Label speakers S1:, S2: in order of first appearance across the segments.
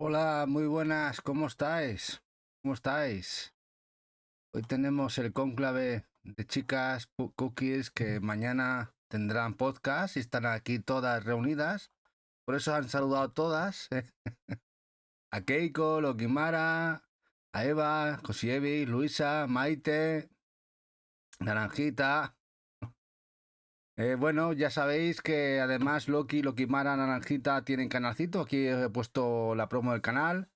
S1: Hola, muy buenas, ¿cómo estáis? ¿Cómo estáis? Hoy tenemos el cónclave de chicas cookies que mañana tendrán podcast y están aquí todas reunidas. Por eso han saludado todas, a Keiko, Lokimara, a Eva, Kosievi, Luisa, Maite, Naranjita. Bueno, ya sabéis que además Loki, Lokimara, Naranjita tienen canalcito. Aquí he puesto la promo del canal.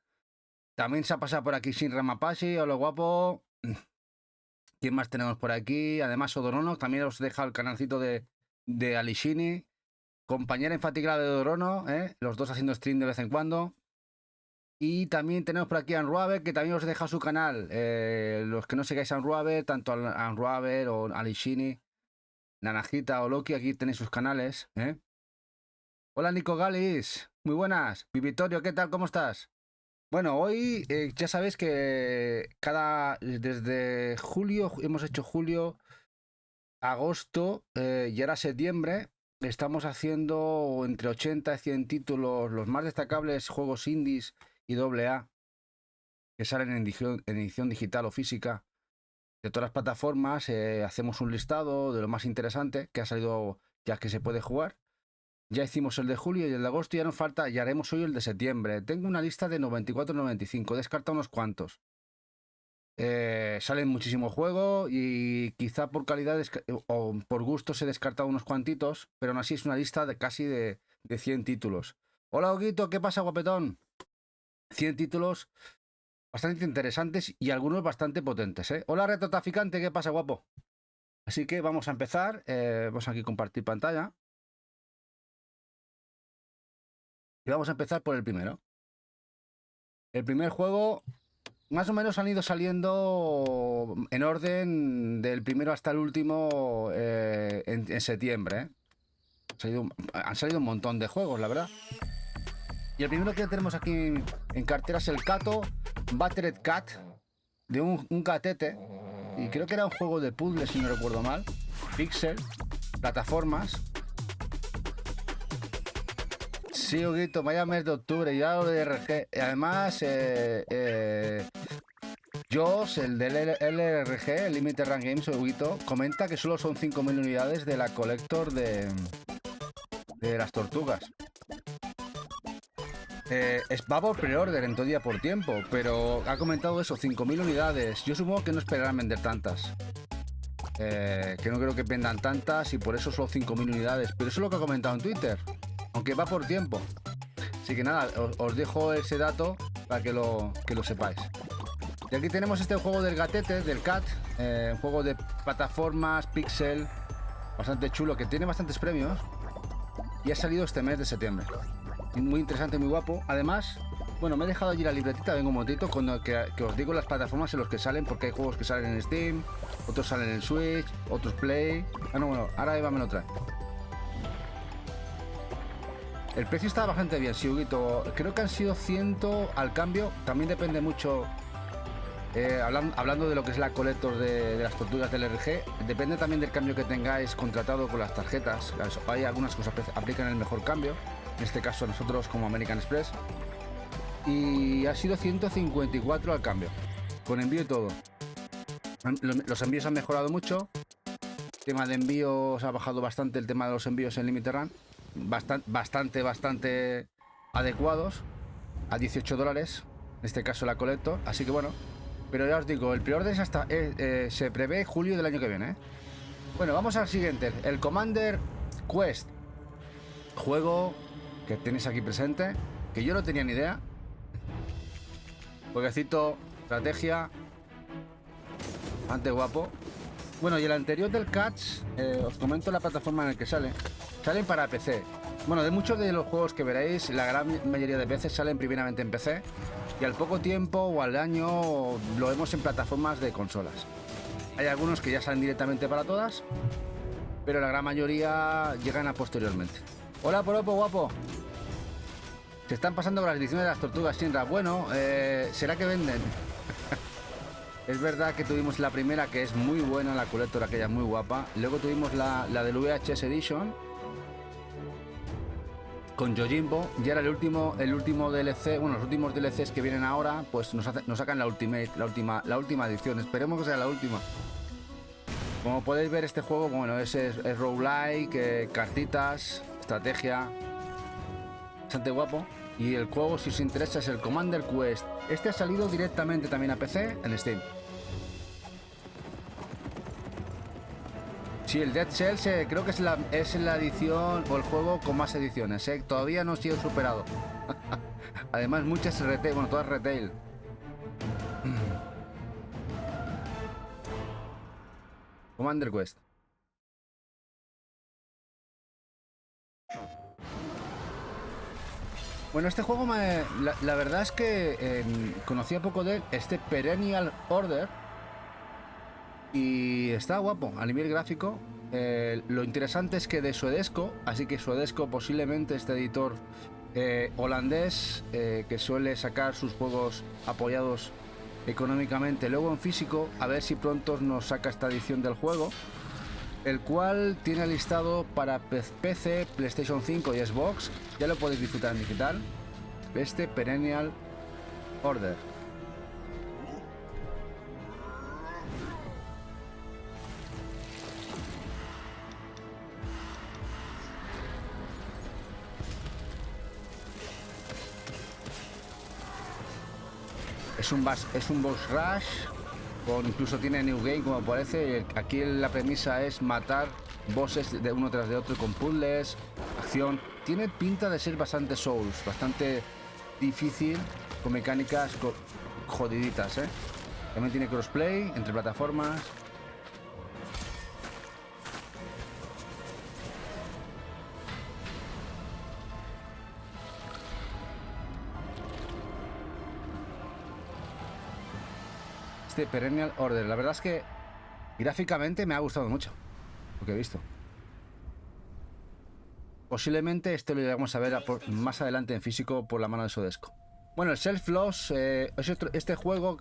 S1: También se ha pasado por aquí Sin Ramapashi, hola guapo. ¿Quién más tenemos por aquí? Además, Odorono, también os deja el canalcito de Alishini. Compañera infatigable de Odorono, los dos haciendo stream de vez en cuando. Y también tenemos por aquí a Anruaber, que también os deja su canal. Los que no sigáis a Anruaber, tanto a Anruaber o Alishini, Naranjita o Loki, aquí tenéis sus canales. Hola Nico Galis, muy buenas. Vivitorio, ¿qué tal? ¿Cómo estás? Bueno, hoy ya sabéis que desde julio, hemos hecho julio, agosto y ahora septiembre, estamos haciendo entre 80 y 100 títulos, los más destacables juegos indies y AA, que salen en edición digital o física de todas las plataformas. Hacemos un listado de lo más interesante que ha salido ya que se puede jugar. Ya hicimos el de julio y el de agosto, ya nos falta, y haremos hoy el de septiembre. Tengo una lista de 94-95, descarta unos cuantos. Salen muchísimos juegos y quizá por calidad o por gusto se descarta unos cuantitos, pero aún así es una lista de casi de 100 títulos. Hola, Oguito, ¿qué pasa, guapetón? 100 títulos bastante interesantes y algunos bastante potentes, ¿eh? Hola, Reto Traficante, ¿qué pasa, guapo? Así que vamos a empezar. Vamos aquí a compartir pantalla. Y vamos a empezar por el primero. El primer juego, más o menos han ido saliendo en orden del primero hasta el último en septiembre. Han salido un montón de juegos, la verdad. Y el primero que tenemos aquí en cartera es el Kato Battered Cat, de un gatete. Y creo que era un juego de puzzles, si no recuerdo mal. Pixel, plataformas. Sí, Huguito, vaya mes de octubre, ya lo de RG. Además, Josh, el del LRG, el Limited Run Games, Huguito, comenta que solo son 5.000 unidades de la Collector de las tortugas. Va por pre-order en todo día por tiempo, pero ha comentado eso, 5.000 unidades. Yo supongo que no esperarán vender tantas. Que no creo que vendan tantas y por eso solo 5.000 unidades. Pero eso es lo que ha comentado en Twitter, aunque va por tiempo. Así que nada, os dejo ese dato para que lo sepáis. Y aquí tenemos este juego del gatete, del cat, un juego de plataformas, pixel, bastante chulo, que tiene bastantes premios y ha salido este mes de septiembre. Muy interesante, muy guapo. Además, bueno, me he dejado allí la libretita, vengo un momentito, que os digo las plataformas en los que salen, porque hay juegos que salen en Steam, otros salen en Switch, otros Play. Ah, no, bueno, ahora Eva me lo trae. El precio está bastante bien, sí, Huguito. Creo que han sido 100 al cambio, también depende mucho. Hablando de lo que es la colector de las tortugas del RG, depende también del cambio que tengáis contratado con las tarjetas. Hay algunas que os aplican el mejor cambio, en este caso nosotros como American Express, y ha sido 154 al cambio, con envío y todo. Los envíos han mejorado mucho, el tema de envíos ha bajado bastante, el tema de los envíos en Limited Run, bastante adecuados, a $18, en este caso la colector, así que bueno. Pero ya os digo, el pre-order es hasta se prevé julio del año que viene, ¿eh? Bueno, vamos al siguiente, el Commander Quest, juego que tenéis aquí presente, que yo no tenía ni idea. Jueguecito, estrategia, bastante guapo. Bueno, y el anterior del Cats, os comento la plataforma en la que sale. Salen para PC. Bueno, de muchos de los juegos que veréis, la gran mayoría de veces salen primeramente en PC. Y al poco tiempo o al año lo vemos en plataformas de consolas. Hay algunos que ya salen directamente para todas, pero la gran mayoría llegan a posteriormente. Hola, Poropo, guapo. Se están pasando con las ediciones de las tortugas Shinra. Bueno, ¿será que venden? Es verdad que tuvimos la primera, que es muy buena, la Collector, aquella muy guapa. Luego tuvimos la del VHS Edition. con Yojimbo. Y ahora el último DLC, bueno, los últimos DLCs que vienen ahora, pues nos sacan la última edición. Esperemos que sea la última. Como podéis ver, este juego, bueno, es roguelike, cartitas, estrategia, bastante guapo. Y el juego, si os interesa, es el Commander Quest. Este ha salido directamente también a PC en Steam. Sí, el Dead Cells creo que es la edición o el juego con más ediciones. Todavía no ha sido superado. Además, muchas retail, bueno, todas retail. Commander Quest. Bueno, este juego la verdad es que conocía poco de él, este Perennial Order. Y está guapo a nivel gráfico. Lo interesante es que de Suedesco, así que Suedesco posiblemente este editor holandés que suele sacar sus juegos apoyados económicamente luego en físico, a ver si pronto nos saca esta edición del juego, el cual tiene listado para PC, PlayStation 5 y Xbox. Ya lo podéis disfrutar en digital, este Perennial Order. Es un boss rush, incluso tiene New Game, como parece. Aquí la premisa es matar bosses de uno tras de otro con puzzles, acción. Tiene pinta de ser bastante Souls, bastante difícil, con mecánicas jodiditas, ¿eh? También tiene crossplay entre plataformas. Este Perennial Order, la verdad es que gráficamente me ha gustado mucho lo que he visto. Posiblemente este lo iremos a ver más adelante en físico por la mano de Suedesco. Bueno, el Self Loss, este juego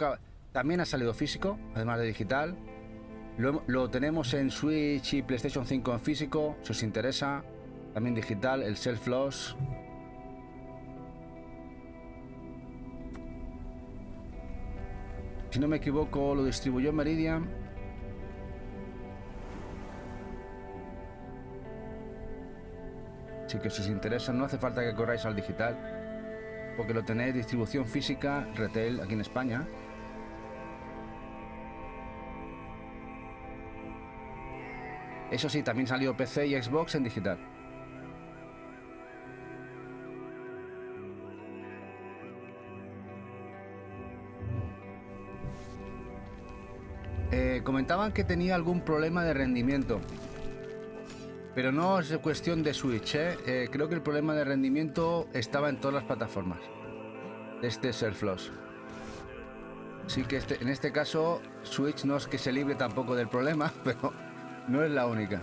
S1: también ha salido físico, además de digital. Lo tenemos en Switch y PlayStation 5 en físico, si os interesa. También digital, el Self Loss. Si no me equivoco, lo distribuyó Meridian. Así que si os interesa, no hace falta que corráis al digital, porque lo tenéis distribución física, retail, aquí en España. Eso sí, también salió PC y Xbox en digital. Comentaban que tenía algún problema de rendimiento, pero no es cuestión de Switch, creo que el problema de rendimiento estaba en todas las plataformas de este Self Loss. Así que en este caso Switch no es que se libre tampoco del problema, pero no es la única.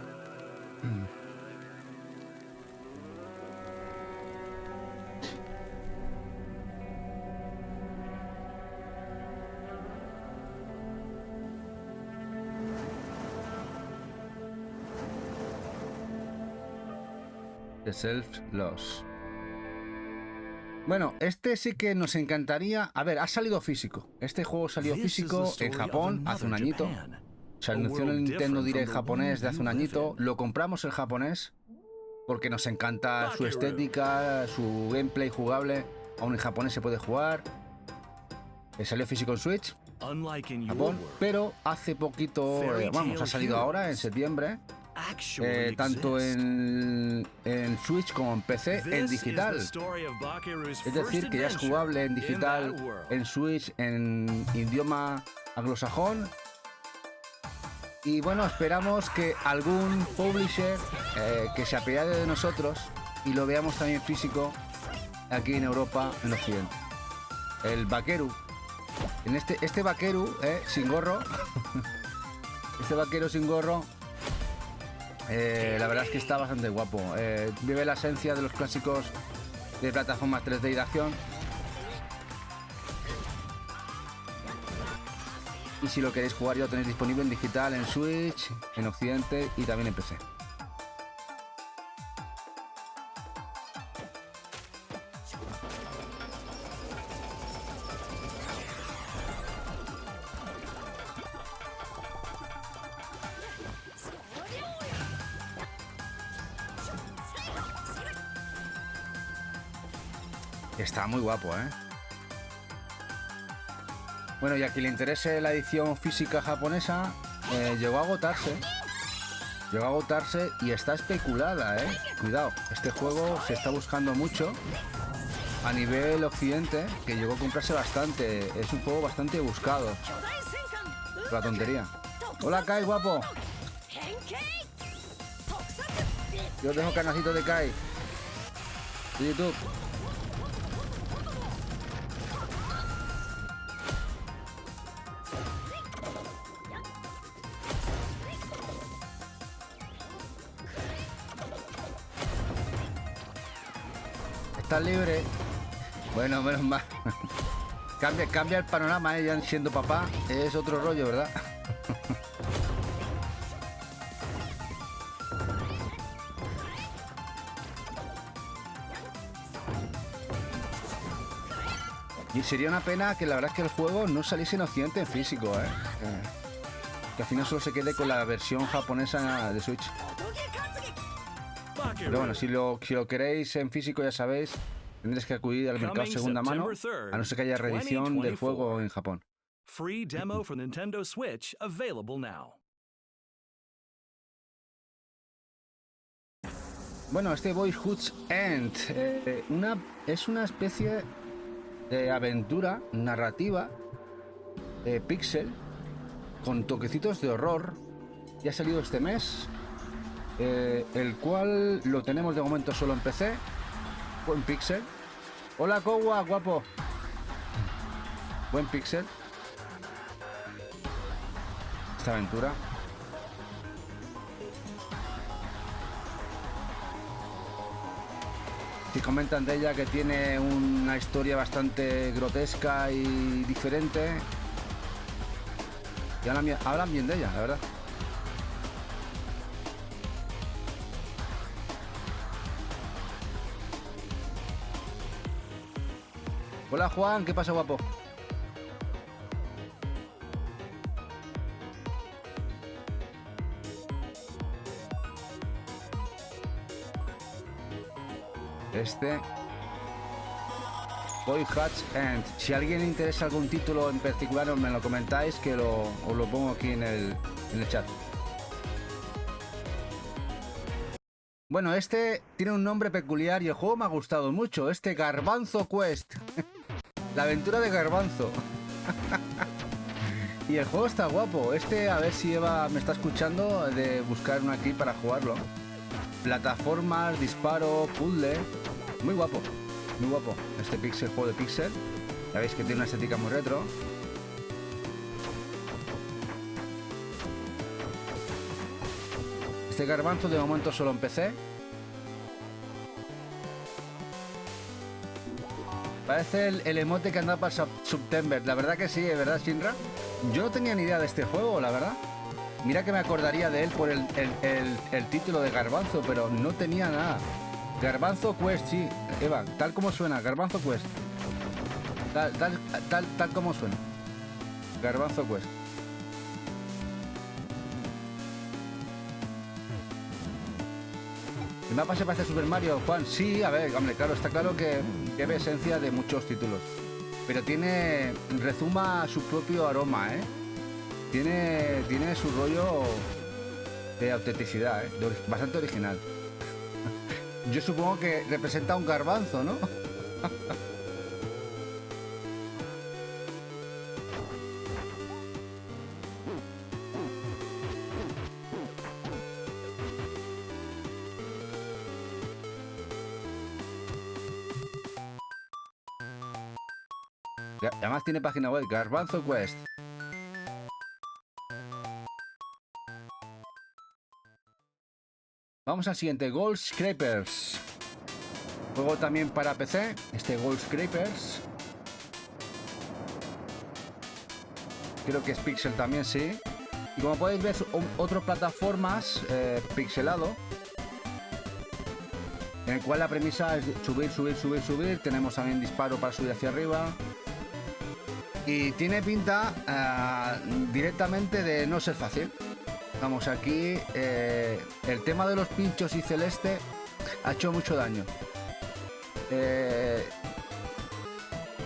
S1: Self Loss. Bueno, este sí que nos encantaría. A ver, ha salido físico. Este juego salió físico en Japón hace un añito. Se anunció en el Nintendo Direct japonés de hace un añito. Lo compramos el japonés porque nos encanta su estética, su gameplay jugable. Aún en japonés se puede jugar. Salió físico en Switch, Japón, pero hace poquito, ha salido ahora en septiembre. Tanto en Switch como en PC en digital. Es decir, que ya es jugable en digital, en Switch, en idioma anglosajón. Y bueno, esperamos que algún publisher que se apiade de nosotros y lo veamos también físico aquí en Europa, en Occidente. El Bakeru. En este Bakeru sin gorro. Este vaquero sin gorro. La verdad es que está bastante guapo. Vive la esencia de los clásicos de plataformas 3D y de acción. Y si lo queréis jugar, ya lo tenéis disponible en digital, en Switch, en Occidente y también en PC. Está muy guapo, ¿eh? Bueno, y a quien le interese la edición física japonesa, llegó a agotarse. Llegó a agotarse y está especulada, ¿eh? Cuidado, este juego se está buscando mucho a nivel occidente, que llegó a comprarse bastante. Es un juego bastante buscado. La tontería. Hola, Kai, guapo. Yo os dejo canacito de Kai de YouTube. ¿Estás libre? Bueno, menos mal. Cambia el panorama, ya siendo papá. Es otro rollo, ¿verdad? Y sería una pena que la verdad es que el juego no saliese en Occidente en físico, ¿eh? Que al final solo se quede con la versión japonesa de Switch. Pero bueno, si lo queréis en físico, ya sabéis, tendréis que acudir al mercado segunda mano, a no ser que haya reedición del juego en Japón.
S2: Free demo for Nintendo Switch available now.
S1: Bueno, este Boyhood's End es una especie de aventura narrativa de pixel con toquecitos de horror. Ya ha salido este mes, el cual lo tenemos de momento solo en PC, buen pixel. Hola, Kowa, guapo. Buen pixel esta aventura. Y comentan de ella que tiene una historia bastante grotesca y diferente. Y hablan bien de ella, la verdad. Hola, Juan, ¿qué pasa, guapo? Este Boyhood's End. Si a alguien le interesa algún título en particular, me lo comentáis, que os lo pongo aquí en el chat. Bueno, este tiene un nombre peculiar y el juego me ha gustado mucho. Este Garbanzo Quest. La aventura de Garbanzo. Y el juego está guapo. Este, a ver si Eva me está escuchando, de buscar una aquí para jugarlo. Plataformas, disparo, puzzle. Muy guapo, muy guapo. Este pixel, juego de pixel. Ya veis que tiene una estética muy retro. Este Garbanzo de momento solo en PC. Parece el emote que anda para September. La verdad que sí, ¿es verdad, Shinra? Yo no tenía ni idea de este juego, la verdad. Mira que me acordaría de él por el título de Garbanzo, pero no tenía nada. Garbanzo Quest, sí, Eva, tal como suena, Garbanzo Quest. Tal como suena. Garbanzo Quest. ¿El mapa se parece a Super Mario, Juan? Sí, a ver, hombre, claro, está claro que lleva esencia de muchos títulos. Pero rezuma su propio aroma, ¿eh? Tiene su rollo de autenticidad, ¿eh? Bastante original. Yo supongo que representa un garbanzo, ¿no? Además tiene página web, Garbanzo Quest. Vamos al siguiente, Gold Scrapers. Juego también para PC, este Gold Scrapers. Creo que es pixel también, sí. Y como podéis ver, otras plataformas pixelado, en el cual la premisa es subir. Tenemos también disparo para subir hacia arriba. Y tiene pinta directamente de no ser fácil. Vamos, aquí el tema de los pinchos y celeste ha hecho mucho daño.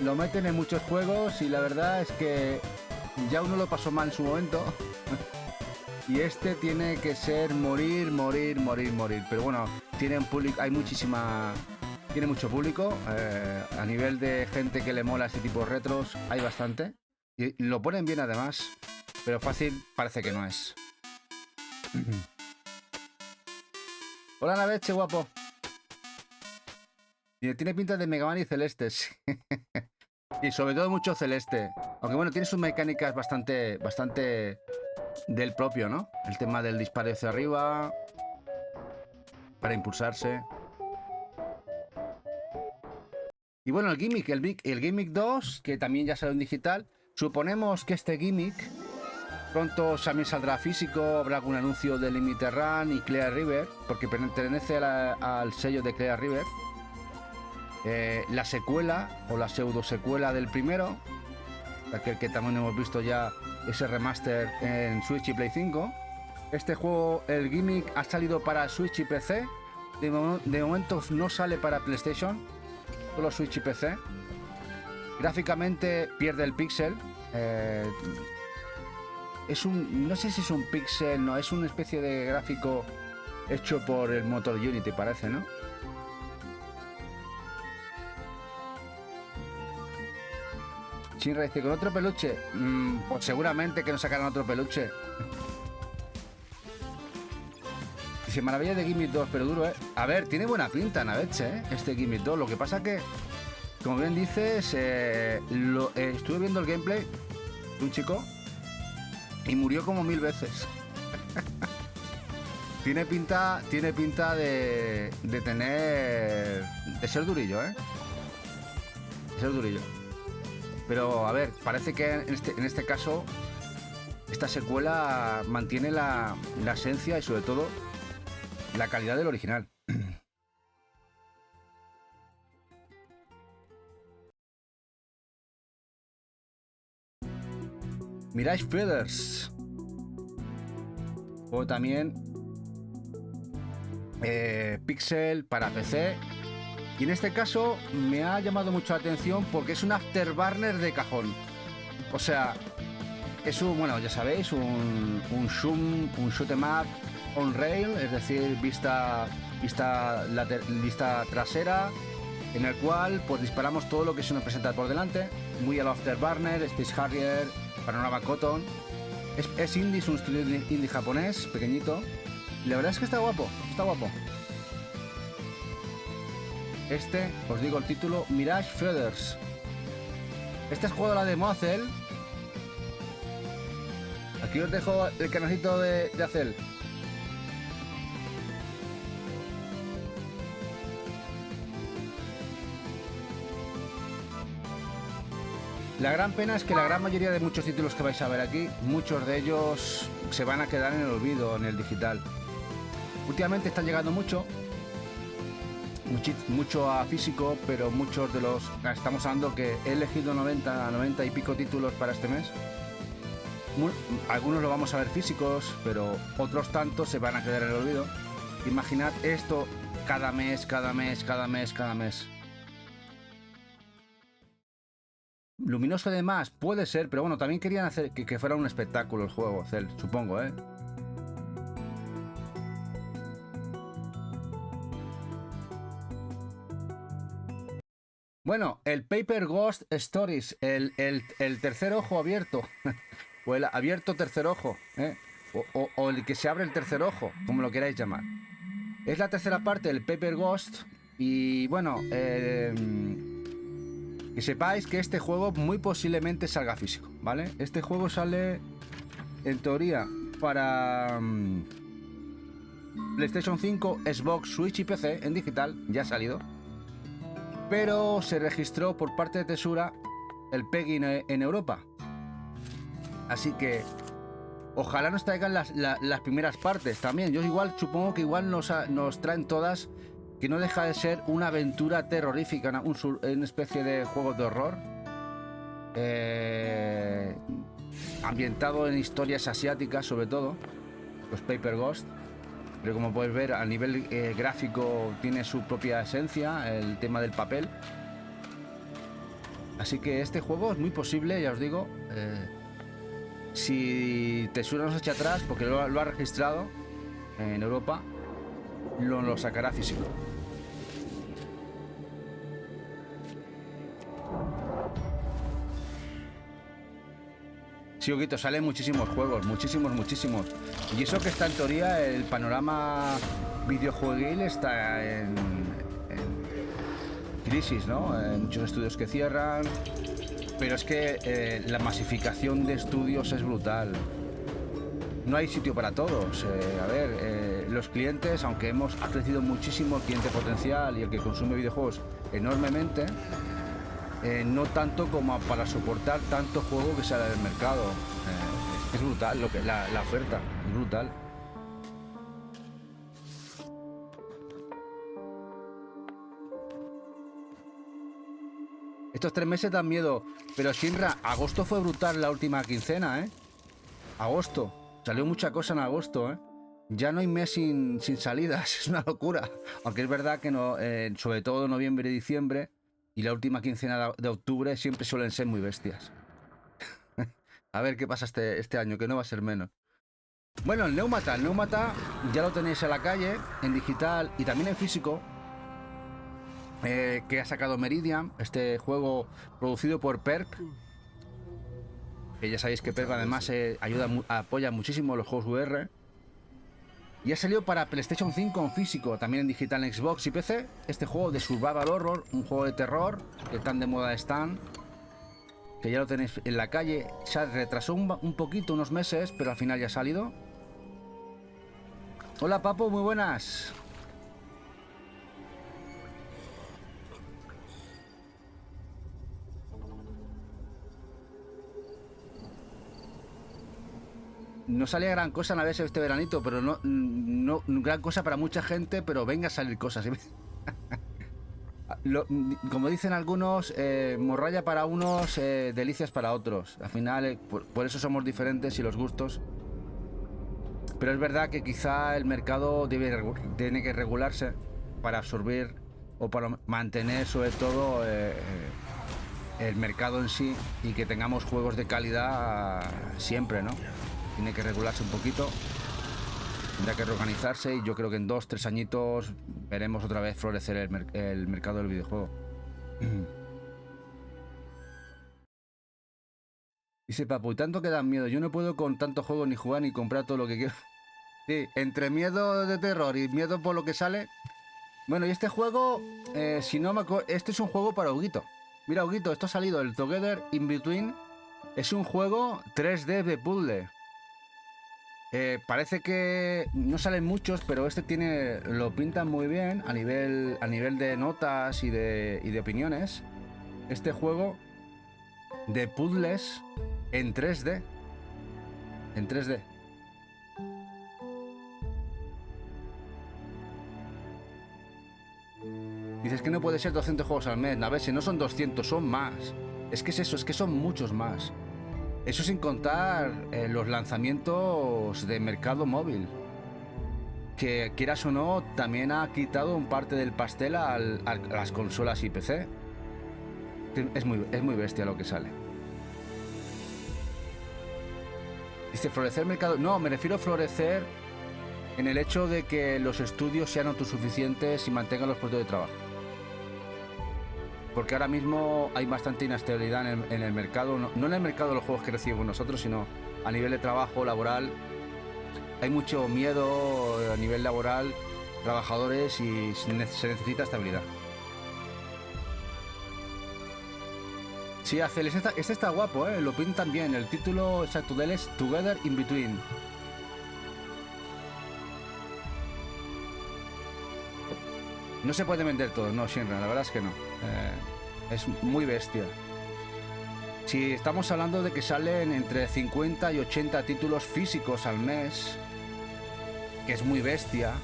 S1: lo meten en muchos juegos y la verdad es que ya uno lo pasó mal en su momento. Y este tiene que ser morir. Pero bueno, tienen público, hay muchísima... Tiene mucho público. A nivel de gente que le mola este tipo de retros, hay bastante. Y lo ponen bien además. Pero fácil parece que no es. Hola Naveche, guapo. Tiene pinta de Mega Man y Celeste. Sí. Y sobre todo mucho Celeste. Aunque bueno, tiene sus mecánicas bastante del propio, ¿no? El tema del disparo hacia arriba para impulsarse. Y bueno, el gimmick 2, que también ya salió en digital. Suponemos que este gimmick pronto también saldrá físico. Habrá algún anuncio de Limited Run y Clear River, porque pertenece al sello de Clear River. La secuela o la pseudo secuela del primero, aquel que también hemos visto ya, ese remaster en Switch y Play 5. Este juego, el gimmick, ha salido para Switch y PC. De momento no sale para PlayStation, solo Switch y PC. Gráficamente pierde el pixel. No sé si es un pixel, no, es una especie de gráfico hecho por el motor Unity, parece, ¿no? Shinra dice, ¿con otro peluche? Pues seguramente que nos sacarán otro peluche. Dice, maravilla de Gimmick 2, pero duro, ¿eh? A ver, tiene buena pinta, Naveche, ¿eh? Este Gimmick 2. Lo que pasa que, como bien dices, estuve viendo el gameplay de un chico y murió como 1000 veces. Tiene pinta de ser durillo, ¿eh? De ser durillo. Pero a ver, parece que en este caso esta secuela mantiene la esencia y sobre todo la calidad del original. Mirage Feathers. O también Pixel para PC. Y en este caso me ha llamado mucho la atención porque es un afterburner de cajón. O sea, es un, bueno, ya sabéis, un shoot 'em up on rail, es decir, vista trasera, en el cual pues disparamos todo lo que se nos presenta por delante. Muy al afterburner, Space Harrier, Panorama Cotton. Es indie, es un estudio indie japonés, pequeñito. Y la verdad es que está guapo, está guapo. Os digo el título, Mirage Feathers. Este es juego de la demo Acel. Aquí os dejo el canalcito de Acel. La gran pena es que la gran mayoría de muchos títulos que vais a ver aquí, muchos de ellos se van a quedar en el olvido, en el digital. Últimamente están llegando mucho a físico, pero muchos de los... Estamos hablando que he elegido 90 y pico títulos para este mes. Algunos lo vamos a ver físicos, pero otros tantos se van a quedar en el olvido. Imaginad esto cada mes. Luminoso además, puede ser, pero bueno, también querían hacer que fuera un espectáculo el juego, Cel, supongo, ¿eh? Bueno, el Paper Ghost Stories, el tercer ojo abierto, o el abierto tercer ojo, ¿eh? O el que se abre el tercer ojo, como lo queráis llamar. Es la tercera parte del Paper Ghost y bueno, que sepáis que este juego muy posiblemente salga físico, ¿vale? Este juego sale, en teoría, para PlayStation 5, Xbox, Switch y PC en digital, ya ha salido. Pero se registró por parte de Tesura el PEGI en Europa. Así que ojalá nos traigan las primeras partes también. Yo supongo que igual nos traen todas, que no deja de ser una aventura terrorífica, una especie de juego de horror. Ambientado en historias asiáticas sobre todo, los Paper Ghost. Pero como podéis ver, a nivel gráfico tiene su propia esencia, el tema del papel. Así que este juego es muy posible, ya os digo, si Tesura nos echa atrás, porque lo ha registrado en Europa, lo sacará físico. Sí, Huguito, salen muchísimos juegos, muchísimos. Y eso que está en teoría, el panorama videojueguil está en crisis, ¿no? Muchos estudios que cierran, pero es que la masificación de estudios es brutal. No hay sitio para todos. Los clientes, aunque hemos crecido muchísimo el cliente potencial y el que consume videojuegos enormemente, no tanto como para soportar tanto juego que sale del mercado. Es brutal la oferta, es brutal. Estos 3 meses dan miedo, pero Shinra, agosto fue brutal la última quincena, ¿eh? Agosto, salió mucha cosa en agosto, ¿eh? Ya no hay mes sin salidas, es una locura. Aunque es verdad que no, sobre todo noviembre y diciembre y la última quincena de octubre siempre suelen ser muy bestias. A ver qué pasa este año, que no va a ser menos. Bueno, el Neumata ya lo tenéis en la calle, en digital y también en físico. Que ha sacado Meridian, este juego producido por PERC, que ya sabéis que PERC además apoya muchísimo los juegos VR, y ha salido para PlayStation 5 en físico, también en digital en Xbox y PC. Este juego de survival horror, un juego de terror que tan de moda están, que ya lo tenéis en la calle. Se retrasó un poquito, unos meses, pero al final ya ha salido. Hola Papo, muy buenas. No salía gran cosa a veces este veranito, pero no gran cosa para mucha gente, pero venga a salir cosas. Como dicen algunos, morralla para unos, delicias para otros. Al final, por eso somos diferentes y los gustos. Pero es verdad que quizá el mercado tiene que regularse para absorber o para mantener sobre todo el mercado en sí y que tengamos juegos de calidad siempre, ¿no? Tiene que regularse un poquito, tendrá que reorganizarse y yo creo que en 2-3 añitos veremos otra vez florecer el mercado del videojuego. Dice Papu, y tanto que dan miedo, yo no puedo con tanto juego ni jugar ni comprar todo lo que quiero. Sí, entre miedo de terror y miedo por lo que sale. Bueno, y este juego, si no me acuerdo, este es un juego para Huguito. Mira Huguito, esto ha salido, el Together in Between. Es un juego 3D de puzzle. Parece que no salen muchos, pero este lo pintan muy bien a nivel de notas y de opiniones. Este juego de puzzles en 3D. En 3D. Dices que no puede ser 200 juegos al mes. A ver, si no son 200, son más. Es que es eso, es que son muchos más. Eso sin contar los lanzamientos de mercado móvil, que quieras o no, también ha quitado un parte del pastel a las consolas y PC. Es muy bestia lo que sale. Dice, florecer mercado... No, me refiero a florecer en el hecho de que los estudios sean autosuficientes y mantengan los puestos de trabajo. Porque ahora mismo hay bastante inestabilidad en el mercado, no en el mercado de los juegos que recibimos nosotros, sino a nivel de trabajo laboral. Hay mucho miedo a nivel laboral, trabajadores, y se necesita estabilidad. Sí, Acel, este está guapo, lo pintan bien. El título exacto de él es Together in Between. No se puede vender todo, no, Shinra, la verdad es que no. Es muy bestia. Si estamos hablando de que salen entre 50 y 80 títulos físicos al mes, que es muy bestia,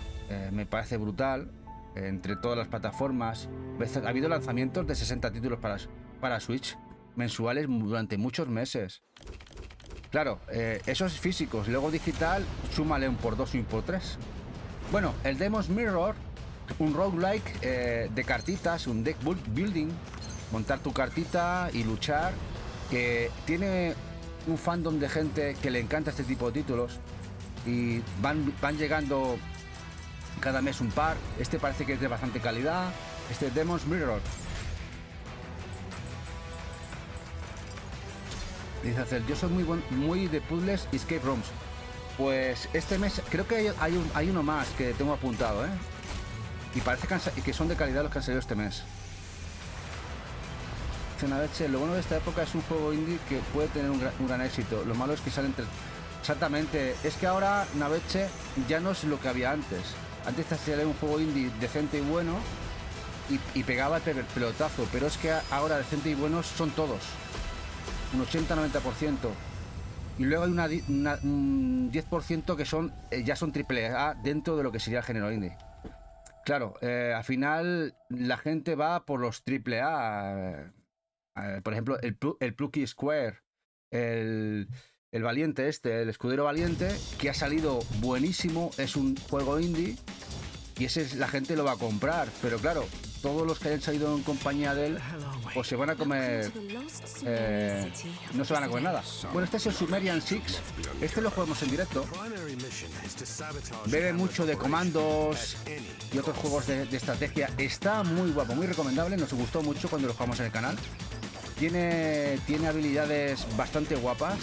S1: me parece brutal, entre todas las plataformas. Ha habido lanzamientos de 60 títulos para Switch mensuales durante muchos meses. Claro, esos físicos, luego digital, súmale un por 2 y un por 3. Bueno, el Demon's Mirror, un roguelike de cartitas, un deck building, montar tu cartita y luchar, que tiene un fandom de gente que le encanta este tipo de títulos y van llegando cada mes un par. Este parece que es de bastante calidad, este Demon's Mirror. Dice Hacer, yo soy muy de puzzles y escape rooms. Pues este mes creo que hay uno más que tengo apuntado, ¿eh? Y parece que son de calidad los que han salido este mes. Naveche, lo bueno de esta época es un juego indie que puede tener un gran éxito. Lo malo es que salen exactamente. Es que ahora Naveche ya no es lo que había antes. Antes te salía un juego indie decente y bueno y pegaba el pelotazo. Pero es que ahora decente y buenos son todos. Un 80-90%. Y luego hay un 10% que son ya son AAA dentro de lo que sería el género indie. Claro, al final la gente va por los AAA. Por ejemplo, el Plucky Square, el Valiente el Escudero Valiente, que ha salido buenísimo, es un juego indie y ese la gente lo va a comprar. Pero claro, todos los que hayan salido en compañía de él, pues se van a comer... no se van a comer nada. Bueno, este es el Sumerian 6. Este lo jugamos en directo. Bebe mucho de comandos y otros juegos de estrategia. Está muy guapo, muy recomendable. Nos gustó mucho cuando lo jugamos en el canal. Tiene habilidades bastante guapas.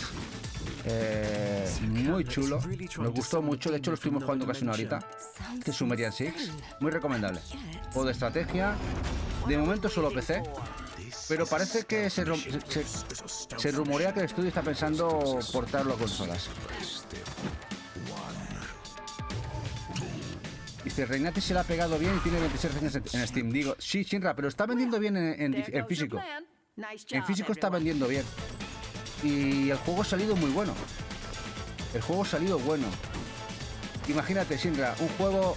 S1: Muy chulo. Nos gustó mucho. De hecho, lo estuvimos jugando casi una horita. Este es Sumerian 6. Muy recomendable. Juego de estrategia. De momento solo PC. Pero parece que se rumorea que el estudio está pensando portarlo a consolas. Dice, Reinati se le ha pegado bien y tiene 26 reseñas en Steam. Digo, sí, Shinra, pero está vendiendo bien en físico. En físico está vendiendo bien. Y el juego ha salido muy bueno. El juego ha salido bueno. Imagínate, Shinra, un juego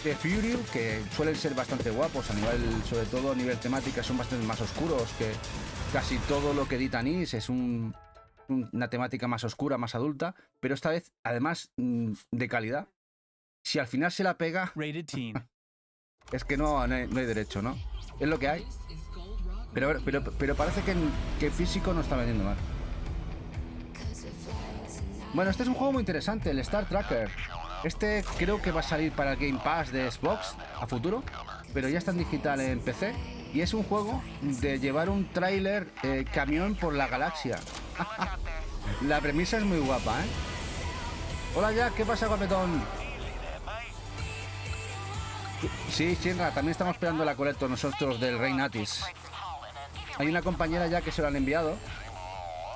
S1: de Fury que suelen ser bastante guapos a nivel, sobre todo a nivel temática, son bastante más oscuros que casi todo lo que editan Is. Es una temática más oscura, más adulta, pero esta vez, además, de calidad. Si al final se la pega, es que no hay derecho, ¿no? Es lo que hay. Pero parece que físico no está vendiendo mal. Bueno, este es un juego muy interesante, el Star Tracker. Este creo que va a salir para el Game Pass de Xbox a futuro, pero ya está en digital en PC. Y es un juego de llevar un tráiler camión por la galaxia. La premisa es muy guapa, ¿eh? Hola Jack, ¿qué pasa, guapetón? Sí, Shinra, también estamos esperando la colecta nosotros del Rey Natis. Hay una compañera ya que se lo han enviado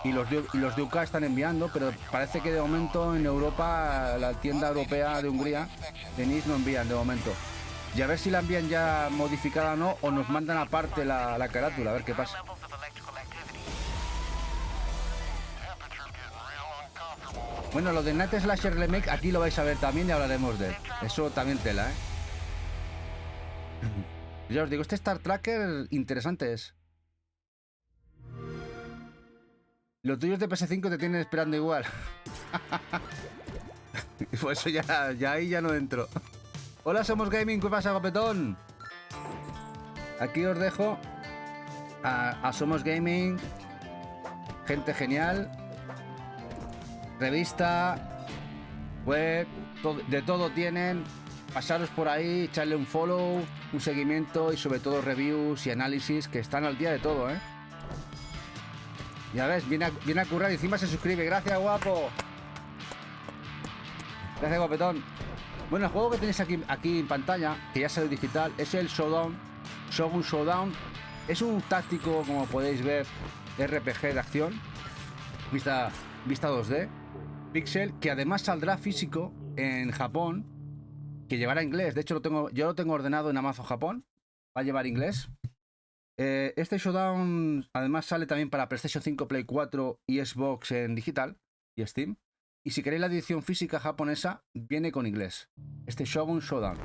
S1: y los de UK están enviando, pero parece que de momento en Europa, la tienda europea de Hungría, de Nice, no envían de momento. Y a ver si la envían ya modificada o no, o nos mandan aparte la carátula, a ver qué pasa. Bueno, lo de Night Slasher Remake aquí lo vais a ver también y hablaremos de él. Eso también tela, ¿eh? Ya os digo, este Star Tracker interesante es. Los tuyos de PS5 te tienen esperando igual. Pues eso ya ahí ya no entro. Hola, Somos Gaming, ¿qué pasa, guapetón? Aquí os dejo a Somos Gaming, gente genial, revista, web, de todo tienen. Pasaros por ahí, echarle un follow, un seguimiento y sobre todo reviews y análisis que están al día de todo, ¿eh? Ya ves, viene a currar y encima se suscribe. Gracias, guapo. Gracias, guapetón. Bueno, el juego que tenéis aquí en pantalla, que ya salió digital, es el Shogun Showdown. Es un táctico, como podéis ver, RPG de acción, vista 2D, pixel, que además saldrá físico en Japón, que llevará inglés. De hecho, yo lo tengo ordenado en Amazon Japón. Va a llevar inglés. Este Showdown además sale también para PlayStation 5, Play 4 y Xbox en digital y Steam. Y si queréis la edición física japonesa, viene con inglés. Este Shogun Showdown.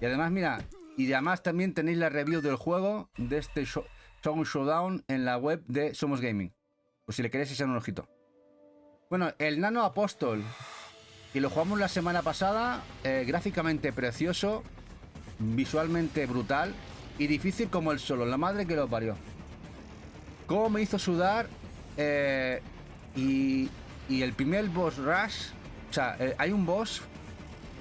S1: Y además, mira, y además también tenéis la review del juego de este Shogun Showdown en la web de Somos Gaming. Pues si le queréis echar un ojito. Bueno, el Nano Apóstol. Y lo jugamos la semana pasada. Gráficamente precioso. Visualmente brutal. y difícil como el solo, la madre que lo parió. Cómo me hizo sudar. Y el primer boss rush, o sea, hay un boss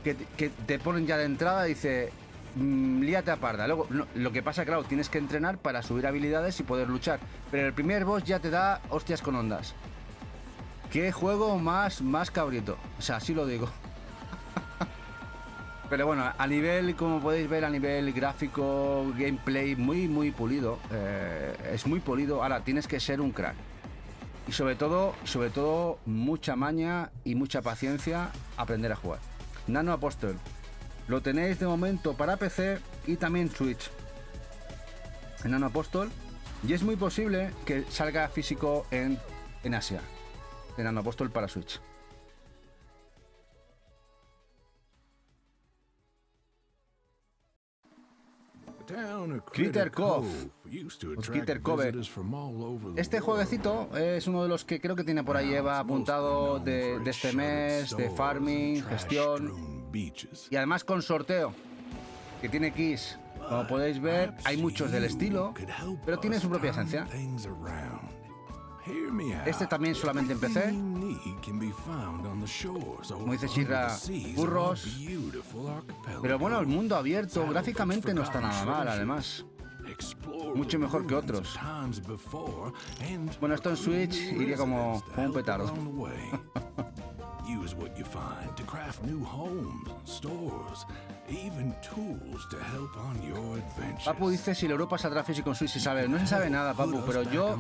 S1: que te ponen ya de entrada y dice, líate a parda. Luego, no, lo que pasa, claro, tienes que entrenar para subir habilidades y poder luchar. Pero el primer boss ya te da hostias con ondas. Qué juego más cabrito. O sea, así lo digo. Pero bueno, a nivel, como podéis ver, a nivel gráfico, gameplay, muy pulido. Es muy pulido. Ahora, tienes que ser un crack. Y sobre todo, mucha maña y mucha paciencia aprender a jugar. Nano Apostle. Lo tenéis de momento para PC y también Switch. En Nano Apostle. Y es muy posible que salga físico en Asia. En Nano Apostle para Switch. Critter Cove. Critter Cove. Este jueguecito es uno de los que creo que tiene por ahí Eva apuntado de este mes, de farming, gestión y además con sorteo, que tiene keys. Como podéis ver, hay muchos del estilo, pero tiene su propia esencia. Este también solamente empecé. Como dice Shira, burros. Pero bueno, el mundo abierto gráficamente no está nada mal, además. Mucho mejor que otros. Bueno, esto en Switch iría como un petardo. Papu dice si la Europa saldrá físico en Switch, si sabe. No se sabe nada, Papu, pero yo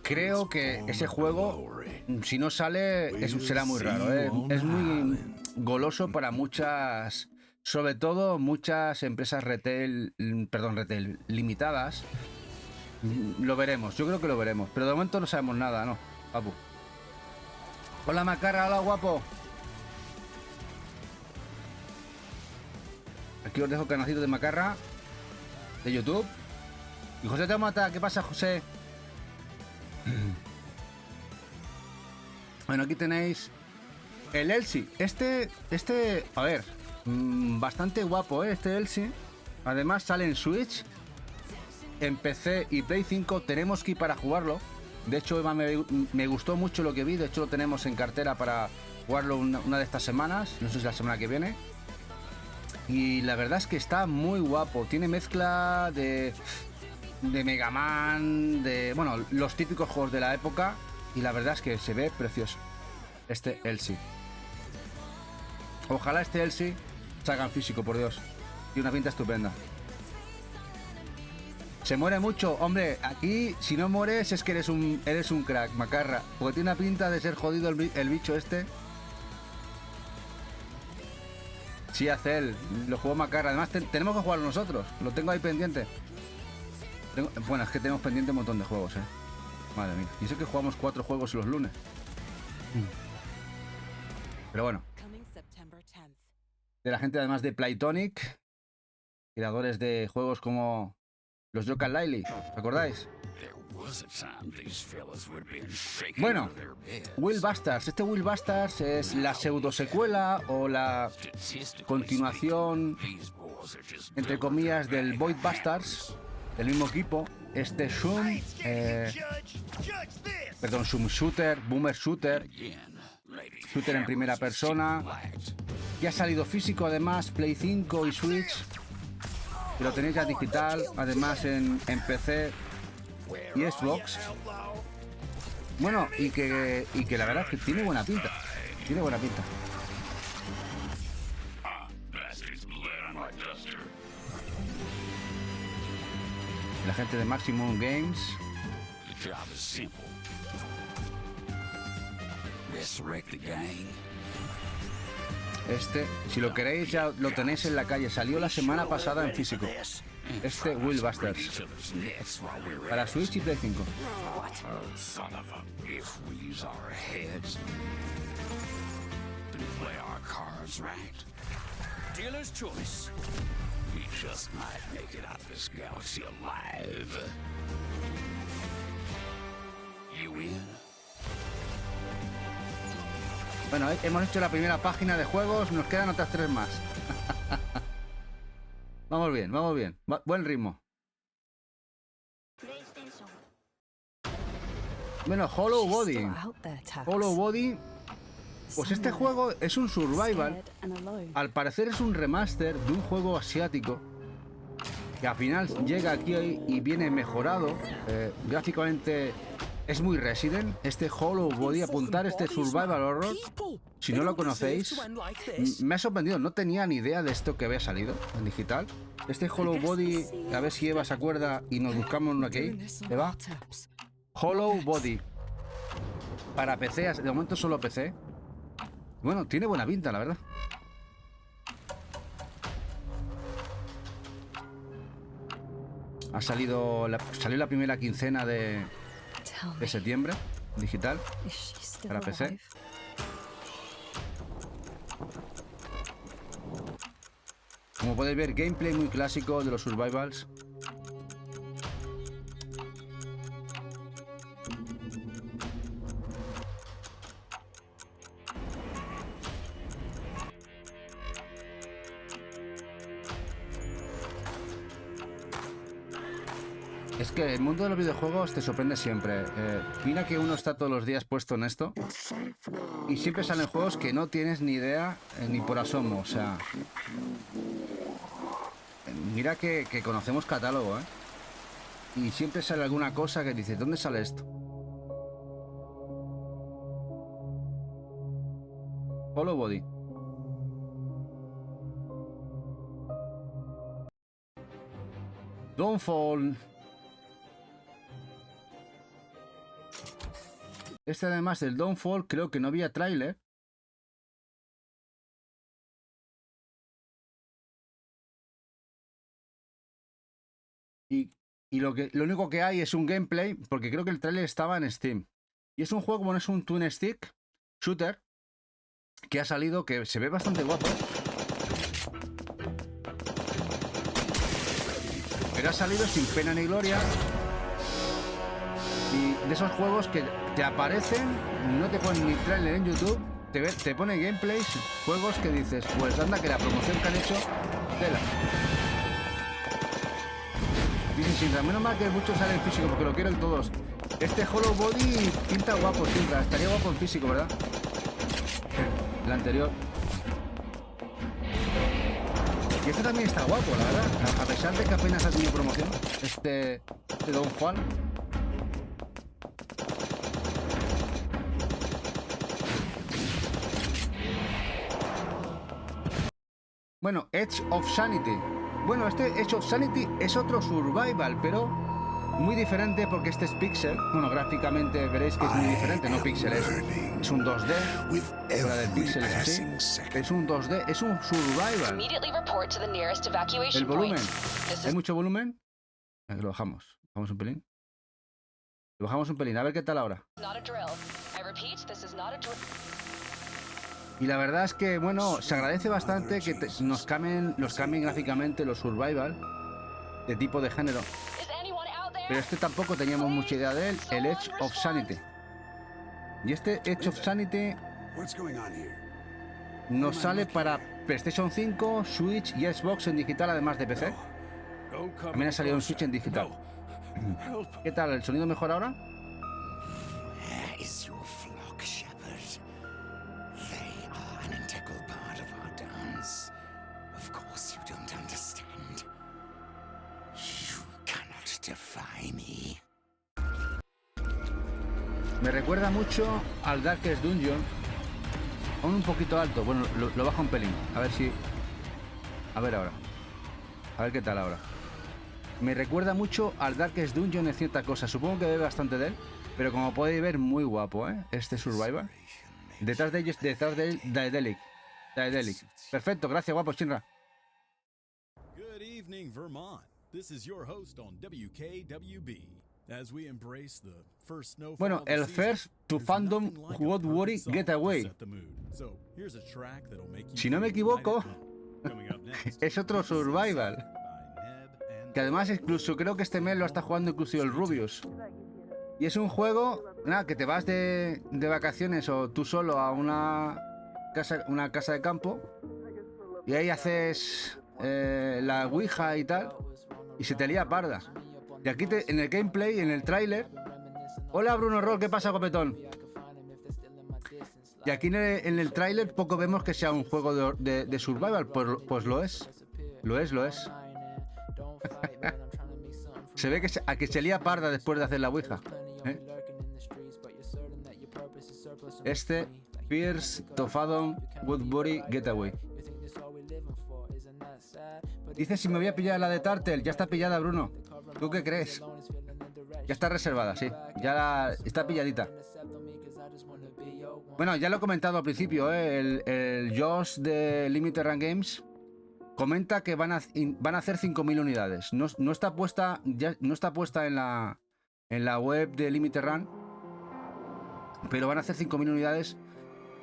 S1: creo que ese juego, si no sale, será muy raro, ¿eh? Es muy goloso para muchas, sobre todo muchas empresas retail limitadas. Lo veremos, yo creo que lo veremos, pero de momento no sabemos nada, ¿no, Papu? Hola Macarra, hola guapo. Aquí os dejo el canalcito de Macarra de YouTube. Y José te mata, ¿qué pasa, José? Bueno, aquí tenéis el Elsie. Este, a ver, bastante guapo, ¿eh? Este Elsie. Además sale en Switch, en PC y Play 5. Tenemos que ir para jugarlo. De hecho, Eva, me gustó mucho lo que vi. De hecho, lo tenemos en cartera para jugarlo una de estas semanas. No sé si la semana que viene. Y la verdad es que está muy guapo. Tiene mezcla de Mega Man, bueno, los típicos juegos de la época, y la verdad es que se ve precioso este Elsie. Ojalá este Elsie salga en físico, por Dios. Y una pinta estupenda. Se muere mucho, hombre. Aquí si no mueres es que eres un crack, Macarra, porque tiene una pinta de ser jodido el bicho este. Sí, hace él, lo jugó Macarra. Además tenemos que jugarlo nosotros, lo tengo ahí pendiente. Bueno, es que tenemos pendiente un montón de juegos, Madre mía. Y sé que jugamos 4 juegos los lunes. Pero bueno. De la gente además de Playtonic, creadores de juegos como los Yooka-Laylee, ¿os acordáis? Bueno, Will Busters. Este Will Busters es la pseudo secuela o la continuación, entre comillas, del Void Busters, del mismo equipo. Este Shum Shooter, Boomer Shooter en primera persona, que ha salido físico además, Play 5 y Switch, y lo tenéis ya digital, además en PC y Xbox. Bueno, y que la verdad es que tiene buena pinta. Tiene buena pinta. La gente de Maximum Games. Este, si lo queréis, ya lo tenéis en la calle. Salió la semana pasada en físico. Este Will Busters. Para Switch y Play 5.
S3: Dealer's choice. We just might make it out of this galaxy alive. You in?
S1: Bueno, hemos hecho la primera página de juegos, nos quedan otras 3 más. Vamos bien, vamos bien. Buen ritmo. Bueno, Hollow Body. Hollow Body. Pues este juego es un survival. Al parecer es un remaster de un juego asiático. Que al final llega aquí y viene mejorado. Gráficamente es muy Resident. Este Hollow Body, apuntar este survival horror. Si no lo conocéis, me ha sorprendido. No tenía ni idea de esto que había salido en digital. Este Hollow Body, a ver si Eva se acuerda y nos buscamos uno aquí. Eva. Hollow Body. Para PC, de momento solo PC. Bueno, tiene buena pinta, la verdad. Salió la primera quincena de septiembre, digital, para PC. Como podéis ver, gameplay muy clásico de los survivals. Es que el mundo de los videojuegos te sorprende siempre. Mira que uno está todos los días puesto en esto y siempre salen juegos que no tienes ni idea ni por asomo. O sea, mira que conocemos catálogo, ¿eh? Y siempre sale alguna cosa que dices, ¿dónde sale esto? Hollow Body. Dawnfall. Este además del Dawnfall creo que no había tráiler. Y lo único que hay es un gameplay, porque creo que el tráiler estaba en Steam. Y es un juego, bueno, es un twin stick shooter que ha salido, que se ve bastante guapo. Pero ha salido sin pena ni gloria. Y de esos juegos que te aparecen, no te ponen ni trailer en YouTube, te ponen gameplays, juegos que dices, pues anda que la promoción que han hecho, tela. Dicen Sintra, menos mal que muchos salen físico porque lo quieren todos. Este Hollow Body pinta guapo, Sintra, estaría guapo en físico, ¿verdad? El anterior. Y este también está guapo, la verdad, a pesar de que apenas ha tenido promoción, este Don Juan. Bueno, Edge of Sanity. Bueno, este Edge of Sanity es otro survival, pero muy diferente porque este es pixel. Bueno, gráficamente veréis que es muy diferente, no pixel, es un 2D. Fuera del pixel es así. Es un 2D, es un survival. El volumen. ¿Hay mucho volumen? Lo bajamos. Bajamos un pelín. Lo bajamos un pelín, a ver qué tal ahora. Y la verdad es que, bueno, se agradece bastante que nos cambien gráficamente los survival de tipo de género. Pero este tampoco teníamos mucha idea de él, el Edge of Sanity. Y este Edge of Sanity nos sale para PlayStation 5, Switch y Xbox en digital, además de PC. También ha salido un Switch en digital. ¿Qué tal? ¿El sonido mejor ahora? Me recuerda mucho al Darkest Dungeon. Aún un poquito alto. Bueno, lo bajo un pelín. A ver si... A ver ahora. A ver qué tal ahora. Me recuerda mucho al Darkest Dungeon en cierta cosa. Supongo que ve bastante de él. Pero como podéis ver, muy guapo, ¿eh? Este Survivor. Detrás de ellos, detrás de él, Daedalic. Perfecto, gracias, guapo, Shinra.
S2: Good evening, Vermont. This is your host on WKWB.
S1: Bueno, el First to Fandom What Worry Getaway. Si no me equivoco, es otro survival. Que además incluso creo que este mes lo está jugando incluso el Rubius. Y es un juego, nada, que te vas de vacaciones o tú solo a una casa de campo. Y ahí haces la Ouija y tal, y se te lía parda. Y aquí en el gameplay, en el tráiler... Hola Bruno Roll, ¿qué pasa, copetón? Y aquí en el tráiler poco vemos que sea un juego de survival, pues lo es. Lo es. Se ve que se lía parda después de hacer la Ouija. Este, Pierce, Tofadon, Woodbury, Getaway. Dice si me voy a pillar la de Turtle. Ya está pillada, Bruno. ¿Tú qué crees? Ya está reservada, sí. Ya está pilladita. Bueno, ya lo he comentado al principio, el Josh de Limited Run Games comenta que van a hacer 5.000 unidades. No está puesta en la web de Limited Run, pero van a hacer 5.000 unidades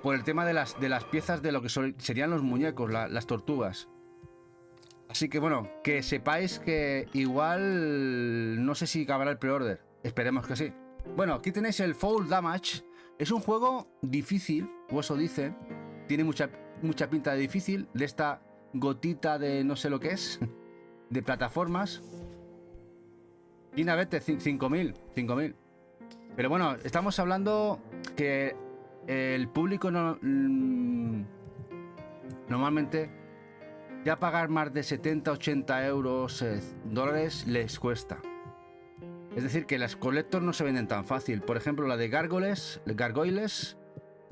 S1: por el tema de las piezas de lo que serían los muñecos, las tortugas. Así que bueno, que sepáis que igual no sé si acabará el pre-order. Esperemos que sí. Bueno, aquí tenéis el Fall Damage. Es un juego difícil, o eso dice. Tiene mucha pinta de difícil. De esta gotita de no sé lo que es. De plataformas. Y una vete, 5.000. Pero bueno, estamos hablando que el público normalmente ya pagar más de 70-80 euros, dólares les cuesta. Es decir, que las Collector no se venden tan fácil. Por ejemplo, la de Gargoyles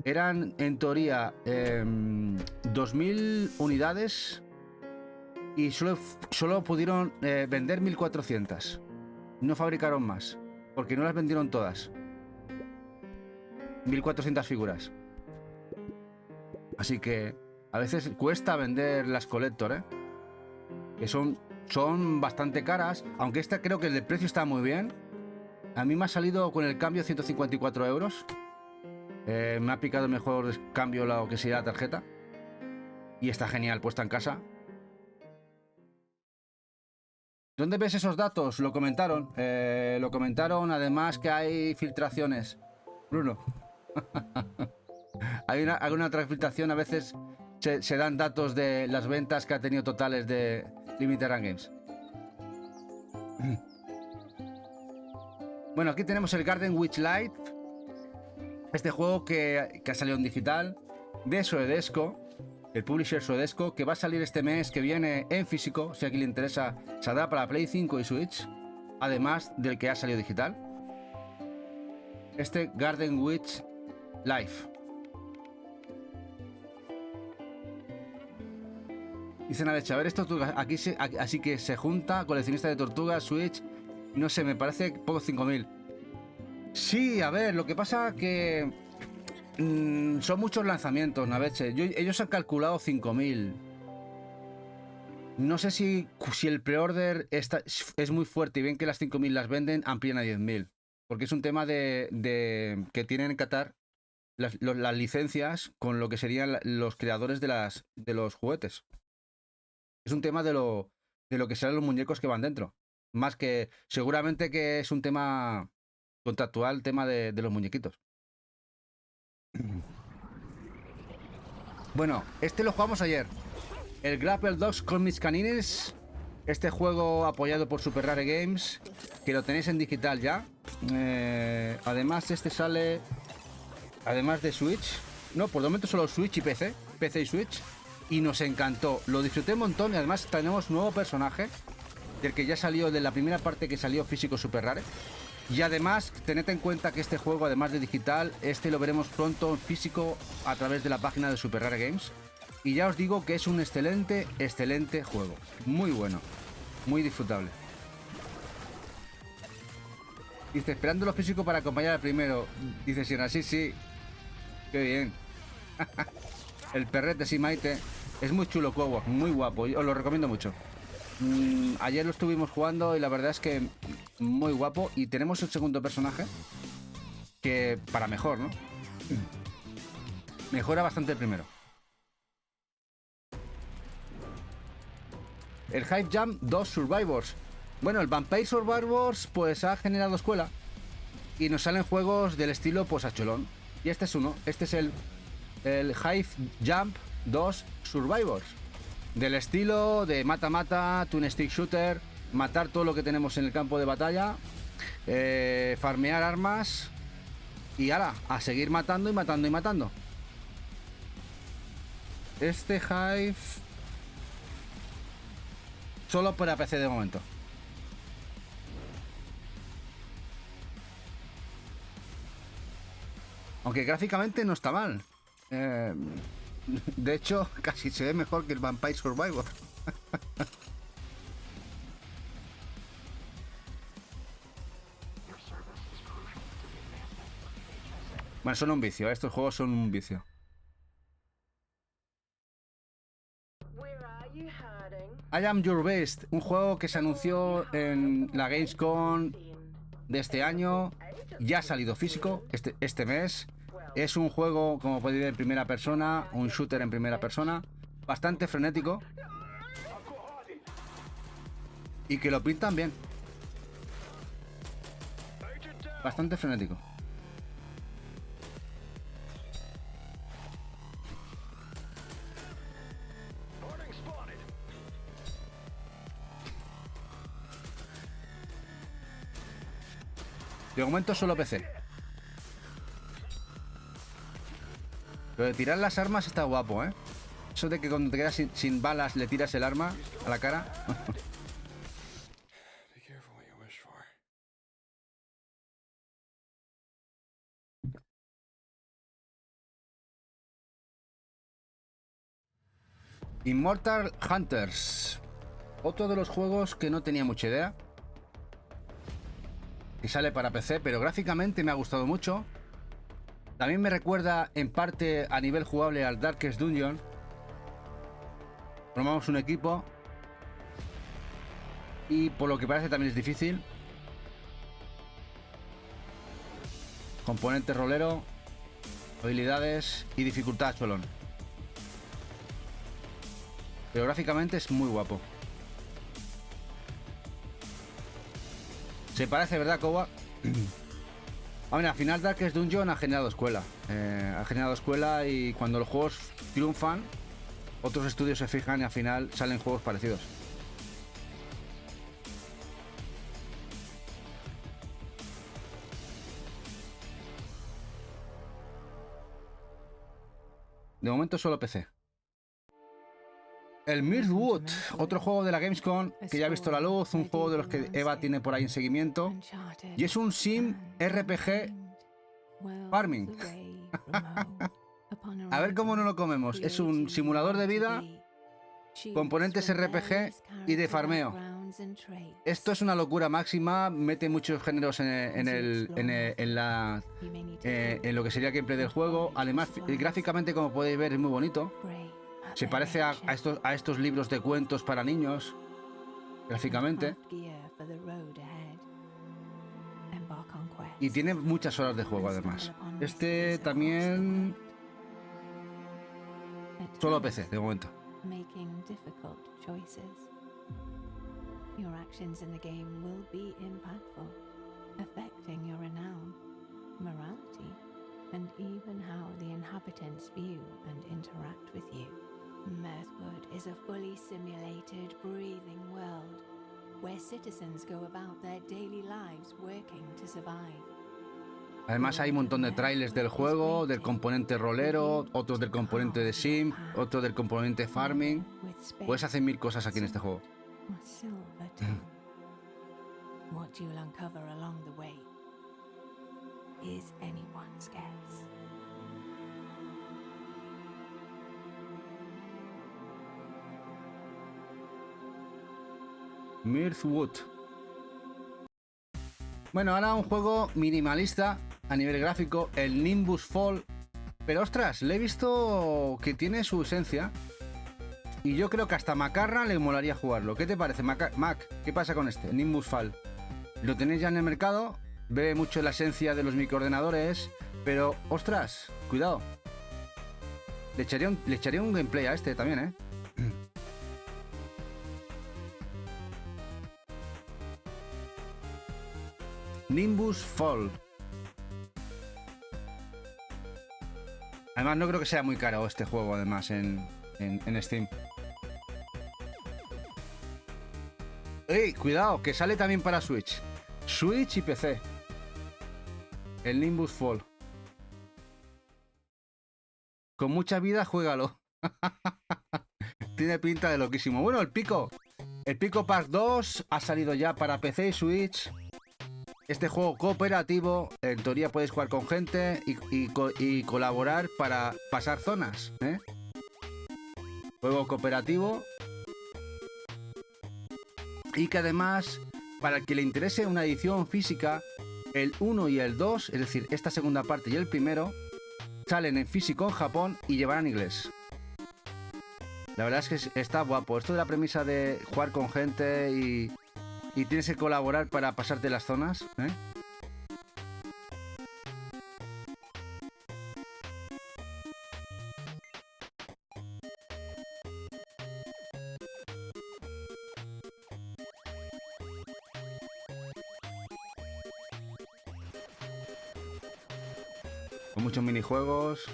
S1: eran en teoría 2.000 unidades y solo pudieron vender 1.400. No fabricaron más, porque no las vendieron todas. 1.400 figuras. Así que a veces cuesta vender las Collector, que son bastante caras, aunque esta creo que el precio está muy bien. A mí me ha salido con el cambio 154 euros. Me ha picado mejor cambio lo que sea la tarjeta. Y está genial puesta en casa. ¿Dónde ves esos datos? Lo comentaron. Lo comentaron además que hay filtraciones. Bruno. Hay alguna otra filtración. A veces se dan datos de las ventas que ha tenido totales de Limited Run Games. Bueno, aquí tenemos el Garden Witch Light. Este juego que ha salido en digital de Soedesco, el publisher Soedesco, que va a salir este mes que viene en físico. Si a alguien le interesa, saldrá para Play 5 y Switch, además del que ha salido digital. Este Garden Witch Life. Dicen a ver, esto aquí así que se junta coleccionista de tortugas, Switch, no sé, me parece poco 5.000. Sí, a ver, lo que pasa que son muchos lanzamientos, Naveche. Ellos han calculado 5.000. No sé si el pre-order es muy fuerte y ven que las 5.000 las venden, amplían a 10.000. Porque es un tema de que tienen en Qatar las licencias con lo que serían los creadores de los juguetes. Es un tema de lo que serán los muñecos que van dentro. Más que seguramente que es un tema contractual, tema de los muñequitos. Bueno, este lo jugamos ayer. El Grapple Dogs con mis canines. Este juego apoyado por Super Rare Games, que lo tenéis en digital ya. Además, este sale además de Switch. No, por el momento solo Switch y PC. PC y Switch. Y nos encantó. Lo disfruté un montón y además tenemos nuevo personaje. Del que ya salió, de la primera parte que salió físico Super Rare. Y además, tened en cuenta que este juego, además de digital, lo veremos pronto en físico a través de la página de Super Rare Games. Y ya os digo que es un excelente juego. Muy bueno. Muy disfrutable. Dice, esperando lo físico para acompañar al primero. Dice Sierra, sí. Qué bien. El perrete, sí, Maite. Es muy chulo, juego, muy guapo. Os lo recomiendo mucho. Ayer lo estuvimos jugando y la verdad es que muy guapo. Y tenemos el segundo personaje que para mejor, ¿no? Mejora bastante el primero. El Hype Jam 2 Survivors. Bueno, el Vampire Survivors pues ha generado escuela y nos salen juegos del estilo pues a cholón. Y este es uno. Este es el Hype Jump 2 Survivors. Del estilo de mata-mata, twin stick shooter, matar todo lo que tenemos en el campo de batalla, farmear armas y ahora a seguir matando y matando y matando. Este Hive solo para PC de momento. Aunque gráficamente no está mal. De hecho, casi se ve mejor que el Vampire Survivor. Bueno, son un vicio. Estos juegos son un vicio. I Am Your Best, un juego que se anunció en la Gamescom de este año. Ya ha salido físico este mes. Es un juego, como podéis ver, en primera persona, un shooter en primera persona, bastante frenético y que lo pintan bien. Bastante frenético. De momento solo PC. Lo de tirar las armas está guapo, ¿eh? Eso de que cuando te quedas sin balas le tiras el arma a la cara. Immortal Hunters. Otro de los juegos que no tenía mucha idea. Y sale para PC, pero gráficamente me ha gustado mucho. También me recuerda en parte a nivel jugable al Darkest Dungeon. Formamos un equipo y por lo que parece también es difícil. Componente rolero, habilidades y dificultad cholón. Pero gráficamente es muy guapo. Se parece, ¿verdad, Koba? Al final Darkest Dungeon ha generado escuela. Y cuando los juegos triunfan, otros estudios se fijan y al final salen juegos parecidos. De momento solo PC. El Mirthwood, otro juego de la Gamescom que ya ha visto la luz, un juego de los que Eva tiene por ahí en seguimiento. Y es un sim RPG farming. A ver cómo no lo comemos. Es un simulador de vida, componentes RPG y de farmeo. Esto es una locura máxima, mete muchos géneros en lo que sería el gameplay del juego. Además, gráficamente, como podéis ver, es muy bonito. Se parece a estos libros de cuentos para niños, gráficamente. Y tiene muchas horas de juego, además. Este también... Solo PC, de momento. Your actions in the game will be impactful, affecting your renown, morality, and even how the inhabitants view and interact with you. Mirthwood is a fully simulated, breathing world where citizens go about their daily lives working to survive. Además hay un montón de trailers del juego, del componente rolero, otros del componente de sim, otro del componente farming. Puedes hacer 1000 cosas aquí en este juego. What you'll uncover along the way is anyone's guess. Mirthwood. Bueno, ahora un juego minimalista a nivel gráfico, el Nimbus Fall. Pero ostras, le he visto que tiene su esencia. Y yo creo que hasta Macarra le molaría jugarlo. ¿Qué te parece, Mac? ¿Qué pasa con este? Nimbus Fall. Lo tenéis ya en el mercado. Bebe mucho la esencia de los microordenadores. Pero, ostras, cuidado. Le echaría un gameplay a este también, ¿eh? Nimbus Fall. Además, no creo que sea muy caro este juego, además, en Steam. ¡Ey! Cuidado, que sale también para Switch. Switch y PC. El Nimbus Fall. Con mucha vida, juégalo. Tiene pinta de loquísimo. Bueno, el Pico. El Pico Park 2 ha salido ya para PC y Switch. Este juego cooperativo, en teoría puedes jugar con gente y colaborar para pasar zonas, ¿eh? Juego cooperativo. Y que además, para el que le interese una edición física, el 1 y el 2, es decir, esta segunda parte y el primero, salen en físico en Japón y llevarán inglés. La verdad es que está guapo. Esto de la premisa de jugar con gente y tienes que colaborar para pasarte las zonas, ¿eh? Con muchos minijuegos.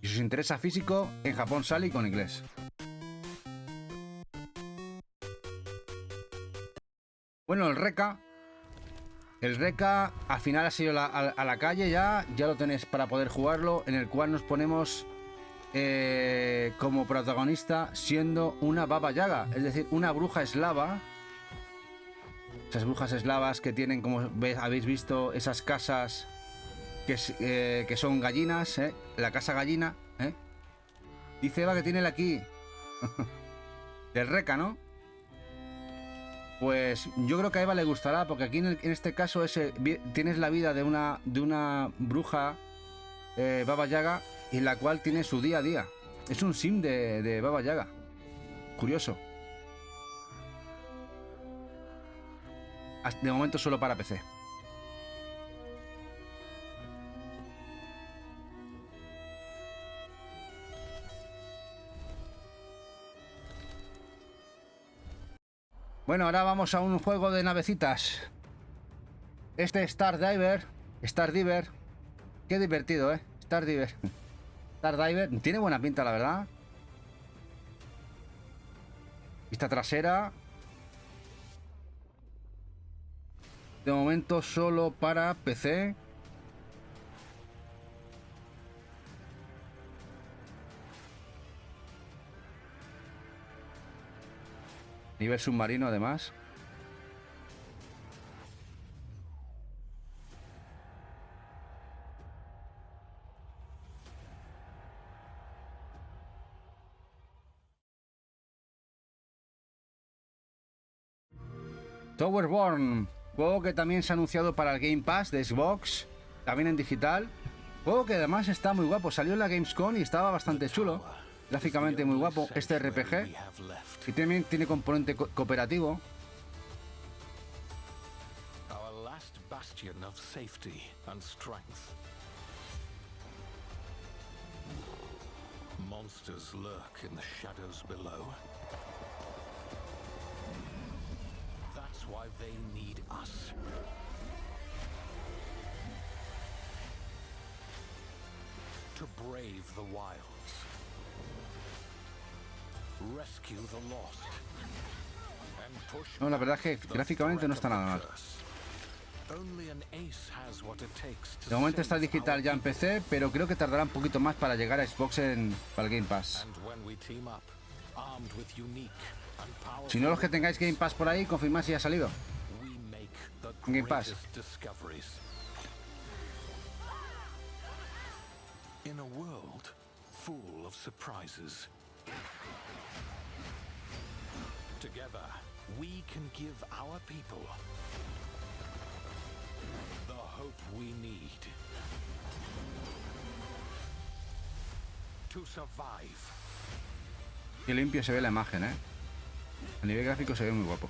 S1: Y si os interesa físico, en Japón sale y con inglés. Bueno, el Reka. El Reka al final ha sido a la calle ya lo tenéis para poder jugarlo, en el cual nos ponemos como protagonista siendo una Baba Yaga, es decir, una bruja eslava. Esas brujas eslavas que tienen, como habéis visto, esas casas que son gallinas, ¿eh? La casa gallina, ¿eh? Dice Eva que tiene el aquí. Del Reka, ¿no? Pues yo creo que a Eva le gustará, porque aquí en este caso tienes la vida de una bruja Baba Yaga, en la cual tiene su día a día. Es un sim de Baba Yaga. Curioso. De momento solo para PC. Bueno, ahora vamos a un juego de navecitas. Este Stardiver. Qué divertido, ¿eh? Stardiver. Tiene buena pinta, la verdad. Vista trasera. De momento solo para PC. Nivel submarino, además. Towerborn, juego que también se ha anunciado para el Game Pass de Xbox, también en digital. Juego que además está muy guapo, salió en la Gamescom y estaba bastante chulo. Gráficamente muy guapo, este RPG. Y también tiene componente cooperativo.
S3: Our last bastion of safety and strength. Monsters lurk in the shadows below. That's why they need us. To brave the wilds. Rescue the lost. And push.
S1: No, la verdad es que gráficamente no está nada mal. De momento está digital ya en PC, pero creo que tardará un poquito más para llegar a Xbox para el Game Pass. Si no, los que tengáis Game Pass por ahí, confirmad si ha salido. Game Pass.
S3: In a world full of surprises. Together, we can give our people the hope we need to survive.
S1: Qué limpio se ve la imagen, ¿eh? A nivel gráfico se ve muy guapo.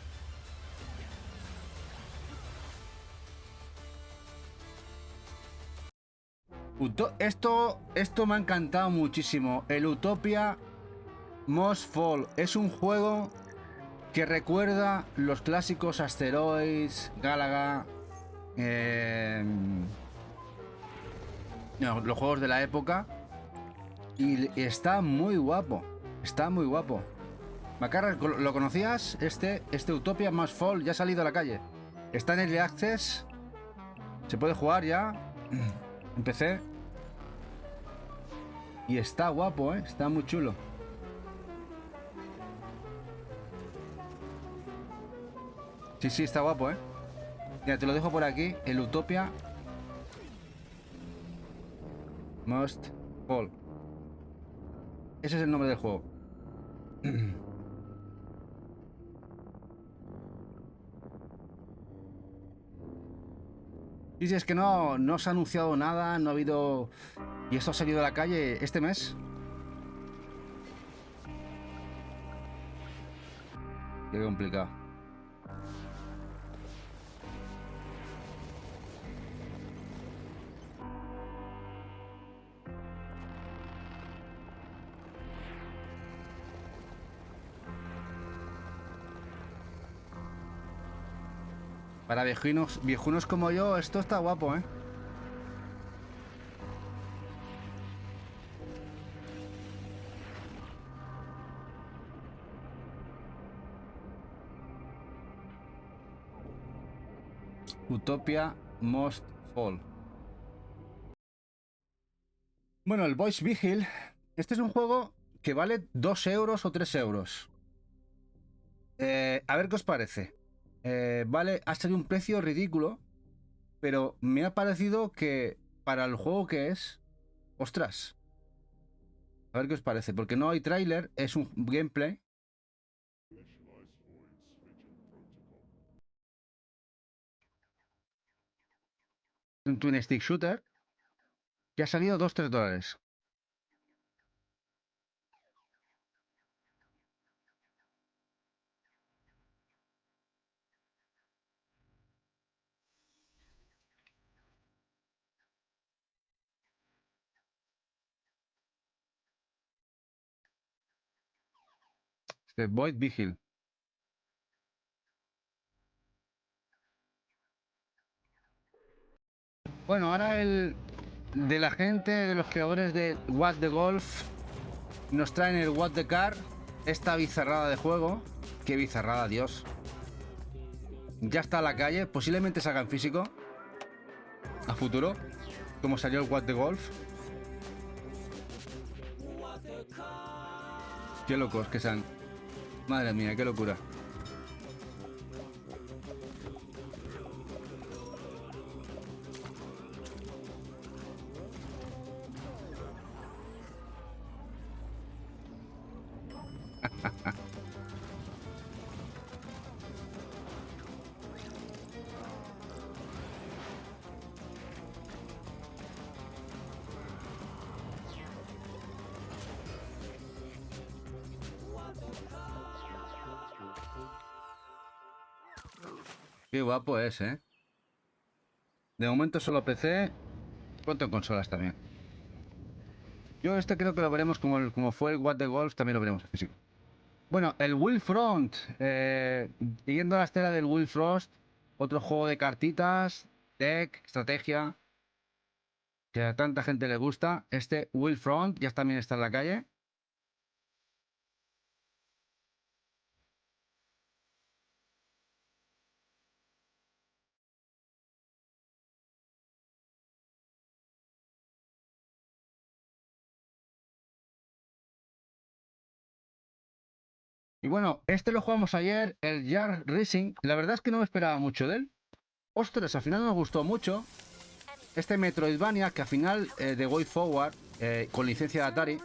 S1: Esto me ha encantado muchísimo. El Utopia Must Fall. Es un juego que recuerda los clásicos Asteroids, Galaga, los juegos de la época. Y está muy guapo. Está muy guapo. Macarra, ¿lo conocías? Este Utopia Must Fall ya ha salido a la calle. Está en Early Access. Se puede jugar ya. Empecé. Y está guapo, ¿eh? Está muy chulo. Sí, sí, está guapo, ¿eh? Mira, te lo dejo por aquí. El Utopia Must Fall. Ese es el nombre del juego. Y si es que no se ha anunciado nada, no ha habido... Y esto ha salido a la calle este mes. Qué complicado. Para viejunos como yo, esto está guapo, ¿eh? Utopia Must Fall. Bueno, el Voice Vigil. Este es un juego que vale 2 euros o 3 euros. A ver qué os parece. Vale, ha salido un precio ridículo, pero me ha parecido que para el juego que es... ¡Ostras! A ver qué os parece, porque no hay tráiler, es un gameplay. Un twin stick shooter que ha salido $2-3. Este Void Vigil. Bueno, ahora el de la gente, de los creadores de What the Golf, nos traen el What the Car, esta bizarrada de juego. Qué bizarrada, Dios. Ya está a la calle, posiblemente salga en físico a futuro, como salió el What the Golf. Qué locos que sean. Madre mía, qué locura. Qué guapo es, ¿eh? De momento solo PC, pronto en consolas también. Yo este creo que lo veremos como fue el What the Golf, también lo veremos en físico. Bueno, el Willfront, siguiendo la estela del Willfrost, otro juego de cartitas, deck, estrategia, que a tanta gente le gusta. Este Willfront ya también está en la calle. Y bueno, este lo jugamos ayer, el Jar Racing. La verdad es que no me esperaba mucho de él. Ostras, al final nos gustó mucho. Este Metroidvania, que al final de Way Forward, con licencia de Atari,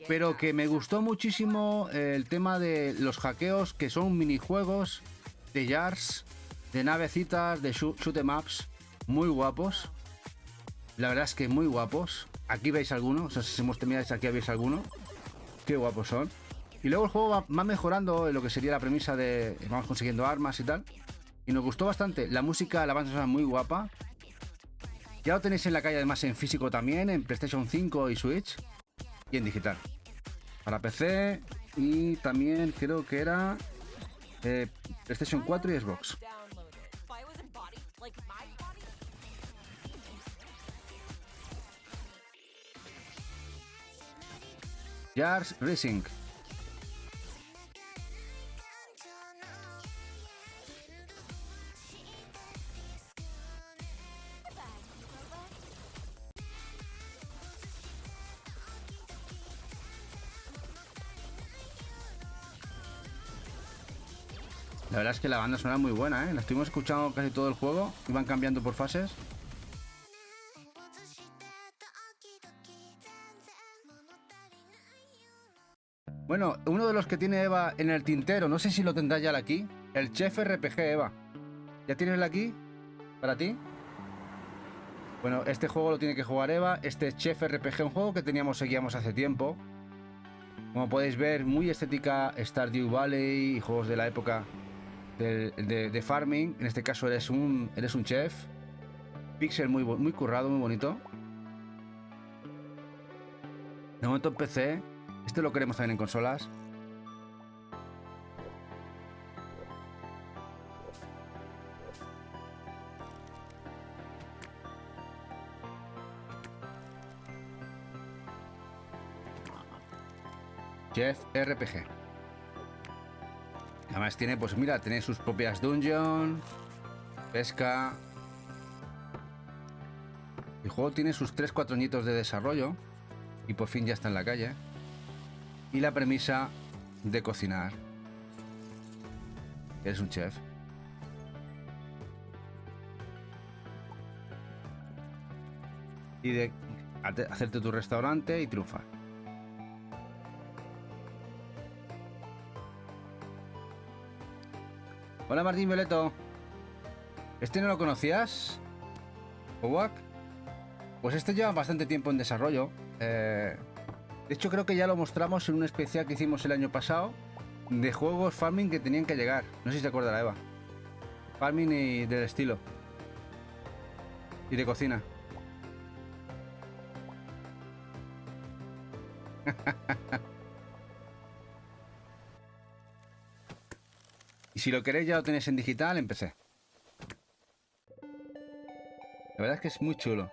S1: pero que me gustó muchísimo el tema de los hackeos, que son minijuegos de Jars, de navecitas, de shoot 'em ups, muy guapos. La verdad es que muy guapos. Aquí veis algunos, o sea, si miráis aquí veis alguno. Qué guapos son. Y luego el juego va mejorando en lo que sería la premisa de vamos consiguiendo armas y tal. Y nos gustó bastante. La música, la banda sonora muy guapa. Ya lo tenéis en la calle, además en físico también, en PlayStation 5 y Switch. Y en digital. Para PC y también creo que era PlayStation 4 y Xbox. Jars Racing. La verdad es que la banda sonora es muy buena, ¿eh? La estuvimos escuchando casi todo el juego. Iban cambiando por fases. Bueno, uno de los que tiene Eva en el tintero, no sé si lo tendrá ya aquí, el Chef RPG, Eva. ¿Ya tienes el aquí? ¿Para ti? Bueno, este juego lo tiene que jugar Eva. Este Chef RPG, un juego que seguíamos hace tiempo. Como podéis ver, muy estética Stardew Valley y juegos de la época de farming. En este caso eres un chef. Pixel muy currado, muy bonito. De momento en PC. Este lo queremos también en consolas. Chef RPG. Además tiene, pues mira, tiene sus propias dungeons, pesca. El juego tiene sus 3-4 añitos de desarrollo y por fin ya está en la calle. Y la premisa de cocinar. Eres un chef. Y de hacerte tu restaurante y triunfar. Hola Martín Violeto. ¿Este no lo conocías? ¿Owak? Pues este lleva bastante tiempo en desarrollo. De hecho creo que ya lo mostramos en un especial que hicimos el año pasado de juegos farming que tenían que llegar. No sé si se acuerda Eva. Farming y del estilo. Y de cocina. Y si lo queréis ya lo tenéis en digital en PC. La verdad es que es muy chulo.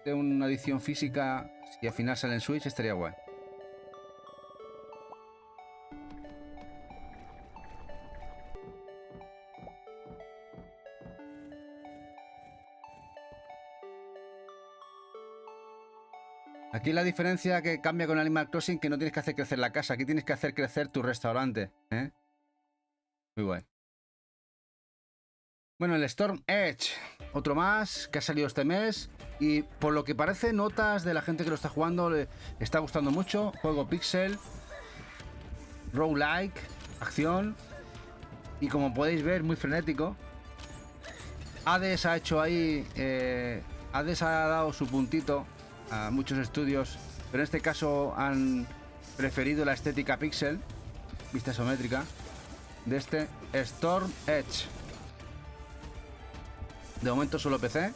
S1: De una edición física, si al final sale en Switch, estaría guay. Aquí la diferencia que cambia con Animal Crossing, que no tienes que hacer crecer la casa, aquí tienes que hacer crecer tu restaurante, ¿eh? Muy guay. Bueno, el Storm Edge, otro más que ha salido este mes y por lo que parece notas de la gente que lo está jugando le está gustando mucho. Juego pixel, roguelike, acción y como podéis ver muy frenético. Hades ha hecho ahí, Hades ha dado su puntito a muchos estudios, pero en este caso han preferido la estética pixel, vista isométrica, de este Storm Edge. De momento solo PC.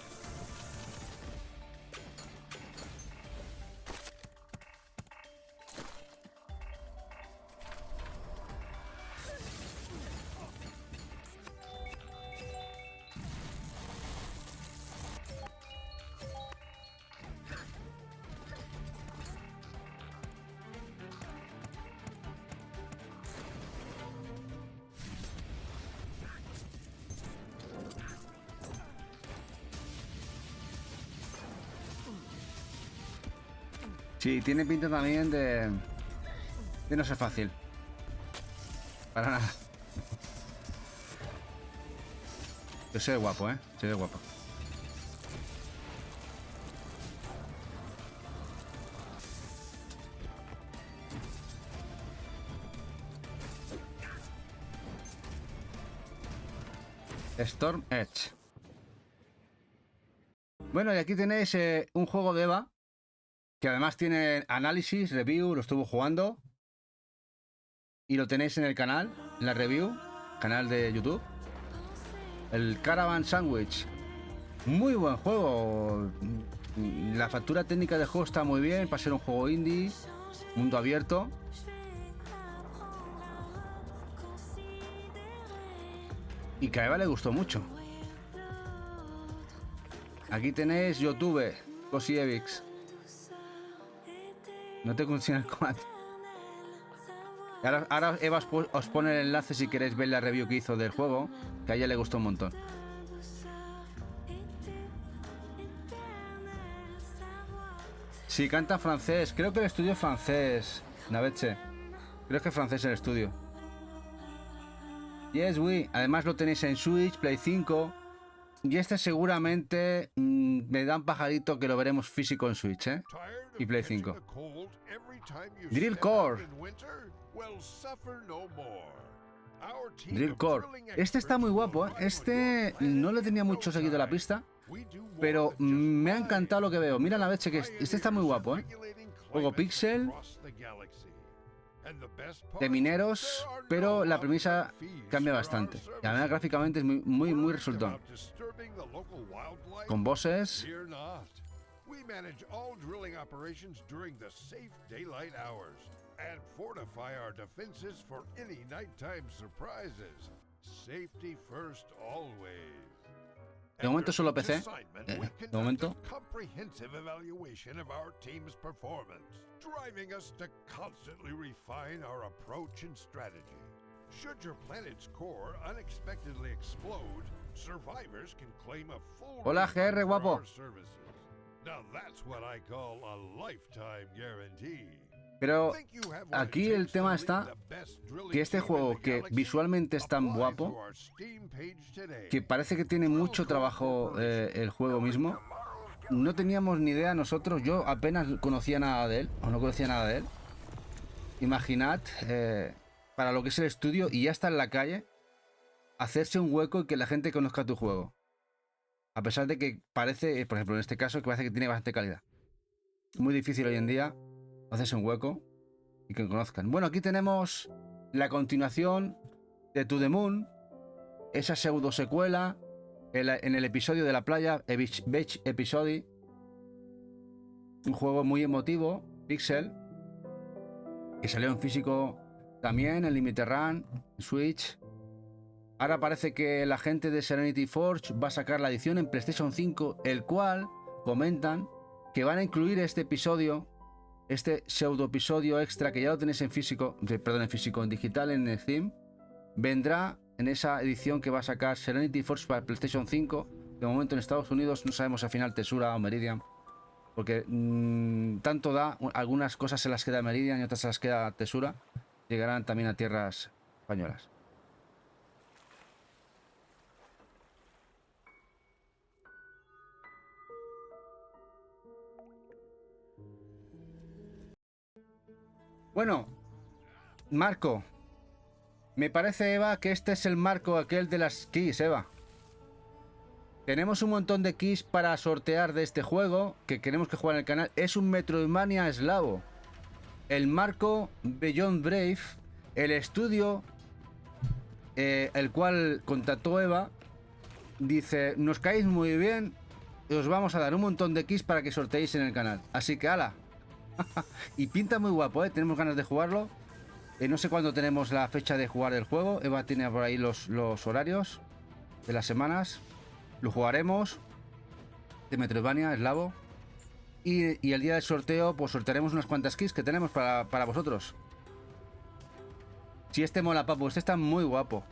S1: Sí, tiene pinta también de no ser fácil. Para nada. Pero se ve guapo, ¿eh? Se ve guapo. Storm Edge. Bueno, y aquí tenéis un juego de Eva que además tiene análisis, review, lo estuvo jugando y lo tenéis en el canal, en la review, canal de YouTube. El Caravan Sandwich, muy buen juego. La factura técnica del juego está muy bien para ser un juego indie, mundo abierto. Y que a Eva le gustó mucho. Aquí tenéis YouTube, Cosievix. No te funciona el comando. Ahora Eva os pone el enlace si queréis ver la review que hizo del juego, que a ella le gustó un montón. Sí, canta francés. Creo que el estudio es francés. Naveche. Creo que es francés el estudio. Yes, oui. Además lo tenéis en Switch, Play 5. Y este seguramente me da un pajarito que lo veremos físico en Switch, ¿eh? Y Play 5. Drill Core. Drill Core. Este está muy guapo, ¿eh? Este no le tenía mucho seguido la pista, pero me ha encantado lo que veo. Mira la leche que este está muy guapo, ¿eh? Juego pixel de mineros, pero la premisa cambia bastante. Y además gráficamente es muy resultón. Con bosses.
S4: We manage all drilling operations during the safe daylight hours and fortify our defenses for any nighttime surprises. Safety first always.
S1: De momento solo PC. De momento.
S4: Comprehensive evaluation of our team's performance, driving us to constantly refine our approach and strategy. Should your planet's core unexpectedly explode, survivors can claim a full
S1: Hola,
S4: refund
S1: GR,
S4: for
S1: guapo.
S4: our services. Now that's what I call a lifetime guarantee.
S1: Pero
S4: Think you have what it
S1: aquí el
S4: takes
S1: tema
S4: to
S1: está
S4: lead the best drilling
S1: que este
S4: team in
S1: juego,
S4: the
S1: que
S4: galaxy?
S1: visualmente es tan
S4: Apply
S1: guapo,
S4: through our Steam page today.
S1: que parece que tiene mucho trabajo el juego mismo. No teníamos ni idea nosotros, yo apenas conocía nada de él, o no conocía nada de él. Imaginad, para lo que es el estudio y ya está en la calle, hacerse un hueco y que la gente conozca tu juego. A pesar de que parece, por ejemplo en este caso, que parece que tiene bastante calidad. Muy difícil hoy en día hacerse un hueco y que conozcan. Bueno, aquí tenemos la continuación de To The Moon, esa pseudo secuela en el episodio de la playa, Beach Episode. Un juego muy emotivo, pixel, que salió en físico también, en Limited Run, Switch. Ahora parece que la gente de Serenity Forge va a sacar la edición en PlayStation 5, el cual comentan que van a incluir este episodio, este pseudo episodio extra que ya lo tenéis en físico, en digital en Steam, vendrá en esa edición que va a sacar Serenity Forge para PlayStation 5. De momento en Estados Unidos no sabemos al final Tesura o Meridian, porque tanto da, algunas cosas se las queda Meridian y otras se las queda Tesura. Llegarán también a tierras españolas. Bueno, Marco, me parece, Eva, que este es el marco aquel de las keys, Eva. Tenemos un montón de keys para sortear de este juego que queremos que juegue en el canal. Es un Metroidvania eslavo. El marco Beyond Brave, el estudio, el cual contactó Eva, dice, nos caéis muy bien y os vamos a dar un montón de keys para que sorteéis en el canal. Así que, ala. Y pinta muy guapo, ¿eh? Tenemos ganas de jugarlo. No sé cuándo tenemos la fecha de jugar el juego. Eva tiene por ahí los horarios de las semanas. Lo jugaremos. De Metroidvania, eslavo. Y el día del sorteo, pues sortearemos unas cuantas keys que tenemos para vosotros. Si este mola, papu. Este está muy guapo.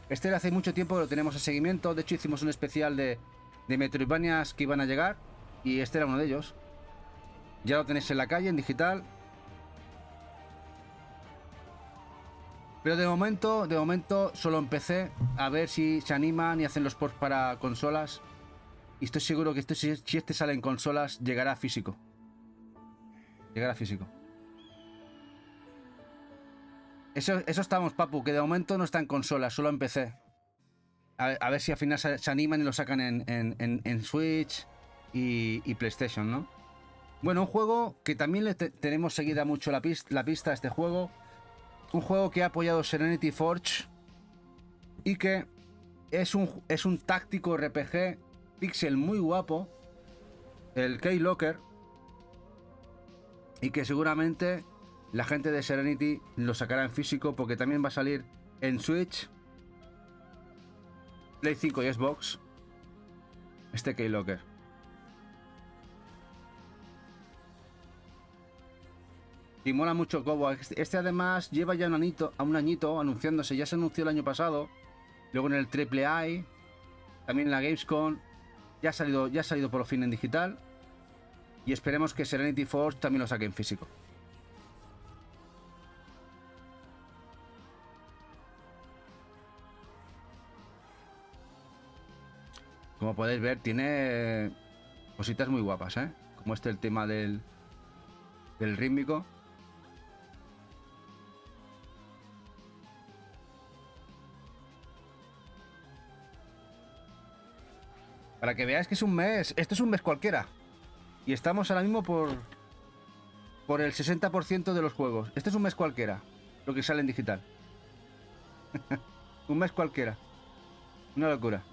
S1: Este hace mucho tiempo que lo tenemos en seguimiento. De hecho, hicimos un especial de Metroidvanias que iban a llegar. Y este era uno de ellos. Ya lo tenéis en la calle, en digital. Pero de momento solo empecé a ver si se animan y hacen los ports para consolas. Y estoy seguro que si este sale en consolas, llegará físico. Llegará físico. Eso estamos, papu, que de momento no está en consolas, solo en PC. A ver si al final se animan y lo sacan en Switch y PlayStation, ¿no? Bueno, un juego que también le tenemos seguida mucho la pista a este juego. Un juego que ha apoyado Serenity Forge y que es un táctico RPG pixel muy guapo, el Keylogger, y que seguramente la gente de Serenity lo sacará en físico porque también va a salir en Switch, Play 5 y Xbox este Keylogger. Y mola mucho Cobo. Este además lleva ya un añito anunciándose. Ya se anunció el año pasado. Luego en el AAA. También en la Gamescom. Ya ha salido por fin en digital. Y esperemos que Serenity Force también lo saque en físico. Como podéis ver, tiene cositas muy guapas, ¿eh? Como el tema del rítmico. Para que veáis que es un mes. Esto es un mes cualquiera. Y estamos ahora mismo por el 60% de los juegos. Este es un mes cualquiera. Lo que sale en digital. Un mes cualquiera. Una locura.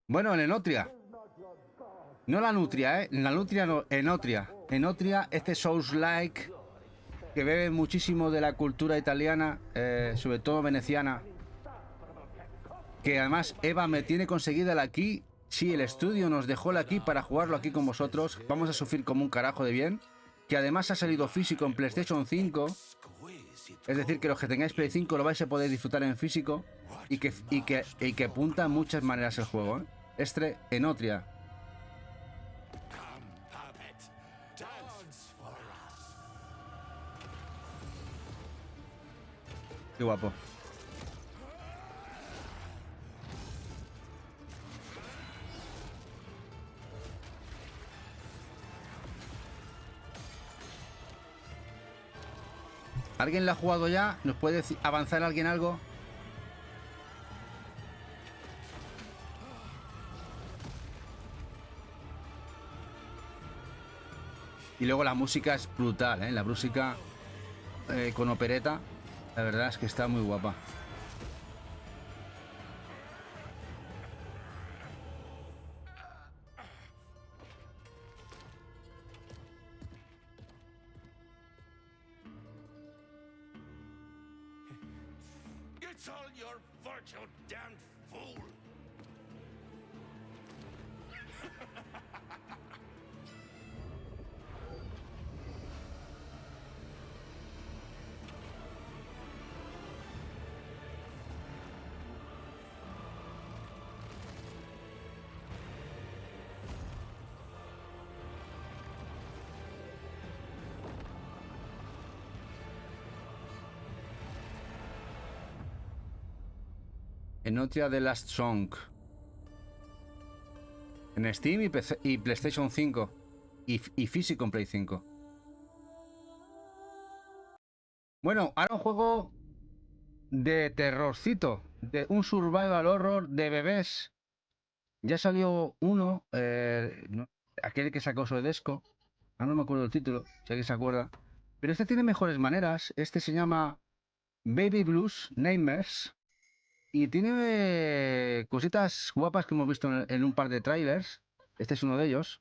S1: Bueno, en Enotria. No la Nutria, ¿eh? La Nutria no, Enotria. Enotria, este Souls-like que bebe muchísimo de la cultura italiana, sobre todo veneciana. Que además Eva me tiene conseguida la key. Sí, el estudio nos dejó la key para jugarlo aquí con vosotros. Vamos a sufrir como un carajo de bien. Que además ha salido físico en PlayStation 5. Es decir, que los que tengáis Play 5 lo vais a poder disfrutar en físico. Y que apunta en muchas maneras el juego, ¿eh? Este Enotria. Qué guapo. ¿Alguien la ha jugado ya? ¿Nos puede avanzar alguien algo? Y luego la música es brutal, ¿eh? La música con opereta, la verdad es que está muy guapa.
S3: It's all your fault, you damn fool!
S1: Enotria The Last Song. En Steam y, PC, y PlayStation 5. Y físico en Play 5. Bueno, ahora un juego de terrorcito. De un survival horror de bebés. Ya salió uno. Aquel que sacó Soedesco. Ahora no me acuerdo el título, si alguien se acuerda. Pero este tiene mejores maneras. Este se llama Baby Blues Nightmares. Y tiene cositas guapas que hemos visto en un par de trailers. Este es uno de ellos.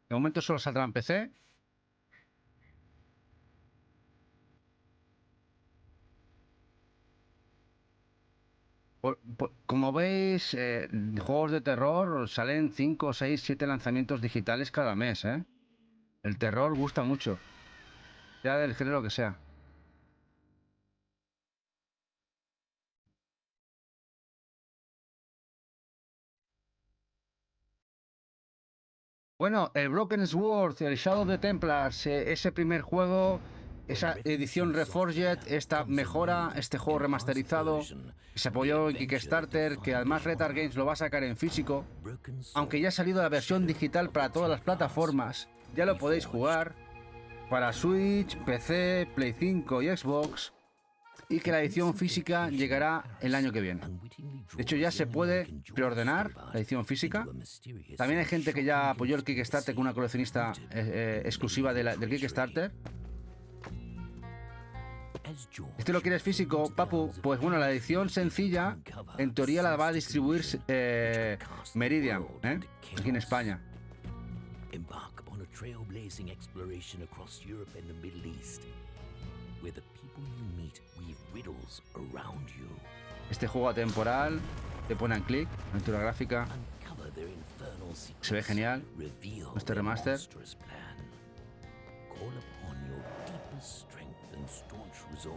S1: De momento solo saldrá en PC. Como veis, juegos de terror salen 5, 6, 7 lanzamientos digitales cada mes, ¿eh? El terror gusta mucho, sea del género que sea. Bueno, el Broken Sword, el Shadow of the Templars, ese primer juego, esa edición Reforged, esta mejora, este juego remasterizado, que se apoyó en Kickstarter, que además Retard Games lo va a sacar en físico, aunque ya ha salido la versión digital para todas las plataformas, ya lo podéis jugar para Switch, PC, Play 5 y Xbox, y que la edición física llegará el año que viene. De hecho, ya se puede preordenar la edición física. También hay gente que ya apoyó el Kickstarter con una coleccionista exclusiva del Kickstarter. Este lo quieres físico, papu. Pues bueno, la edición sencilla, en teoría la va a distribuir Meridian, aquí en España.
S3: Embark upon a trailblazing exploration across Europe and the Middle East, where the people you meet weave riddles around you.
S1: Este juego atemporal, te ponen clic, aventura gráfica,
S3: Uncover their infernal secrets,
S1: se ve genial.
S3: reveal
S1: Este
S3: their
S1: remaster.
S3: monstrous plan. Call upon your deepest strength and staunch resolve.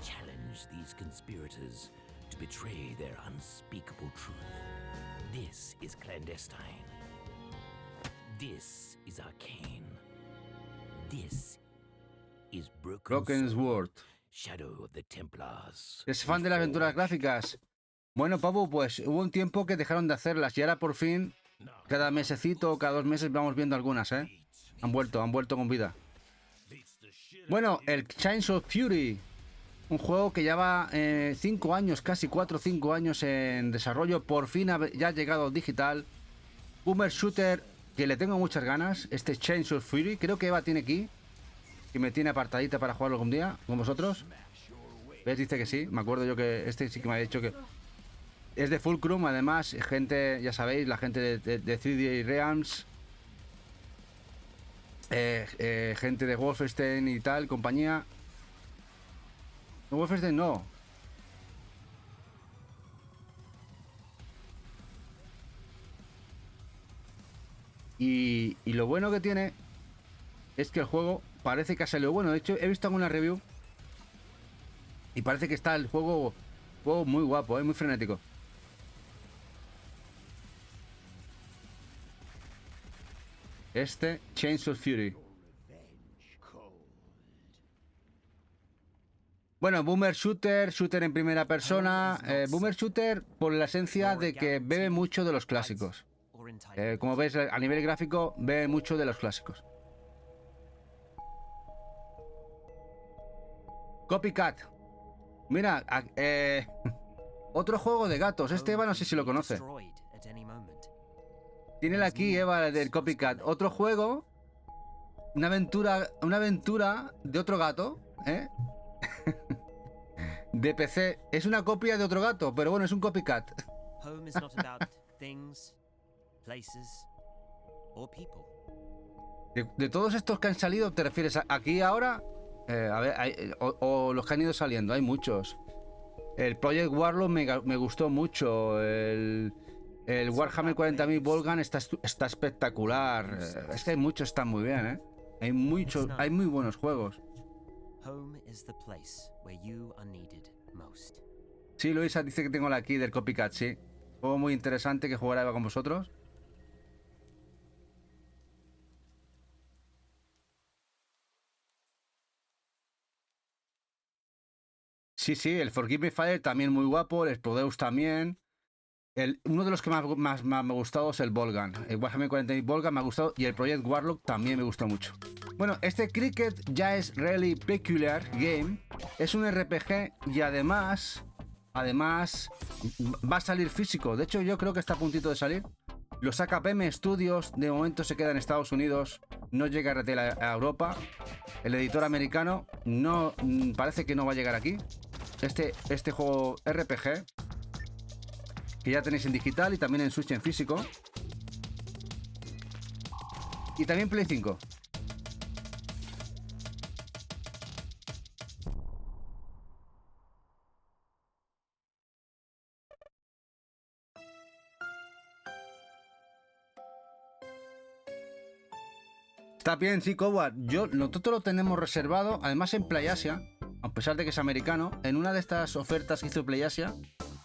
S3: Challenge these conspirators to betray their unspeakable truth. This is clandestine. This is arcane. This is
S1: Broken Sword.
S3: Shadow of the Templars.
S1: ¿Es fan de las aventuras gráficas? Bueno, papu, pues hubo un tiempo que dejaron de hacerlas y ahora por fin, cada mesecito o cada 2 meses vamos viendo algunas, Han vuelto con vida. Bueno, el Chains of Fury, un juego que lleva 5 años, casi 4 o 5 años en desarrollo, por fin ya ha llegado digital. Boomer Shooter, que le tengo muchas ganas, este Chains of Fury, creo que Eva tiene aquí, que me tiene apartadita para jugarlo algún día con vosotros. ¿Ves? Dice que sí, me acuerdo yo que este sí que me ha dicho que... Es de Fulcrum, además, gente, ya sabéis, la gente de 3D Realms, gente de Wolfenstein y tal, compañía. Wolfenstein no. Y lo bueno que tiene es que el juego parece que ha salido bueno. De hecho, he visto alguna review y parece que está el juego muy guapo, muy frenético. Este, Chains of Fury. Bueno, Boomer Shooter, shooter en primera persona. Boomer Shooter por la esencia de que bebe mucho de los clásicos. Como veis, a nivel gráfico, bebe mucho de los clásicos. Copycat. Mira, otro juego de gatos. Este Eva no sé si lo conoce. Tiene aquí Eva del Copycat. Otro juego. Una aventura de otro gato. De PC. Es una copia de otro gato, pero bueno, es un copycat.
S5: Home is not about things, places, or people.
S1: De todos estos que han salido, ¿te refieres aquí ahora? A ver, o los que han ido saliendo, hay muchos. El Project Warlock me gustó mucho. El Warhammer 40.000 Volgan está espectacular. Es que hay muchos, están muy bien, Hay muy buenos juegos.
S5: Home is the place where you are needed most.
S1: Sí, Luisa dice que tengo la aquí del Copycat, sí. Juego muy interesante que jugará Eva con vosotros. Sí, el Forgive Me Fire también muy guapo, el Prodeus también. Uno de los que más me ha gustado es el Volgan. El Warhammer 40.000 Volgan me ha gustado y el Project Warlock también me gustó mucho. Bueno, este Cricket ya es Really Peculiar Game. Es un RPG y además va a salir físico. De hecho, yo creo que está a puntito de salir. Lo saca PM Studios, de momento se queda en Estados Unidos, no llega a retail a Europa. El editor americano no parece que no va a llegar aquí. Este juego RPG, que ya tenéis en digital y también en Switch en físico. Y también Play 5. Está bien, sí, Coward. Nosotros lo tenemos reservado, además en PlayAsia, a pesar de que es americano, en una de estas ofertas que hizo PlayAsia,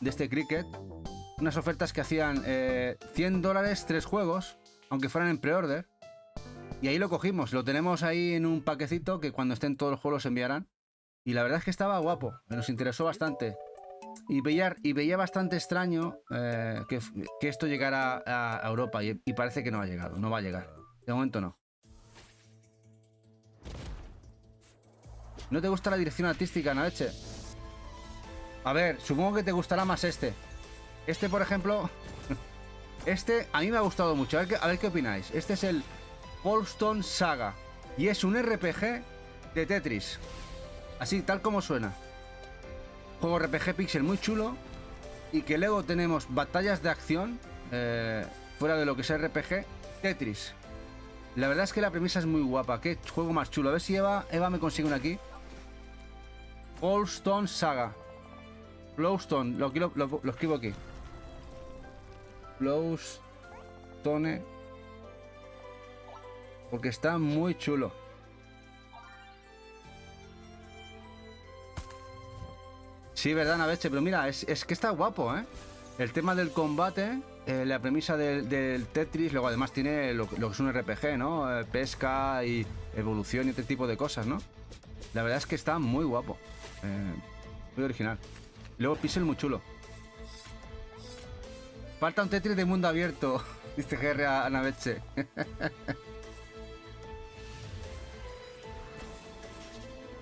S1: de este Cricket, unas ofertas que hacían $100 3 juegos, aunque fueran en pre-order, y ahí lo cogimos, lo tenemos ahí en un paquecito que cuando estén todos los juegos los enviarán, y la verdad es que estaba guapo, nos interesó bastante, y veía bastante extraño que esto llegara a Europa, y parece que no ha llegado, no va a llegar, de momento no. ¿No te gusta la dirección artística, Naeche? A ver, supongo que te gustará más este. Este, por ejemplo... Este a mí me ha gustado mucho. A ver qué opináis. Este es el Polstone Saga. Y es un RPG de Tetris. Así, tal como suena. Juego RPG pixel muy chulo. Y que luego tenemos batallas de acción, fuera de lo que es RPG, Tetris. La verdad es que la premisa es muy guapa. Qué juego más chulo. A ver si Eva me consigue una aquí. Flowstone Saga. Flowstone, lo escribo aquí. Flowstone. Porque está muy chulo. Sí, verdad, Naveche, pero mira, es que está guapo, ¿eh? El tema del combate, la premisa del Tetris, luego además tiene lo que es un RPG, ¿no? Pesca y evolución y este tipo de cosas, ¿no? La verdad es que está muy guapo. Muy original. Luego el pixel muy chulo. Falta un Tetris de mundo abierto, dice GR a Naveche.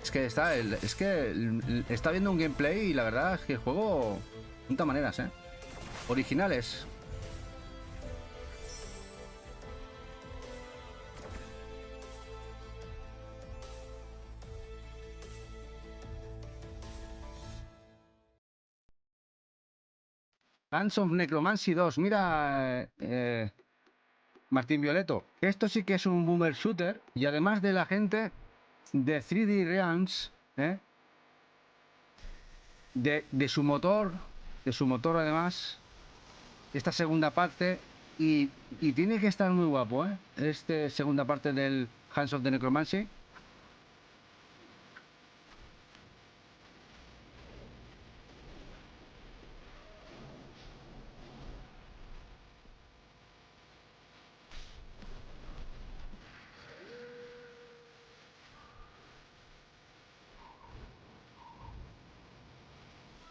S1: Es que está viendo un gameplay y la verdad es que el juego junta maneras, ¿eh? Originales. Hands of Necromancy 2. Mira, Martín Violeto. Esto sí que es un boomer shooter. Y además de la gente de 3D Realms, de su motor. De su motor además. Esta segunda parte. Y tiene que estar muy guapo, ¿eh? Esta segunda parte del Hands of the Necromancy.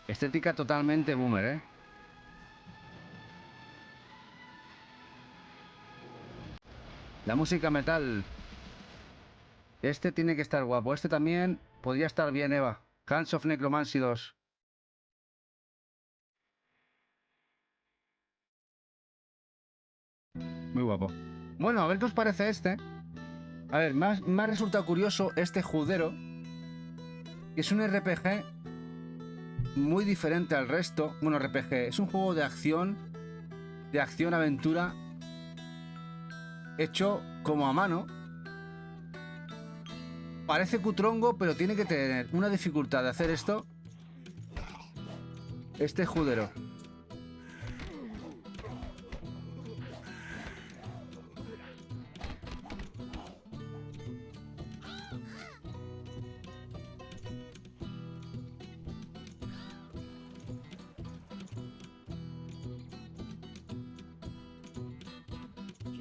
S1: Estética totalmente boomer, ¿eh? La música metal. Este tiene que estar guapo. Este también podría estar bien, Eva. Hands of Necromancy 2. Muy guapo. Bueno, a ver qué os parece este. A ver, me ha resultado curioso este Judero. Que es un RPG muy diferente al resto. Bueno, RPG. Es un juego de acción. De acción-aventura. Hecho como a mano. Parece cutrongo, pero tiene que tener una dificultad de hacer esto. Este Judero.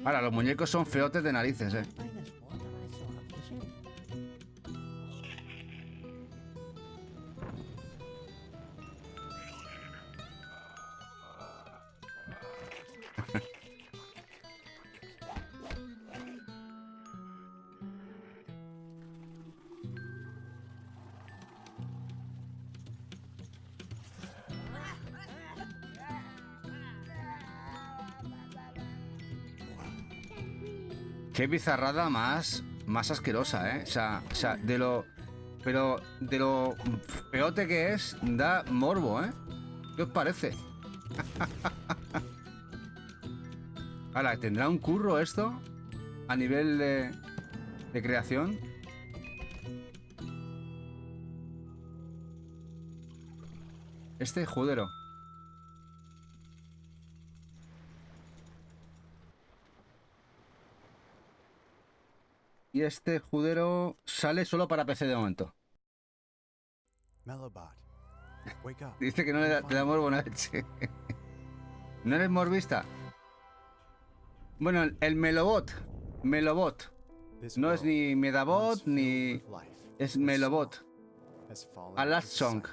S1: Ahora, los muñecos son feotes de narices, ¿eh? Qué bizarrada más asquerosa, ¿eh? O sea, pero de lo feote que es, da morbo, ¿eh? ¿Qué os parece? Ahora, ¿tendrá un curro esto? A nivel de creación. Este Judero. Y este Judero sale solo para PC de momento.
S6: Mellowbot, wake up.
S1: Dice que no te da morbo una leche. ¿No eres morbista? Bueno, el Mellowbot. Mellowbot. No es ni Medabot ni... Es Mellowbot. A Last Song.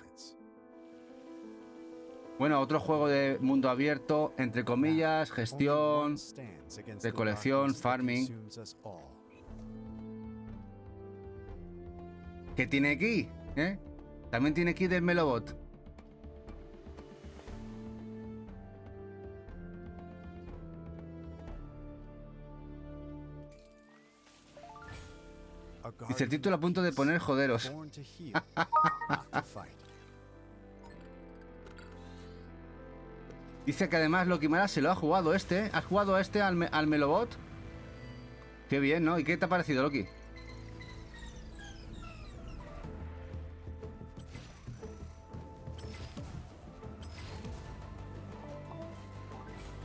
S1: Bueno, otro juego de mundo abierto, entre comillas, gestión, recolección, farming. ¿Qué tiene aquí? ¿Eh? También tiene aquí del Mellowbot.
S6: A
S1: Dice el
S6: guardian
S1: título a punto de poner joderos.
S6: born to heal, not to fight.
S1: Dice que además Lokimara se lo ha jugado este. ¿Has jugado este al Melobot? Qué bien, ¿no? ¿Y qué te ha parecido, Loki?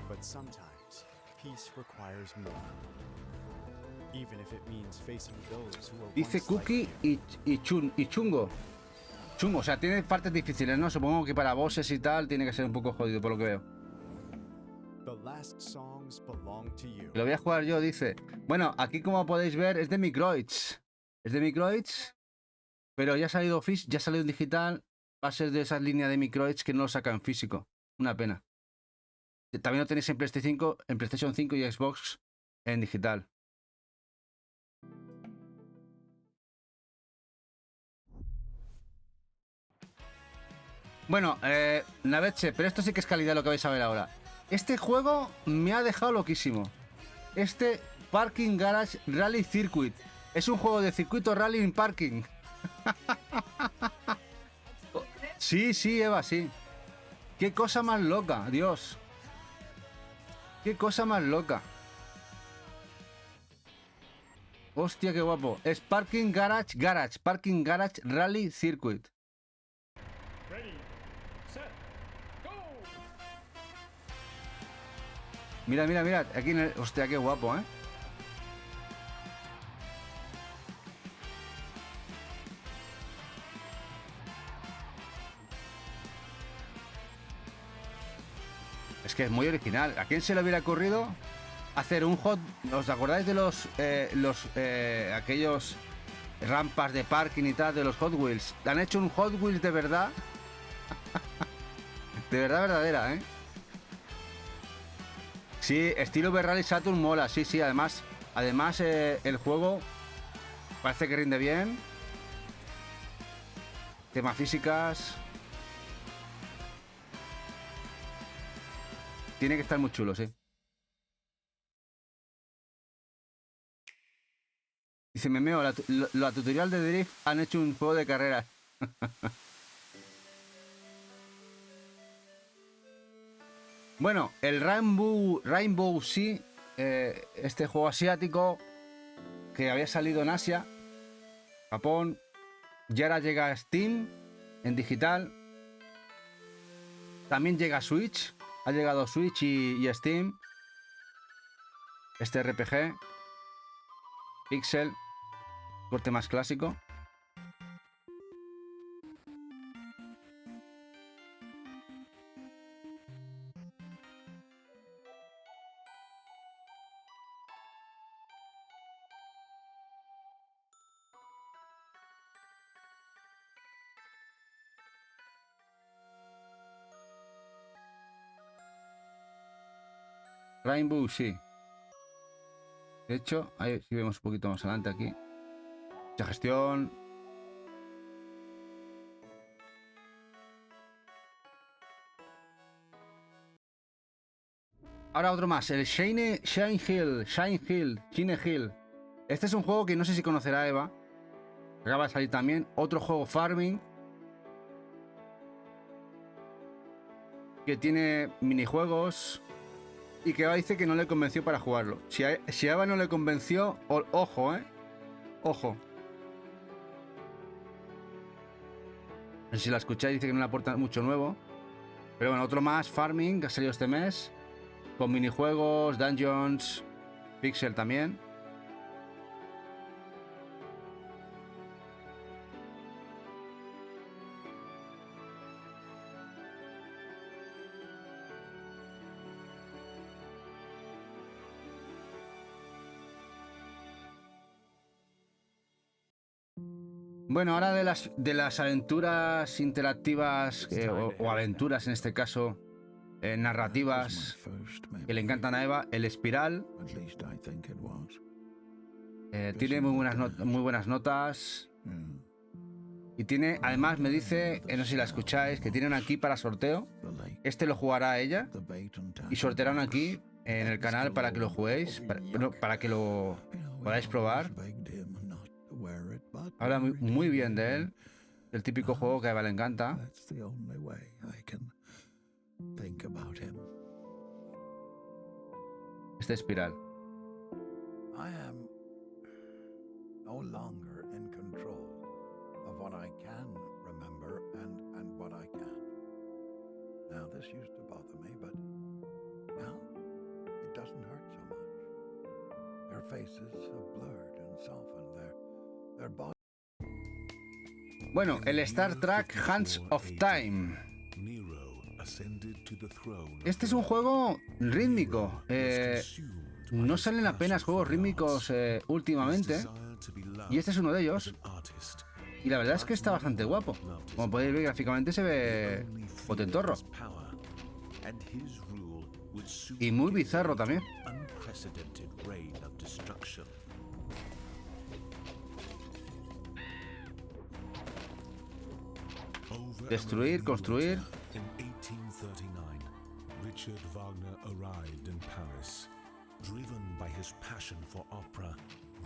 S6: But sometimes peace requires more. Even if it means facing those who are
S1: Dice
S6: once
S1: Cookie
S6: like
S1: y Chungo. Chungo, o sea, tiene partes difíciles, ¿no? Supongo que para bosses y tal tiene que ser un poco jodido, por lo que veo.
S6: you. The last songs belong to you.
S1: Lo voy a jugar yo, dice. Bueno, aquí como podéis ver es de Microids. Es de Microids, pero ya ha salido en digital. Va a ser de esas líneas de Microids que no lo sacan en físico. Una pena. También lo tenéis en PlayStation 5 y Xbox en digital. Bueno, Naveche, pero esto sí que es calidad lo que vais a ver ahora. Este juego me ha dejado loquísimo. Este Parking Garage Rally Circuit. Es un juego de circuito rally en parking. Sí, sí, Eva, sí. Qué cosa más loca, Dios. Qué cosa más loca. Hostia, qué guapo. Es Parking Garage Rally Circuit. Mira, mira, mira. Aquí en el... Hostia, qué guapo, ¿eh? Es que es muy original. ¿A quién se le hubiera ocurrido hacer un hot... ¿Os acordáis de aquellos rampas de parking y tal de los Hot Wheels? Han hecho un Hot Wheels de verdad. De verdad verdadera, ¿eh? Sí, estilo Rally Saturn mola, sí, sí, además el juego parece que rinde bien. Temas físicas. Tiene que estar muy chulo, sí. Dice Memeo, la tutorial de Drift han hecho un juego de carreras. Bueno, el Rainbow Sea, este juego asiático que había salido en Asia, Japón, ya ahora llega a Steam en digital. También llega a Switch, ha llegado a Switch y Steam. Este RPG, Pixel, corte más clásico. Rainbow, sí. De hecho, ahí si vemos un poquito más adelante aquí. Mucha gestión. Ahora otro más, el Shine Hill. Este es un juego que no sé si conocerá Eva. Acaba de salir también. Otro juego Farming. Que tiene minijuegos. Y que Eva dice que no le convenció para jugarlo. Si a Eva no le convenció, ojo, ojo. No sé si la escucháis, dice que no le aporta mucho nuevo. Pero bueno, otro más, Farming, que ha salido este mes. Con minijuegos, dungeons, pixel también. Bueno, ahora de las aventuras interactivas o aventuras en este caso narrativas que le encantan a Eva, el Espiral tiene muy buenas notas y tiene, además me dice, no sé si la escucháis, que tienen aquí para sorteo. Este lo jugará ella y sortearán aquí en el canal para que lo juguéis, para que lo podáis probar. Habla muy bien de él. El típico juego que a Eva le encanta.
S7: That's the only way I can think about him.
S1: Este espiral.
S7: I am no longer in control of what I can remember and what I can't. Now, this used to bother me, but now it doesn't hurt so much. Their faces have blurred and softened. Their bodies.
S1: Bueno, el Star Trek Hands of Time. Este es un juego rítmico. No salen apenas juegos rítmicos últimamente. Y este es uno de ellos. Y la verdad es que está bastante guapo. Como podéis ver, gráficamente se ve potentorro. Y muy bizarro también. Destruir, construir.
S8: In 1839, Richard Wagner arrived in Paris. Driven by his passion for opera,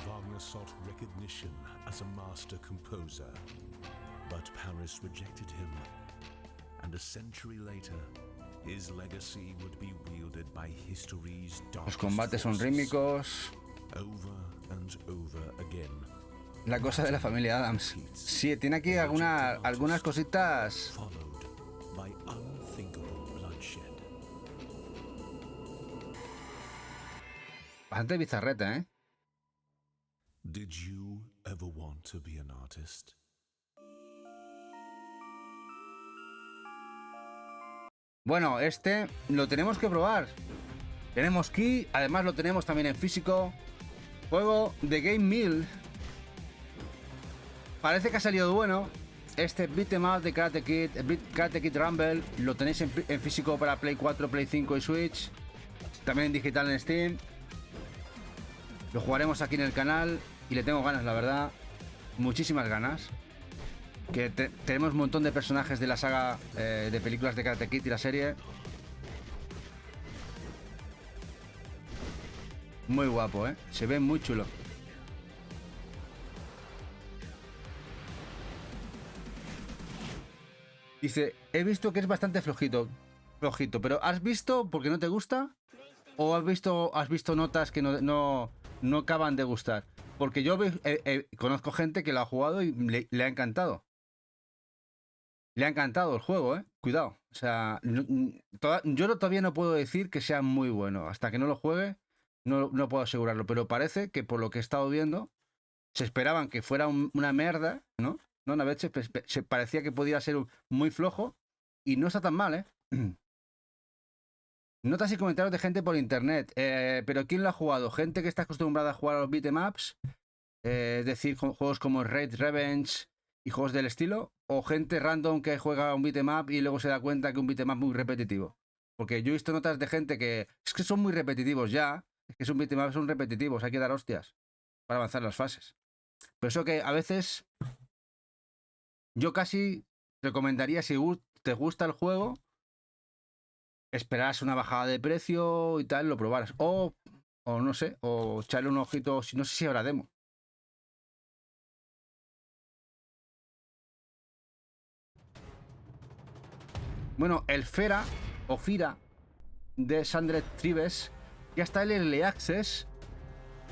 S8: Wagner sought recognition as a master composer. But Paris rejected him, and a century later, his legacy would be wielded by history's darkest
S1: Los combates son
S8: forces.
S1: rítmicos.
S8: Over and over again.
S1: La cosa de la familia Adams. Sí, tiene aquí algunas cositas.
S8: Followed by unthinkable bloodshed.
S1: Bastante bizarreta, ¿eh?
S8: Did you ever want to be an artist?
S1: Bueno, este lo tenemos que probar. Tenemos Key, además lo tenemos también en físico. Juego de Game Mill. Parece que ha salido bueno. Este beat'em up de Karate Kid Rumble lo tenéis en físico para Play 4, Play 5 y Switch. También en digital en Steam. Lo jugaremos aquí en el canal y le tengo ganas, la verdad. Muchísimas ganas. Que tenemos un montón de personajes de la saga de películas de Karate Kid y la serie. Muy guapo, ¿eh? Se ve muy chulo. Dice, he visto que es bastante flojito, pero ¿has visto porque no te gusta? ¿O has visto notas que no acaban de gustar? Porque yo conozco gente que lo ha jugado y le ha encantado. Le ha encantado el juego, ¿eh? Cuidado. O sea, yo todavía no puedo decir que sea muy bueno. Hasta que no lo juegue, no puedo asegurarlo. Pero parece que por lo que he estado viendo, se esperaban que fuera una mierda, ¿no? No, una vez se parecía que podía ser muy flojo y no está tan mal, ¿eh? Notas y comentarios de gente por internet. ¿Pero quién lo ha jugado? Gente que está acostumbrada a jugar a los beat'em ups, es decir, juegos como Raid Revenge y juegos del estilo, o gente random que juega un beat'em up y luego se da cuenta que un beat'em up es muy repetitivo. Porque yo he visto notas de gente que es que son muy repetitivos ya, es que es un beat'em up, son repetitivos, hay que dar hostias para avanzar las fases. Por eso que a veces yo casi recomendaría, si te gusta el juego, esperarás una bajada de precio y tal, lo probaras. O no sé, o echarle un ojito, no sé si habrá demo. Bueno, el Fera, o Fira, de Sandra Trives, ya está en el Early Access.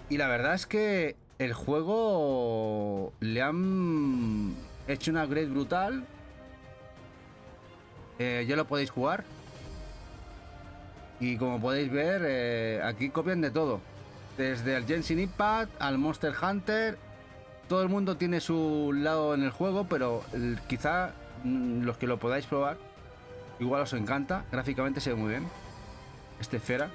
S1: Y la verdad es que el juego le han hecho una upgrade brutal. Ya lo podéis jugar. Y como podéis ver, aquí copian de todo. Desde el Genshin Impact al Monster Hunter. Todo el mundo tiene su lado en el juego, pero quizá los que lo podáis probar, igual os encanta. Gráficamente se ve muy bien. Este Fera.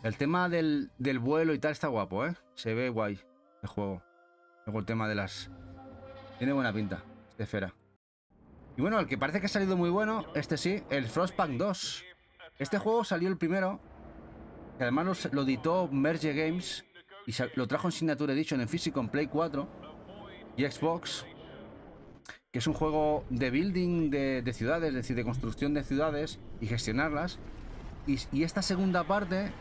S1: El tema del vuelo y tal está guapo, ¿eh? Se ve guay el juego. Luego el tema de las... Tiene buena pinta, este Fera. Y bueno, el que parece que ha salido muy bueno, este sí, el Frostpunk 2. Este juego salió el primero, que además lo editó Merge Games y lo trajo en Signature Edition en físico en Play 4. y Xbox, que es un juego de building de ciudades, es decir, de construcción de ciudades y gestionarlas. Y esta segunda parte,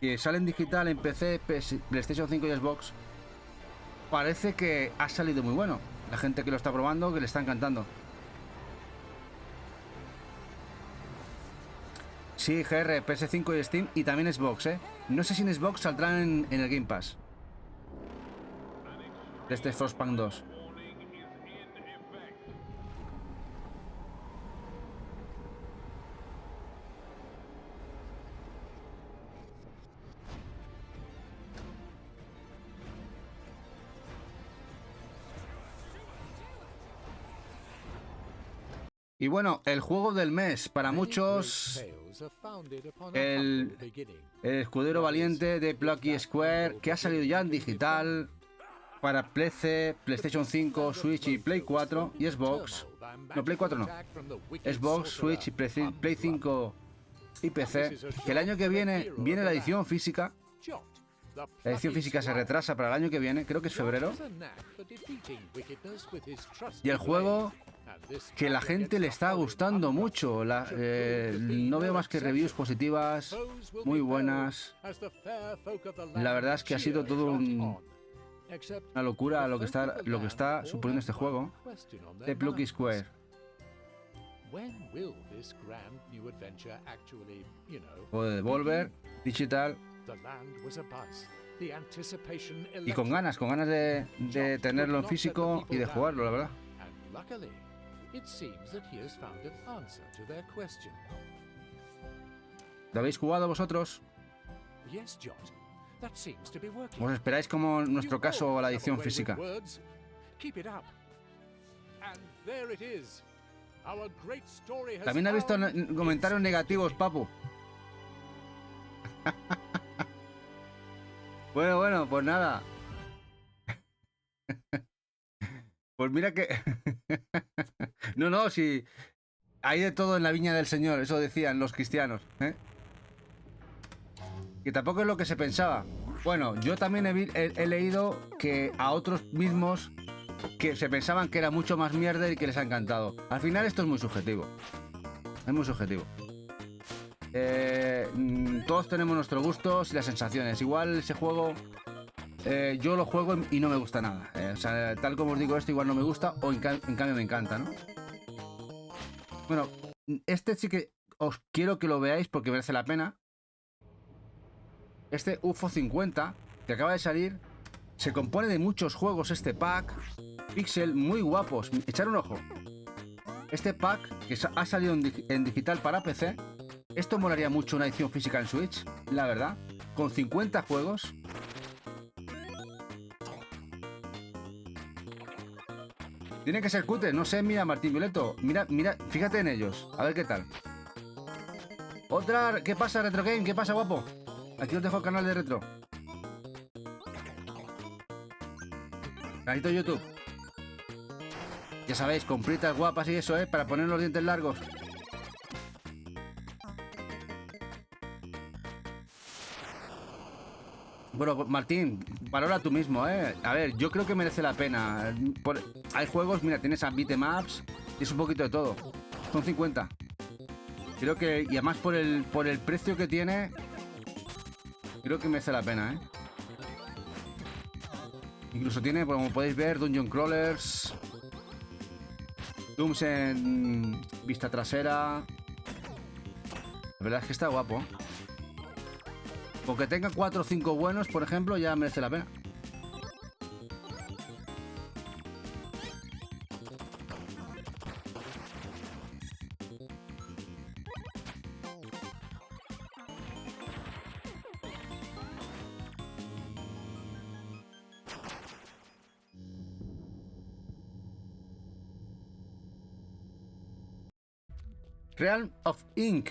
S1: que sale en digital en PC, PlayStation 5 y Xbox, parece que ha salido muy bueno. La gente que lo está probando, que le está encantando. Sí, GR, PS5 y Steam y también Xbox, ¿eh? No sé si en Xbox saldrán en el Game Pass. De este Frostpunk 2. Y bueno, el juego del mes para muchos, el escudero valiente de Plucky Square, que ha salido ya en digital para PC, PlayStation 5, Switch y Play 4 y Xbox. No, Play 4 no. Xbox, Switch y Play 5 y PC. Que el año que viene la edición física. La edición física se retrasa para el año que viene, creo que es febrero. Y el juego que la gente le está gustando mucho. No veo más que reviews positivas, muy buenas. La verdad es que ha sido todo una locura lo que está suponiendo este juego de Plucky Square. O de Devolver Digital. Y con ganas de tenerlo en físico y de jugarlo, la verdad. ¿Lo habéis jugado vosotros? ¿Os esperáis como en nuestro caso a la edición física? También he visto comentarios negativos, Papu. Bueno, pues nada. Pues mira que... No, si hay de todo en la viña del Señor, eso decían los cristianos, ¿eh? Que tampoco es lo que se pensaba. Bueno, yo también he leído que a otros mismos que se pensaban que era mucho más mierda y que les ha encantado. Al final esto es muy subjetivo. Es muy subjetivo. Todos tenemos nuestros gustos y las sensaciones. Igual ese juego yo lo juego y no me gusta nada. O sea, tal como os digo esto, igual no me gusta o en cambio me encanta, ¿no? Bueno, este sí que os quiero que lo veáis porque merece la pena. Este UFO 50 que acaba de salir se compone de muchos juegos. Este pack pixel muy guapos. Echar un ojo. Este pack que ha salido en digital para PC. Esto molaría mucho una edición física en Switch, la verdad. Con 50 juegos. Tiene que ser cutre, no sé, mira Martín Violeto. Mira, fíjate en ellos. A ver qué tal. Otra, ¿qué pasa Retro Game? ¿Qué pasa, guapo? Aquí os dejo el canal de Retro. Canalito YouTube. Ya sabéis, compritas guapas y eso, para poner los dientes largos. Bueno, Martín, valora tú mismo, A ver, yo creo que merece la pena. Hay juegos, mira, tienes a beatemaps, es un poquito de todo. Son 50. Creo que, y además por el precio que tiene, creo que merece la pena, Incluso tiene, como podéis ver, Dungeon Crawlers, zooms en vista trasera. La verdad es que está guapo. Con que tenga 4 o 5 buenos, por ejemplo, ya merece la pena. Realm of Ink,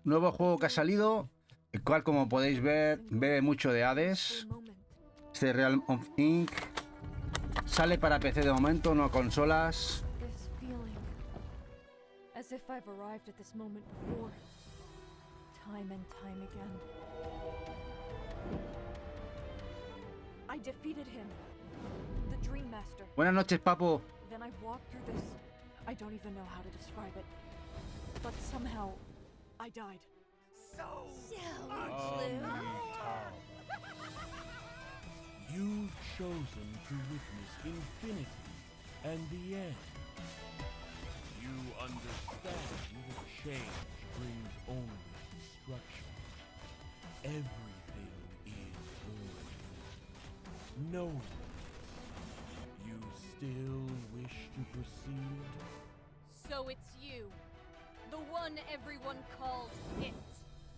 S1: nuevo juego que ha salido, el cual, como podéis ver, bebe mucho de Hades. Este Realm of Ink sale para PC de momento, no consolas.
S9: I defeated him. The Dream Master.
S1: Buenas noches, papo.
S9: Then I walked through this. I don't even know how to describe it. But somehow, I died.
S10: You've chosen to witness infinity and the end. You understand that change brings only destruction. Everything is void. Knowing you still wish to proceed?
S9: So it's you. The one everyone calls it.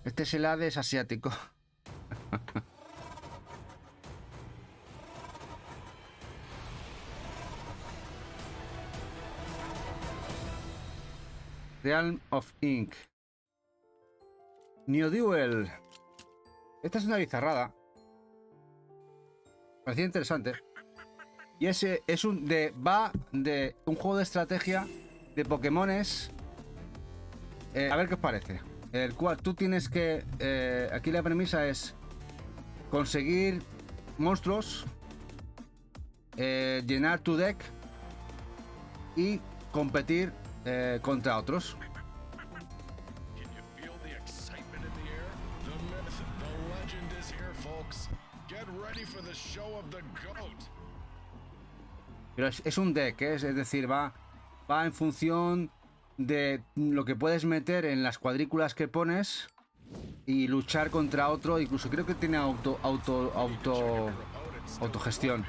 S1: Este es el Hades asiático. Realm of Ink. New Duel. Esta es una bizarrada. Parecía interesante. Y ese es va de un juego de estrategia de Pokémones. A ver qué os parece. El cual tú tienes que... aquí la premisa es conseguir monstruos, llenar tu deck y competir contra otros. Pero es un deck, es decir, va en función de lo que puedes meter en las cuadrículas que pones y luchar contra otro. Incluso creo que tiene autogestión.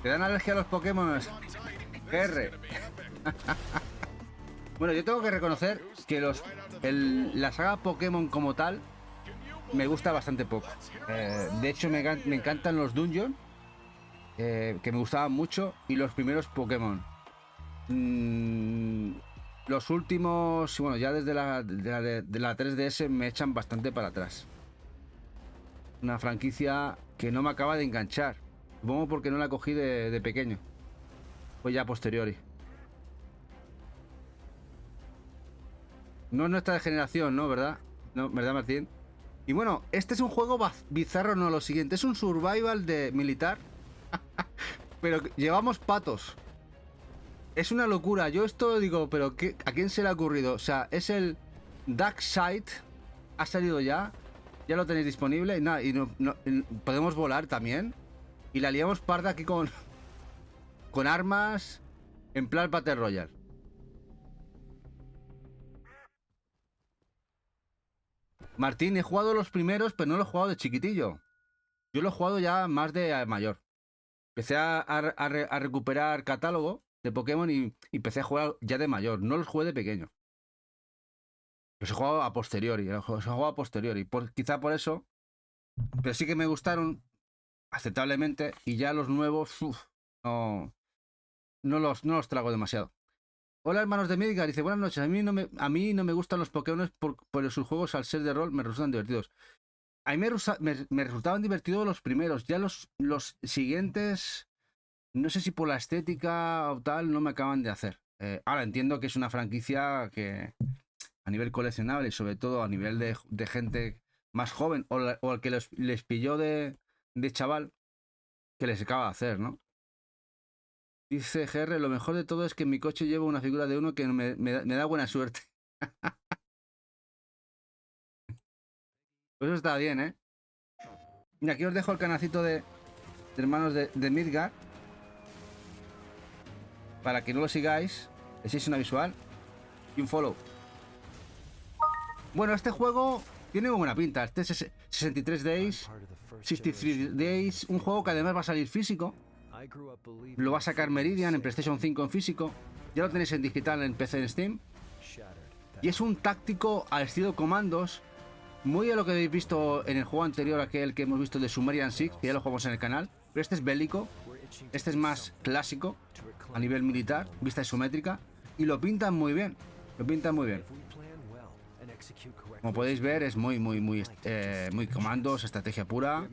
S1: ¿Te dan alergia a los Pokémon? R. Bueno, yo tengo que reconocer que la saga Pokémon como tal me gusta bastante poco. De hecho, me encantan los Dungeon, que me gustaban mucho, y los primeros Pokémon. Los últimos, bueno, ya desde la 3DS me echan bastante para atrás. Una franquicia que no me acaba de enganchar. Supongo porque no la cogí de pequeño. Fue ya a posteriori. No es nuestra generación, ¿no? ¿Verdad? ¿No? ¿Verdad, Martín? Y bueno, este es un juego bizarro, no lo siguiente. Es un survival de militar. Pero llevamos patos. Es una locura. Yo esto digo, pero ¿a quién se le ha ocurrido? O sea, es el Dark Side. Ha salido ya. Ya lo tenéis disponible. Y podemos volar también. Y la liamos parda aquí con armas. En plan Battle Royale. Martín, he jugado los primeros, pero no lo he jugado de chiquitillo. Yo lo he jugado ya más de mayor. Empecé a recuperar catálogo de Pokémon y empecé a jugar ya de mayor. No los jugué de pequeño. Los he jugado a posteriori. Quizá por eso. Pero sí que me gustaron aceptablemente. Y ya los nuevos, no los trago demasiado. Hola, hermanos de Midgar. Dice, buenas noches. A mí no me gustan los Pokémon por sus juegos, al ser de rol, me resultan divertidos. A mí me resultaban divertidos los primeros. Ya los siguientes, no sé si por la estética o tal, no me acaban de hacer. Ahora entiendo que es una franquicia que a nivel coleccionable y sobre todo a nivel de gente más joven o al que les pilló de chaval, que les acaba de hacer, ¿no? Dice GR, lo mejor de todo es que en mi coche llevo una figura de uno que me da buena suerte. Pues eso está bien, ¿eh? Mira, aquí os dejo el canalcito de hermanos de Midgar. Para que no lo sigáis, le echéis una visual y un follow. Bueno, este juego tiene muy buena pinta. Este es 63 Days, un juego que además va a salir físico. Lo va a sacar Meridian en PlayStation 5 en físico. Ya lo tenéis en digital en PC en Steam. Y es un táctico al estilo Commandos, muy a lo que habéis visto en el juego anterior, aquel que hemos visto de Sumerian Six, que ya lo jugamos en el canal. Pero este es bélico, este es más clásico a nivel militar, vista isométrica, y lo pintan muy bien. Como podéis ver, es muy Commandos, estrategia pura.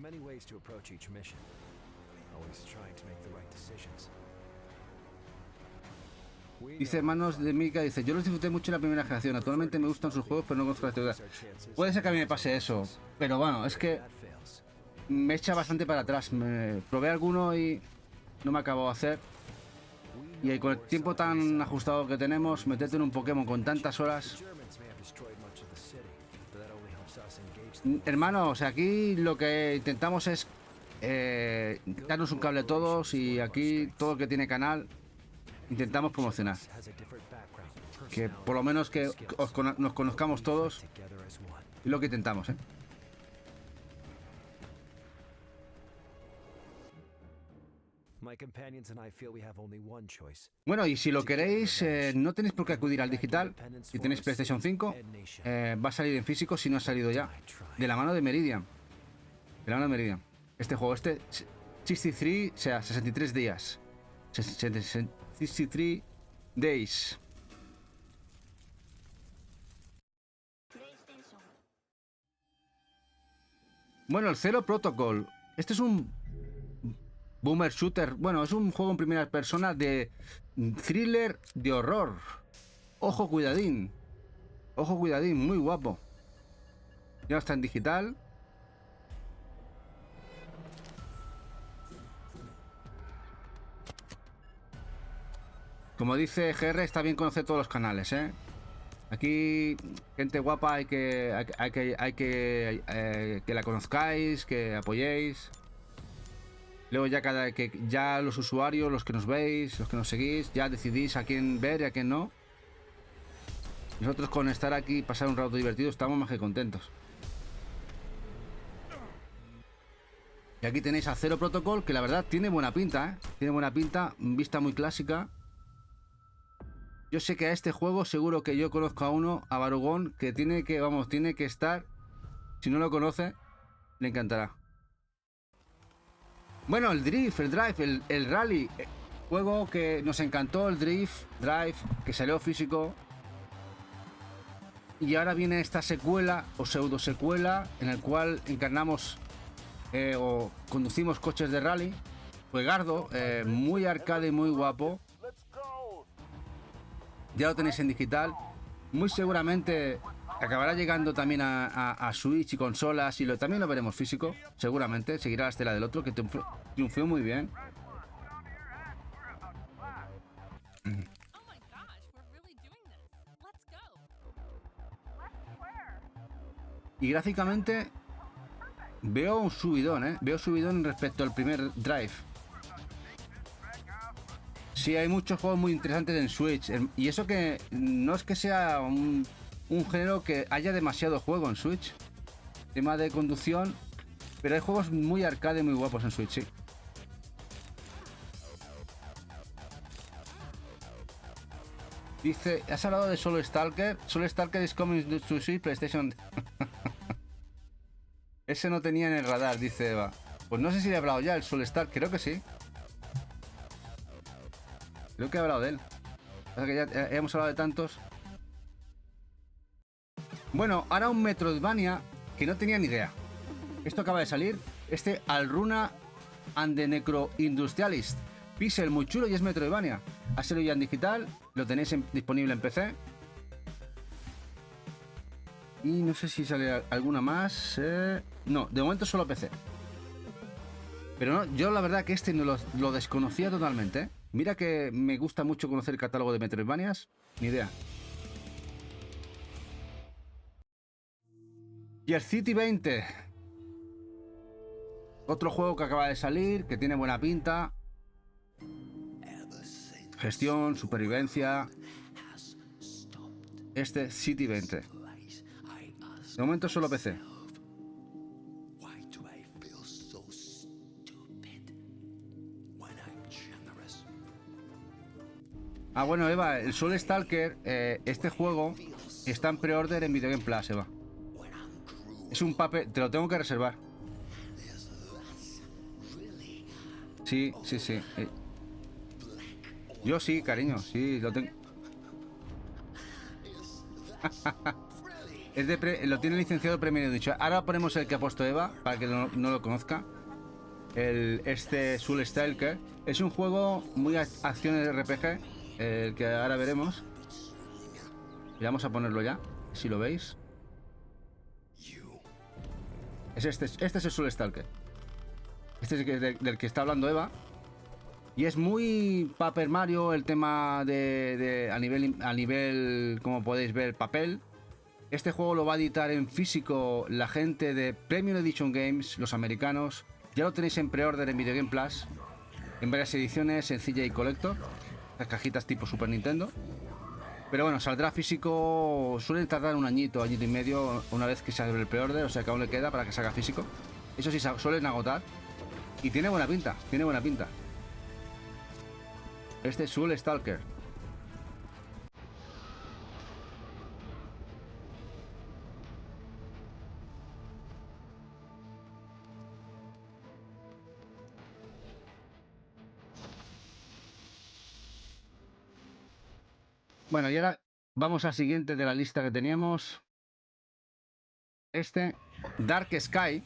S1: Dice hermanos de Mika, dice, yo los disfruté mucho en la primera generación, actualmente me gustan sus juegos, pero no conozco la teoría. Puede ser que a mí me pase eso, pero bueno, es que me echa bastante para atrás. Probé alguno y no me acabo de hacer. Y con el tiempo tan ajustado que tenemos, meterte en un Pokémon con tantas horas. Hermano, o sea, aquí lo que intentamos es darnos un cable a todos, y aquí todo el que tiene canal intentamos promocionar. Que por lo menos que nos conozcamos todos, es lo que intentamos, ¿eh? Bueno, y si lo queréis, no tenéis por qué acudir al digital. Si tenéis PlayStation 5, va a salir en físico si no ha salido ya. De la mano de Meridian. De la mano de Meridian. Este juego, 63, o sea, 63 días. 63 days. Bueno, el Zero Protocol. Este es un boomer shooter. Bueno, es un juego en primera persona de thriller de horror. Ojo, cuidadín. Ojo, cuidadín. Muy guapo. Ya está en digital. Como dice GR, está bien conocer todos los canales, ¿eh? Aquí, gente guapa, hay que la conozcáis, que apoyéis. Luego ya los usuarios, los que nos veis, los que nos seguís, ya decidís a quién ver y a quién no. Nosotros con estar aquí y pasar un rato divertido estamos más que contentos. Y aquí tenéis a Zero Protocol, que la verdad tiene buena pinta, ¿eh? Tiene buena pinta, vista muy clásica. Yo sé que a este juego seguro que yo conozco a uno, a Barugón, que tiene que estar. Si no lo conoce, le encantará. Bueno, el Drift, el Drive, el Rally. Juego que nos encantó, el Drive, que salió físico. Y ahora viene esta secuela o pseudo secuela en el cual encarnamos o conducimos coches de rally. Juegardo, muy arcade y muy guapo. Ya lo tenéis en digital. Muy seguramente acabará llegando también a Switch y consolas, y también lo veremos físico. Seguramente seguirá la estela del otro, que triunfó muy bien. Y gráficamente veo un subidón, ¿eh? Veo subidón respecto al primer Drive. Sí, hay muchos juegos muy interesantes en Switch. Y eso que no es que sea un género que haya demasiado juego en Switch. Tema de conducción. Pero hay juegos muy arcade, muy guapos en Switch, sí. Dice, ¿has hablado de Soul Stalker? Soul Stalker is coming to Switch PlayStation. Ese no tenía en el radar, dice Eva. Pues no sé si le he hablado ya, el Soul Stalker, creo que sí. Creo que he hablado de él. O sea que ya hemos hablado de tantos. Bueno, ahora un Metroidvania que no tenía ni idea. Esto acaba de salir. Este Alruna and the Necro Industrialist. Pixel muy chulo y es Metroidvania. Ha salido ya en digital. Lo tenéis disponible en PC. Y no sé si sale alguna más. No, de momento solo PC. Pero no, yo la verdad que este no lo desconocía totalmente, ¿eh? Mira que me gusta mucho conocer el catálogo de Metroidvanias. Ni idea. Gear City 20. Otro juego que acaba de salir, que tiene buena pinta. Gestión, supervivencia. Este City 20. De momento solo PC. Ah, bueno, Eva, el Soul Stalker, este juego está en pre-order en Video Game Plus, Eva. Es un papel, te lo tengo que reservar. Sí. Yo sí, cariño, sí, lo tengo. Lo tiene licenciado Premio Dicho. Ahora ponemos el que ha puesto Eva, para que no lo conozca. Este Soul Stalker es un juego muy acciones de RPG. El que ahora veremos. Y vamos a ponerlo ya, si lo veis. Este es el Soul Stalker. Este es del que está hablando Eva. Y es muy Paper Mario el tema de a nivel, como podéis ver, papel. Este juego lo va a editar en físico la gente de Premium Edition Games, los americanos. Ya lo tenéis en pre-order en Video Game Plus, en varias ediciones, sencilla y collector. Las cajitas tipo Super Nintendo. Pero bueno, saldrá físico, suelen tardar un añito y medio una vez que se abre el pre-order, o sea que aún le queda para que salga físico. Eso sí, suelen agotar. Y tiene buena pinta, tiene buena pinta. Este es Soul Stalker. Bueno, y ahora vamos al siguiente de la lista que teníamos. Este, Dark Sky.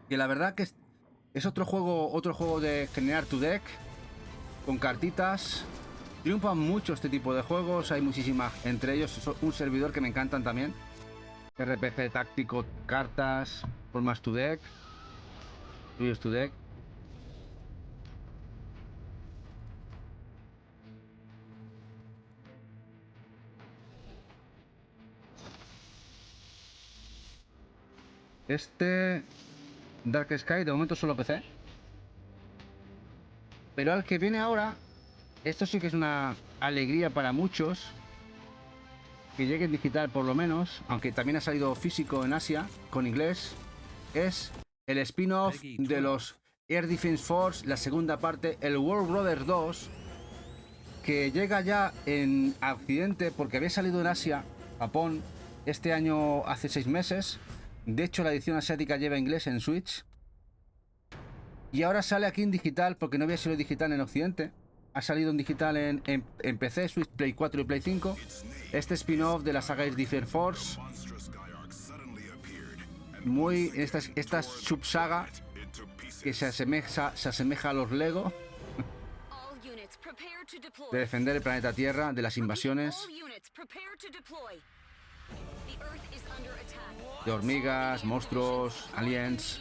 S1: Que la verdad que es otro juego de generar tu deck con cartitas. Triunfan mucho este tipo de juegos, hay muchísimas, entre ellos un servidor que me encantan también. RPG táctico, cartas, formas tu deck, tuyos tu deck. Este Dark Sky de momento solo PC. Pero al que viene ahora, esto sí que es una alegría para muchos. Que llegue en digital por lo menos, aunque también ha salido físico en Asia, con inglés. Es el spin-off de los Air Defense Force, la segunda parte, el War Brothers 2. Que llega ya en Occidente porque había salido en Asia, Japón, este año hace 6 meses. De hecho, la edición asiática lleva inglés en Switch. Y ahora sale aquí en digital porque no había sido digital en Occidente. Ha salido en digital en PC, Switch, Play 4 y Play 5. Este spin-off de la saga Air Defense Force. Muy... Esta subsaga que se asemeja a los Lego. De defender el planeta Tierra de las invasiones. De hormigas, monstruos, aliens.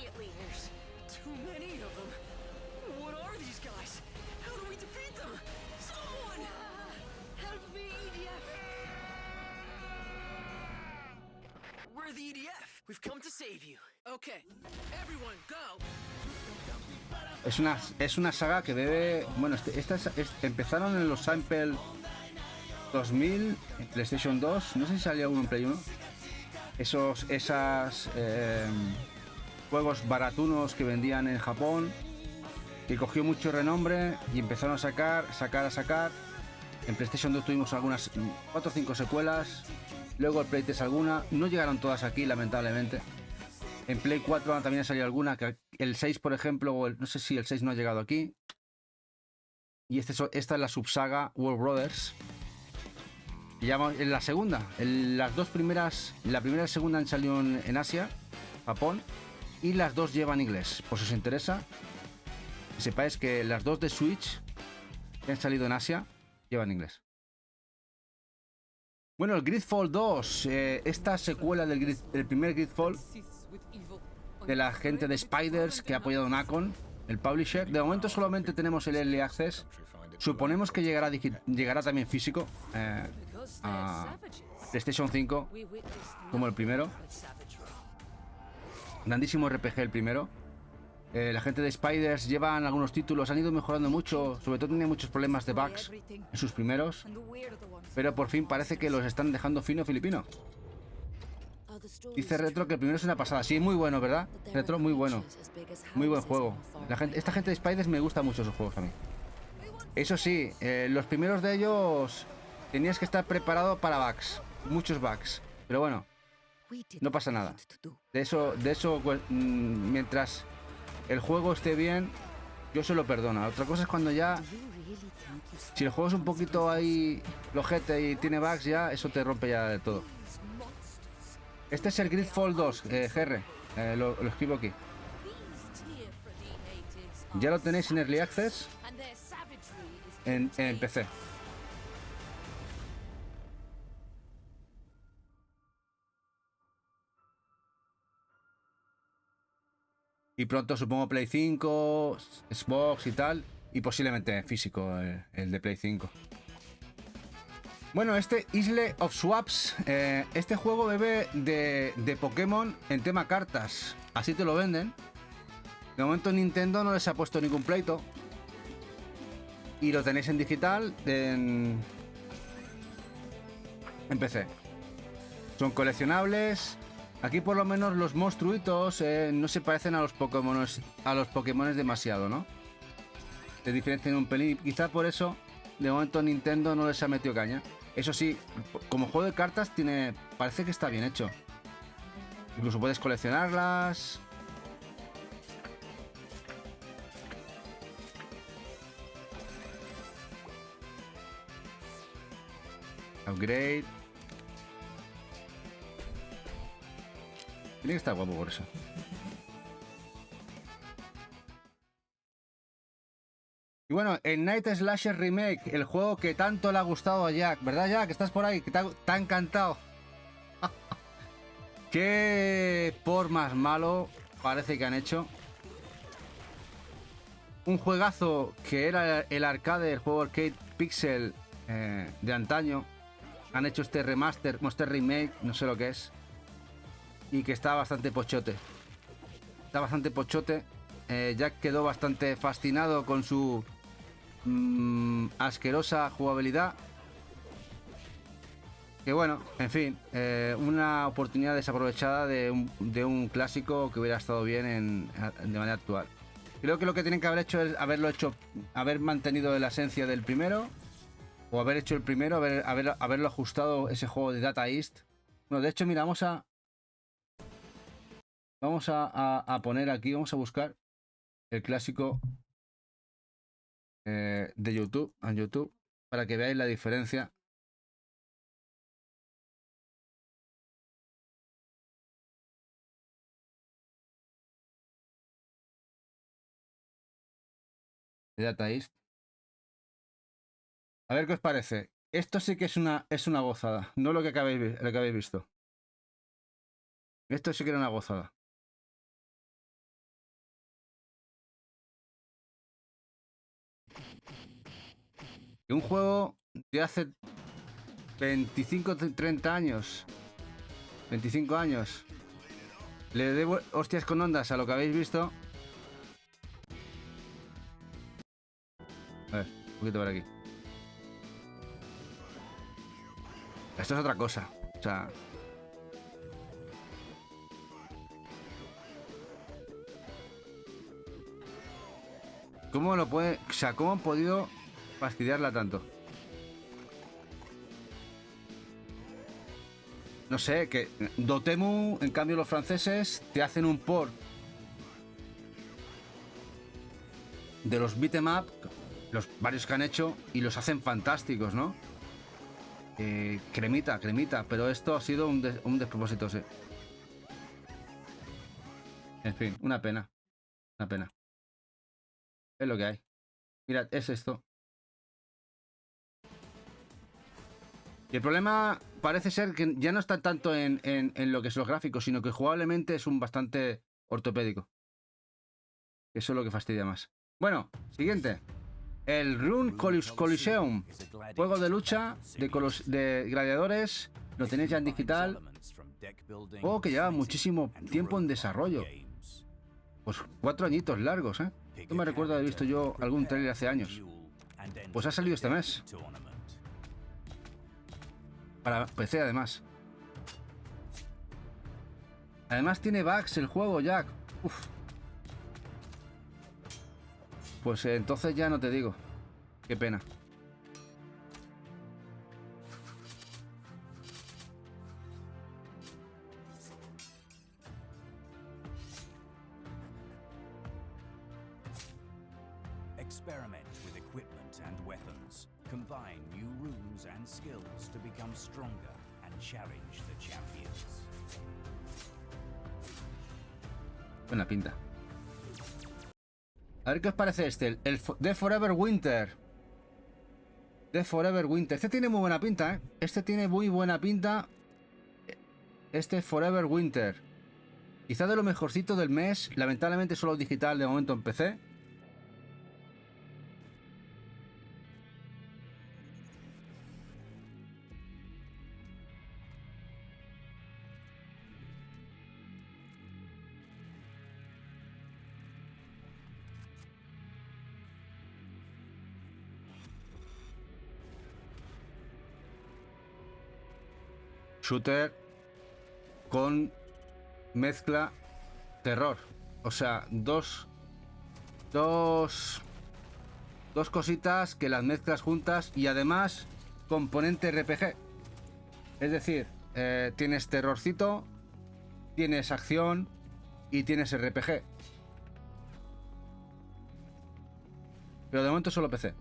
S1: Es una saga que debe... Bueno, empezaron en los Sample 2000 en PlayStation 2. No sé si salía uno en Play 1. Esos juegos baratunos que vendían en Japón, que cogió mucho renombre y empezaron a sacar. En PlayStation 2 tuvimos algunas 4 o 5 secuelas. Luego el Play 3 alguna. No llegaron todas aquí, lamentablemente. En Play 4 también ha salido alguna. Que el 6, por ejemplo, o no sé si el 6 no ha llegado aquí. Y esta es la subsaga War Brothers. Y ya en la segunda. Las dos primeras, la primera y la segunda han salido en Asia, Japón. Y las dos llevan inglés. Por si os interesa, que sepáis que las dos de Switch que han salido en Asia llevan inglés. Bueno, el Gridfall 2, esta secuela del primer Gridfall, de la gente de Spiders que ha apoyado Nacon, el publisher. De momento solamente tenemos el Early Access. Suponemos que llegará también físico a PlayStation 5, como el primero. Grandísimo RPG el primero. La gente de Spiders llevan algunos títulos, han ido mejorando mucho, sobre todo tenía muchos problemas de bugs en sus primeros, pero por fin parece que los están dejando fino filipino. Dice Retro que el primero es una pasada. Sí, muy bueno, ¿verdad? Retro, muy bueno. Muy buen juego. Esta gente de Spiders me gusta mucho esos juegos a mí. Eso sí, los primeros de ellos tenías que estar preparado para bugs. Muchos bugs. Pero bueno, no pasa nada. De eso pues, mientras el juego esté bien, yo se lo perdono. Otra cosa es cuando ya... Si el juego es un poquito ahí flojete y tiene bugs ya, eso te rompe ya de todo. Este es el Gridfall 2, GR. Lo escribo aquí. Ya lo tenéis en Early Access en PC. Y pronto supongo Play 5, Xbox y tal. Y posiblemente físico el de Play 5. Bueno, este Isle of Swaps, este juego bebe de Pokémon en tema cartas. Así te lo venden. De momento Nintendo no les ha puesto ningún pleito. Y lo tenéis en digital en PC. Son coleccionables. Aquí por lo menos los monstruitos no se parecen a los Pokémones demasiado, ¿no? Se diferencian un pelín. Quizá por eso de momento Nintendo no les ha metido caña. Eso sí, como juego de cartas parece que está bien hecho. Incluso puedes coleccionarlas. Upgrade. Tiene que estar guapo por eso. Y bueno, el Night Slasher Remake, el juego que tanto le ha gustado a Jack, ¿verdad, Jack? ¿Estás por ahí? Que te ha encantado. Qué por más malo parece que han hecho. Un juegazo que era el arcade, el juego arcade pixel de antaño. Han hecho este remaster, este remake, no sé lo que es. Y que está bastante pochote. Está bastante pochote. Jack quedó bastante fascinado con su asquerosa jugabilidad. Que bueno, en fin, una oportunidad desaprovechada de un clásico que hubiera estado bien de manera actual. Creo que lo que tienen que haber hecho es haber mantenido la esencia del primero, o haber hecho el primero, haberlo ajustado ese juego de Data East. Bueno, de hecho, mira, vamos a poner aquí, vamos a buscar el clásico de YouTube, en YouTube, para que veáis la diferencia. De Data East. A ver qué os parece. Esto sí que es una gozada, no lo que habéis visto. Esto sí que era una gozada. Y un juego de hace 25-30 años. 25 años. Le debo hostias con ondas a lo que habéis visto. A ver, un poquito por aquí. Esto es otra cosa. O sea... ¿Cómo lo puede...? O sea, ¿cómo han podido fastidiarla tanto? No sé, que Dotemu, en cambio los franceses te hacen un port de los beat'em up, los varios que han hecho, y los hacen fantásticos, ¿no? Cremita, pero esto ha sido un despropósito, sí. En fin, una pena. Una pena. Es lo que hay. Mirad, es esto. Y el problema parece ser que ya no está tanto en lo que es los gráficos, sino que jugablemente es un bastante ortopédico. Eso es lo que fastidia más. Bueno, siguiente. El Rune Coliseum. Juego de lucha de gladiadores. Lo tenéis ya en digital. Juego que lleva muchísimo tiempo en desarrollo. Pues 4 añitos largos, ¿eh? No me recuerdo haber visto yo algún trailer hace años. Pues ha salido este mes. Para PC, además. Además tiene bugs el juego, Jack. Uf. Pues entonces ya no te digo. Qué pena.
S11: Experiment with equipment and weapons. Combine new runes and skills to become stronger and challenge the champions.
S1: Buena pinta. A ver qué os parece este. El The Forever Winter. The Forever Winter. Este tiene muy buena pinta, ¿eh? Este tiene muy buena pinta. Este Forever Winter. Quizá de lo mejorcito del mes, lamentablemente solo digital de momento en PC. Shooter con mezcla terror. O sea, dos cositas que las mezclas juntas y además componente RPG. Es decir, tienes terrorcito, tienes acción y tienes RPG. Pero de momento solo PC.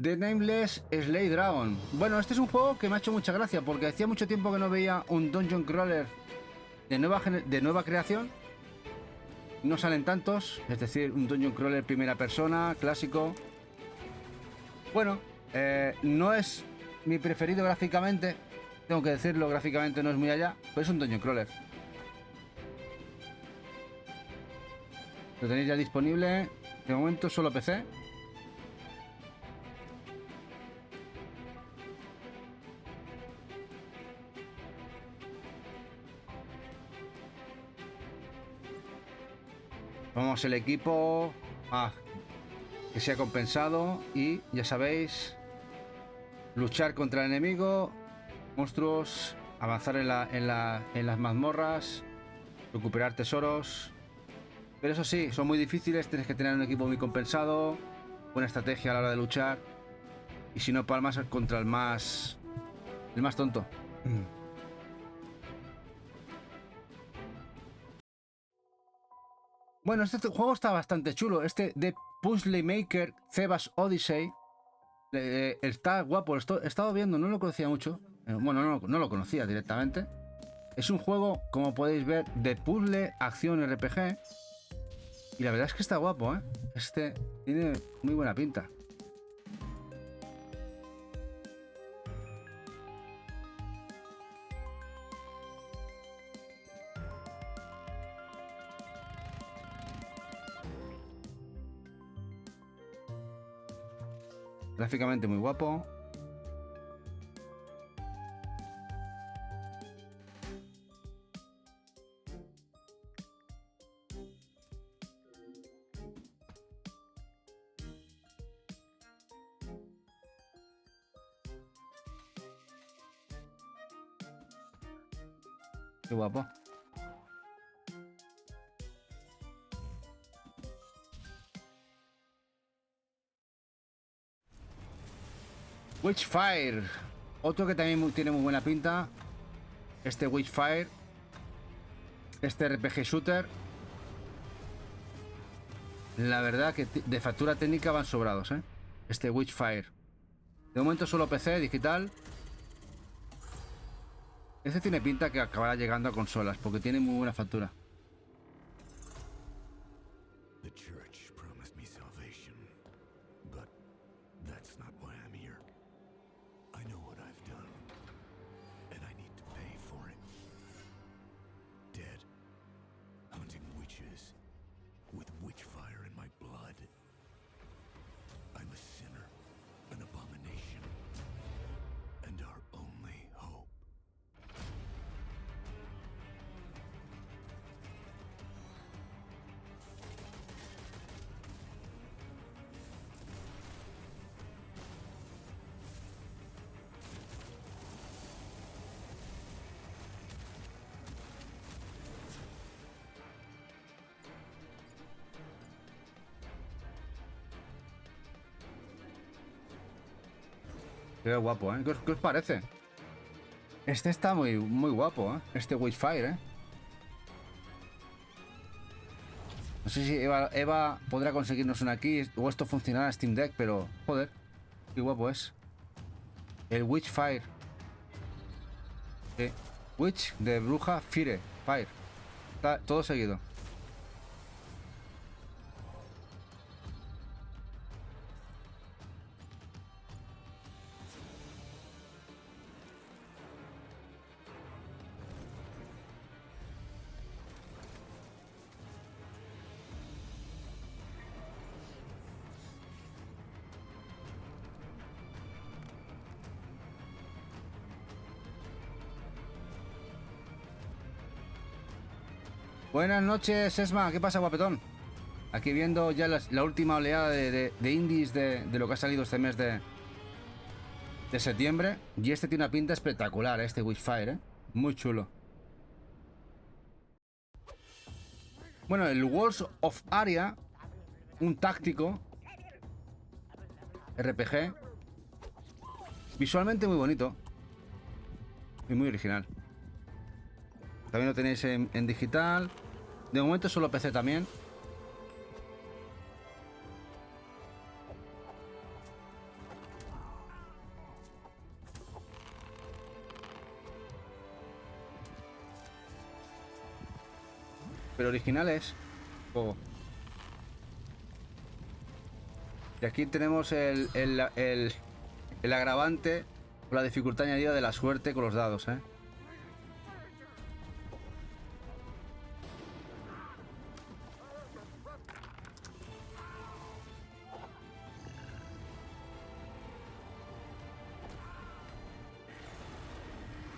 S1: The Nameless Slay Dragon. Bueno, este es un juego que me ha hecho mucha gracia porque hacía mucho tiempo que no veía un dungeon crawler de nueva creación. No salen tantos, es decir, un dungeon crawler primera persona, clásico. Bueno, no es mi preferido gráficamente, tengo que decirlo, gráficamente no es muy allá, pero es un dungeon crawler. Lo tenéis ya disponible, de momento solo PC. Vamos el equipo que sea compensado y ya sabéis, luchar contra el enemigo, monstruos, avanzar en las mazmorras, recuperar tesoros. Pero eso sí, son muy difíciles, tienes que tener un equipo muy compensado, buena estrategia a la hora de luchar y si no palmas contra el más tonto. Bueno, este juego está bastante chulo. Este de Puzzle Maker Cebas Odyssey está guapo. He estado viendo, no lo conocía mucho. Bueno, no lo conocía directamente. Es un juego, como podéis ver, de puzzle, acción RPG. Y la verdad es que está guapo, ¿eh? Este tiene muy buena pinta. Gráficamente muy guapo. Qué guapo. Witchfire, otro que también tiene muy buena pinta. Este Witchfire, este RPG shooter. La verdad que de factura técnica van sobrados, ¿eh? Este Witchfire. De momento solo PC, digital. Este tiene pinta que acabará llegando a consolas porque tiene muy buena factura.
S8: The church promised me salvation, but that's not why I'm here. I know what I've done, and I need to pay for it. Dead, hunting witches, with witchfire in my blood. I'm a sinner, an abomination, and our only hope.
S1: Qué guapo, ¿eh? ¿Qué os parece? Este está muy guapo, ¿eh? Este Witchfire, ¿eh? No sé si Eva podrá conseguirnos una aquí o esto funcionará en Steam Deck, pero joder, qué guapo es. El Witchfire. Witch de bruja, Fire. Está todo seguido. Buenas noches, Esma. ¿Qué pasa, guapetón? Aquí viendo ya la última oleada de indies de lo que ha salido este mes de septiembre. Y este tiene una pinta espectacular, este Witchfire, ¿eh? Muy chulo. Bueno, el Walls of Aria, un táctico RPG. Visualmente muy bonito. Y muy original. También lo tenéis en digital. De momento solo PC también. Pero original es juego. Y aquí tenemos el agravante o la dificultad añadida de la suerte con los dados, ¿eh?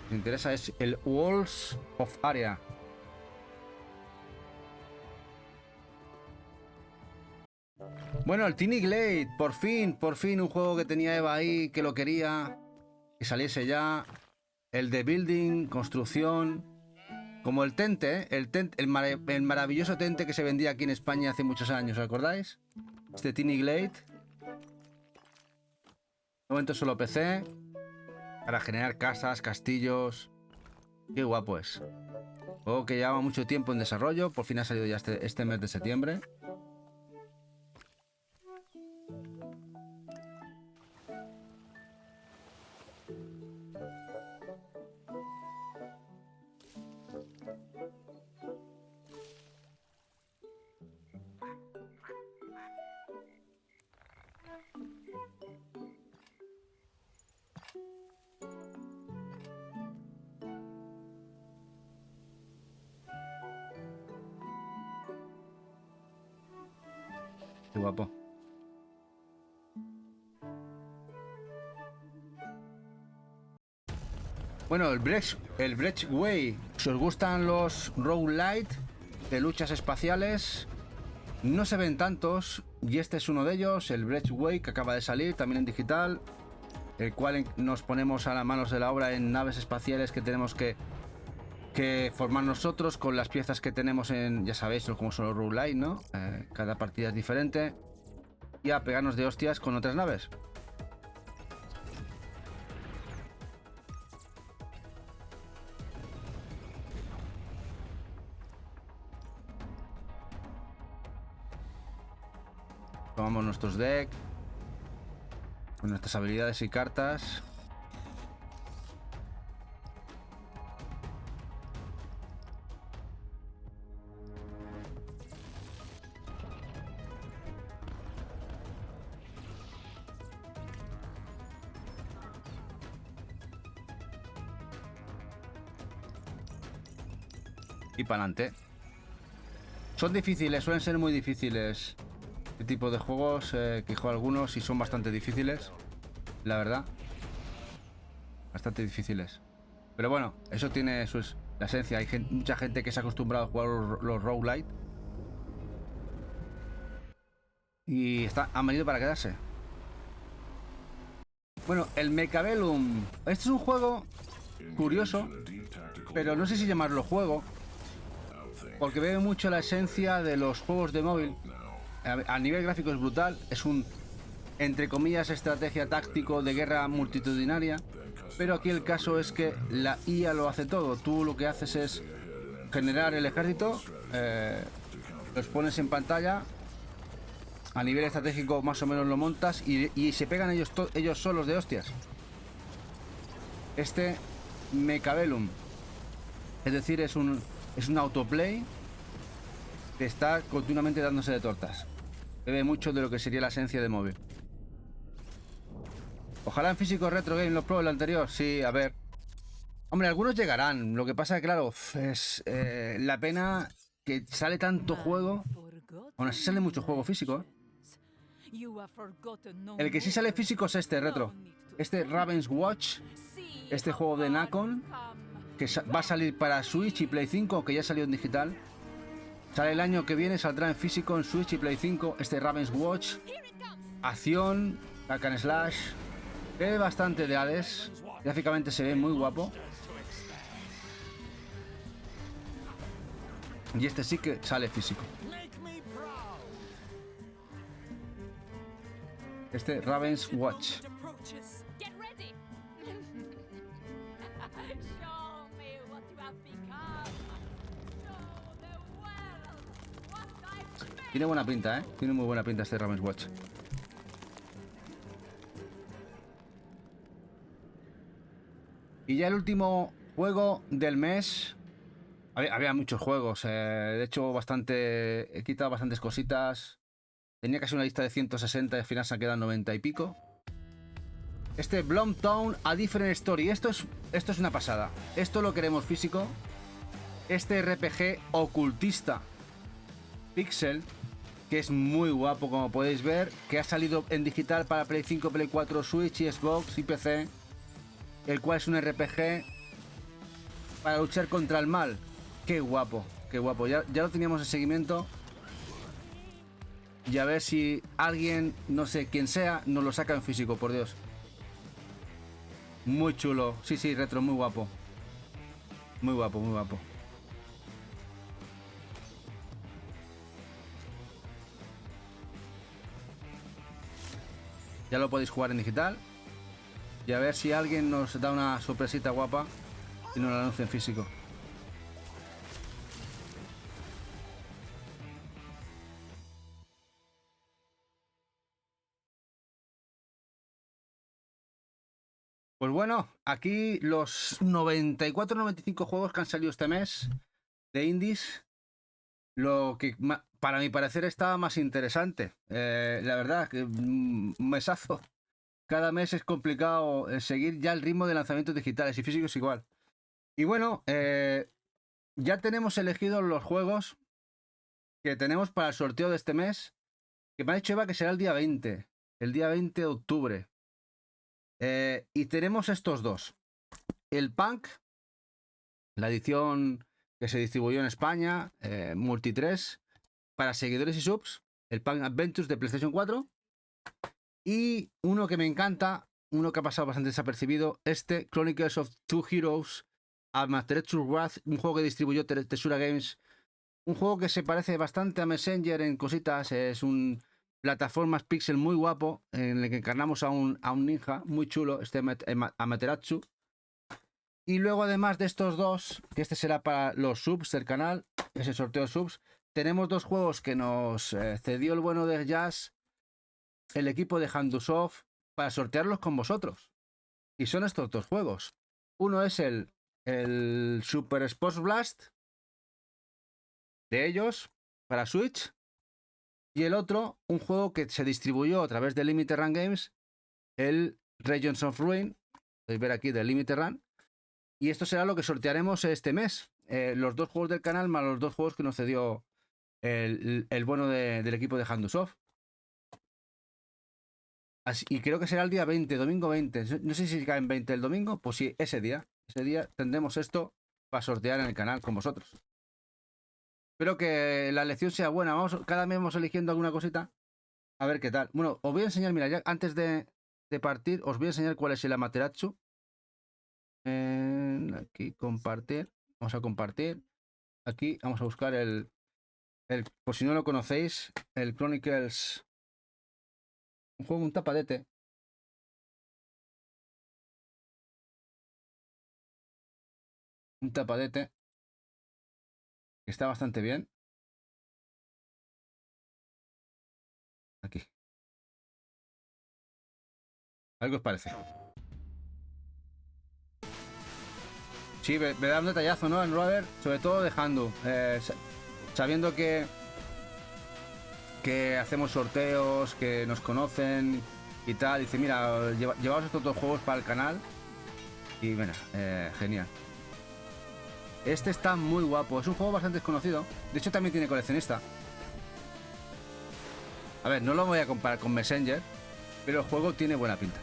S1: Me interesa es el Walls of Aria. Bueno, el Tiny Glade, por fin, un juego que tenía Eva ahí, que lo quería, que saliese ya. El de building, construcción, como el Tente, el maravilloso Tente que se vendía aquí en España hace muchos años, ¿os acordáis? Este Tiny Glade. De momento solo PC. Para generar casas, castillos. Qué guapo es. Juego que llevaba mucho tiempo en desarrollo. Por fin ha salido ya este mes de septiembre. Qué guapo. Bueno, el Breachway. Si os gustan los roguelite de luchas espaciales, no se ven tantos. Y este es uno de ellos, el Breachway, que acaba de salir también en digital. El cual nos ponemos a las manos de la obra en naves espaciales que tenemos que formar nosotros con las piezas que tenemos en, ya sabéis cómo son los roguelite, ¿no? Cada partida es diferente y a pegarnos de hostias con otras naves. Tomamos nuestros decks con nuestras habilidades y cartas. Y para adelante. Son difíciles, suelen ser muy difíciles. Este tipo de juegos que juego algunos y son bastante difíciles, la verdad. Bastante difíciles. Pero bueno, eso tiene la esencia. Hay mucha gente que se ha acostumbrado a jugar los roguelite. Y han venido para quedarse. Bueno, el Mechabellum. Este es un juego curioso, pero no sé si llamarlo juego, porque bebe mucho la esencia de los juegos de móvil. A nivel gráfico es brutal. Es un, entre comillas, estrategia táctico de guerra multitudinaria. pero aquí el caso es que la IA lo hace todo. Tú lo que haces es generar el ejército, los pones en pantalla, a nivel estratégico más o menos lo montas y se pegan ellos solos de hostias. Este Mechabellum, es decir, es un autoplay que está continuamente dándose de tortas. Bebe mucho de lo que sería la esencia de móvil. Ojalá en físico Retro Game Lo Pro, el anterior. Sí, a ver. Hombre, algunos llegarán. Lo que pasa es que, claro, es la pena que sale tanto juego. Aún así sale mucho juego físico, ¿eh? El que sí sale físico es este Retro. Este Raven's Watch. Este juego de Nacon, que va a salir para Switch y Play 5, que ya salió en digital. Sale el año que viene, saldrá en físico en Switch y Play 5. Este Raven's Watch. Acción, hack and slash. Ve bastante de Hades. Gráficamente se ve muy guapo. Y este sí que sale físico. Este Raven's Watch. Tiene buena pinta, ¿eh? Tiene muy buena pinta este Raven's Watch. Y ya el último juego del mes. Había muchos juegos. De hecho, he quitado bastantes cositas. Tenía casi una lista de 160 y al final se han quedado 90 y pico. Este Blomtown A Different Story. Esto es una pasada. Esto lo queremos físico. Este RPG ocultista Pixel, que es muy guapo, como podéis ver, que ha salido en digital para Play 5, Play 4, Switch y Xbox y PC, el cual es un RPG para luchar contra el mal. Qué guapo, qué guapo. Ya lo teníamos en seguimiento. Y a ver si alguien, no sé quién sea, nos lo saca en físico, por Dios. Muy chulo. Sí, Retro, muy guapo. Muy guapo, muy guapo. Ya lo podéis jugar en digital. Y a ver si alguien nos da una sorpresita guapa y nos la anuncia en físico. Pues bueno, aquí los 94-95 juegos que han salido este mes de indies. Lo que para mi parecer está más interesante. La verdad, que un mesazo. Cada mes es complicado seguir ya el ritmo de lanzamientos digitales y físicos igual. Y bueno, ya tenemos elegidos los juegos que tenemos para el sorteo de este mes. Que me ha dicho Eva que será el día 20. El día 20 de octubre. Y tenemos estos dos. El Punk, la edición que se distribuyó en España, Multi 3, para seguidores y subs. El Punk Adventures de PlayStation 4. Y uno que me encanta, uno que ha pasado bastante desapercibido, este Chronicles of Two Heroes, Amaterasu Wrath, un juego que distribuyó Tesura Games. Un juego que se parece bastante a Messenger en cositas. Es un plataformas pixel muy guapo, en el que encarnamos a un ninja muy chulo, este Amaterasu. Y luego, además de estos dos, que este será para los subs del canal, ese sorteo de subs, tenemos dos juegos que nos cedió el bueno de Jazz, el equipo de Handusoft, para sortearlos con vosotros. Y son estos dos juegos. Uno es el Super Sports Blast de ellos para Switch. Y el otro, un juego que se distribuyó a través de Limited Run Games, el Regions of Ruin. Podéis ver aquí de Limited Run. Y esto será lo que sortearemos este mes. Los dos juegos del canal más los dos juegos que nos cedió el bueno del equipo de Handusoft. Y creo que será el día 20, domingo 20. No sé si cae en 20 el domingo. Pues sí, ese día tendremos esto para sortear en el canal con vosotros. Espero que la elección sea buena. Cada mes vamos eligiendo alguna cosita. A ver qué tal. Bueno, os voy a enseñar, mira, ya antes de partir, os voy a enseñar cuál es el Amaterasu. Aquí, compartir. Vamos a compartir. Aquí vamos a buscar por si no lo conocéis, el Chronicles. Un juego, un tapadete. Un tapadete. Que está bastante bien. Aquí. A ver qué os parece. Sí, me da un detallazo, ¿no? En Rover, sobre todo dejando. Sabiendo que hacemos sorteos, que nos conocen y tal. Dice, mira, llevamos estos dos juegos para el canal. Y mira, genial. Este está muy guapo. Es un juego bastante desconocido. De hecho, también tiene coleccionista. A ver, no lo voy a comparar con Messenger, pero el juego tiene buena pinta.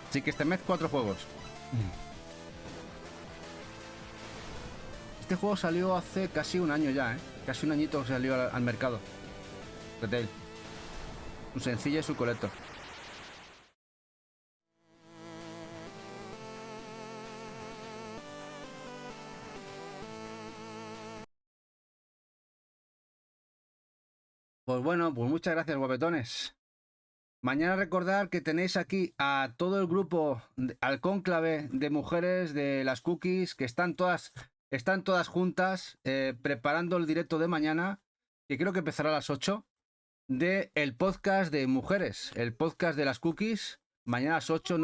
S1: Así que este mes 4 juegos. Este juego salió hace casi un año ya, ¿eh? Casi un añito salió al mercado. Retail. Su sencilla y su colector. Pues bueno, pues muchas gracias, guapetones. Mañana recordar que tenéis aquí a todo el grupo, al cónclave de mujeres de las cookies, que están todas juntas preparando el directo de mañana, que creo que empezará a las 8, de el podcast de mujeres, el podcast de las cookies. Mañana a las 8,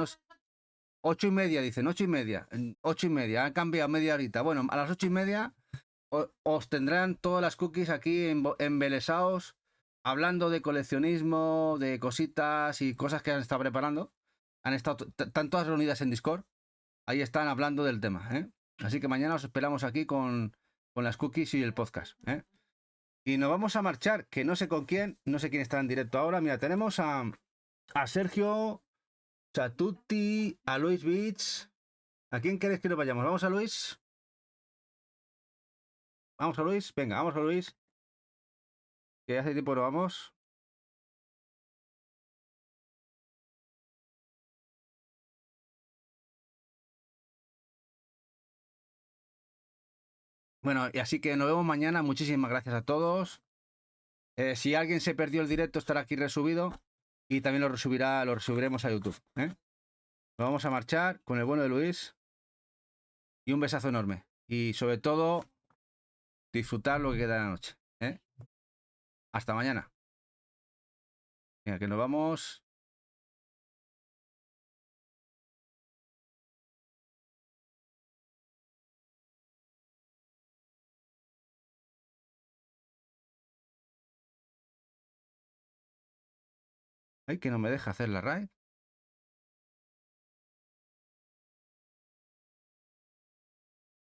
S1: 8:30, dicen, 8:30, 8:30, han cambiado media horita. Bueno, a las 8:30 os tendrán todas las cookies aquí embelesados, hablando de coleccionismo, de cositas y cosas que han estado preparando. Están todas reunidas en Discord. Ahí están hablando del tema, ¿eh? Así que mañana os esperamos aquí con las cookies y el podcast, ¿eh? Y nos vamos a marchar, que no sé con quién, no sé quién está en directo ahora. Mira, tenemos a Sergio, Chatuti, a Luis Beach. ¿A quién queréis que nos vayamos? ¿Vamos a Luis? ¿Vamos a Luis? Venga, vamos a Luis. Que hace tiempo no vamos. Bueno, y así que nos vemos mañana. Muchísimas gracias a todos. Si alguien se perdió el directo, estará aquí resubido. Y también lo resubiremos a YouTube, ¿eh? Nos vamos a marchar con el bueno de Luis. Y un besazo enorme. Y sobre todo, disfrutar lo que queda de la noche, ¿eh? Hasta mañana. Venga, que nos vamos. Ay, que no me deja hacer la raid.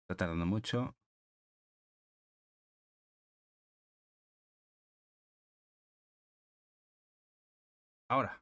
S1: Está tardando mucho. Ahora.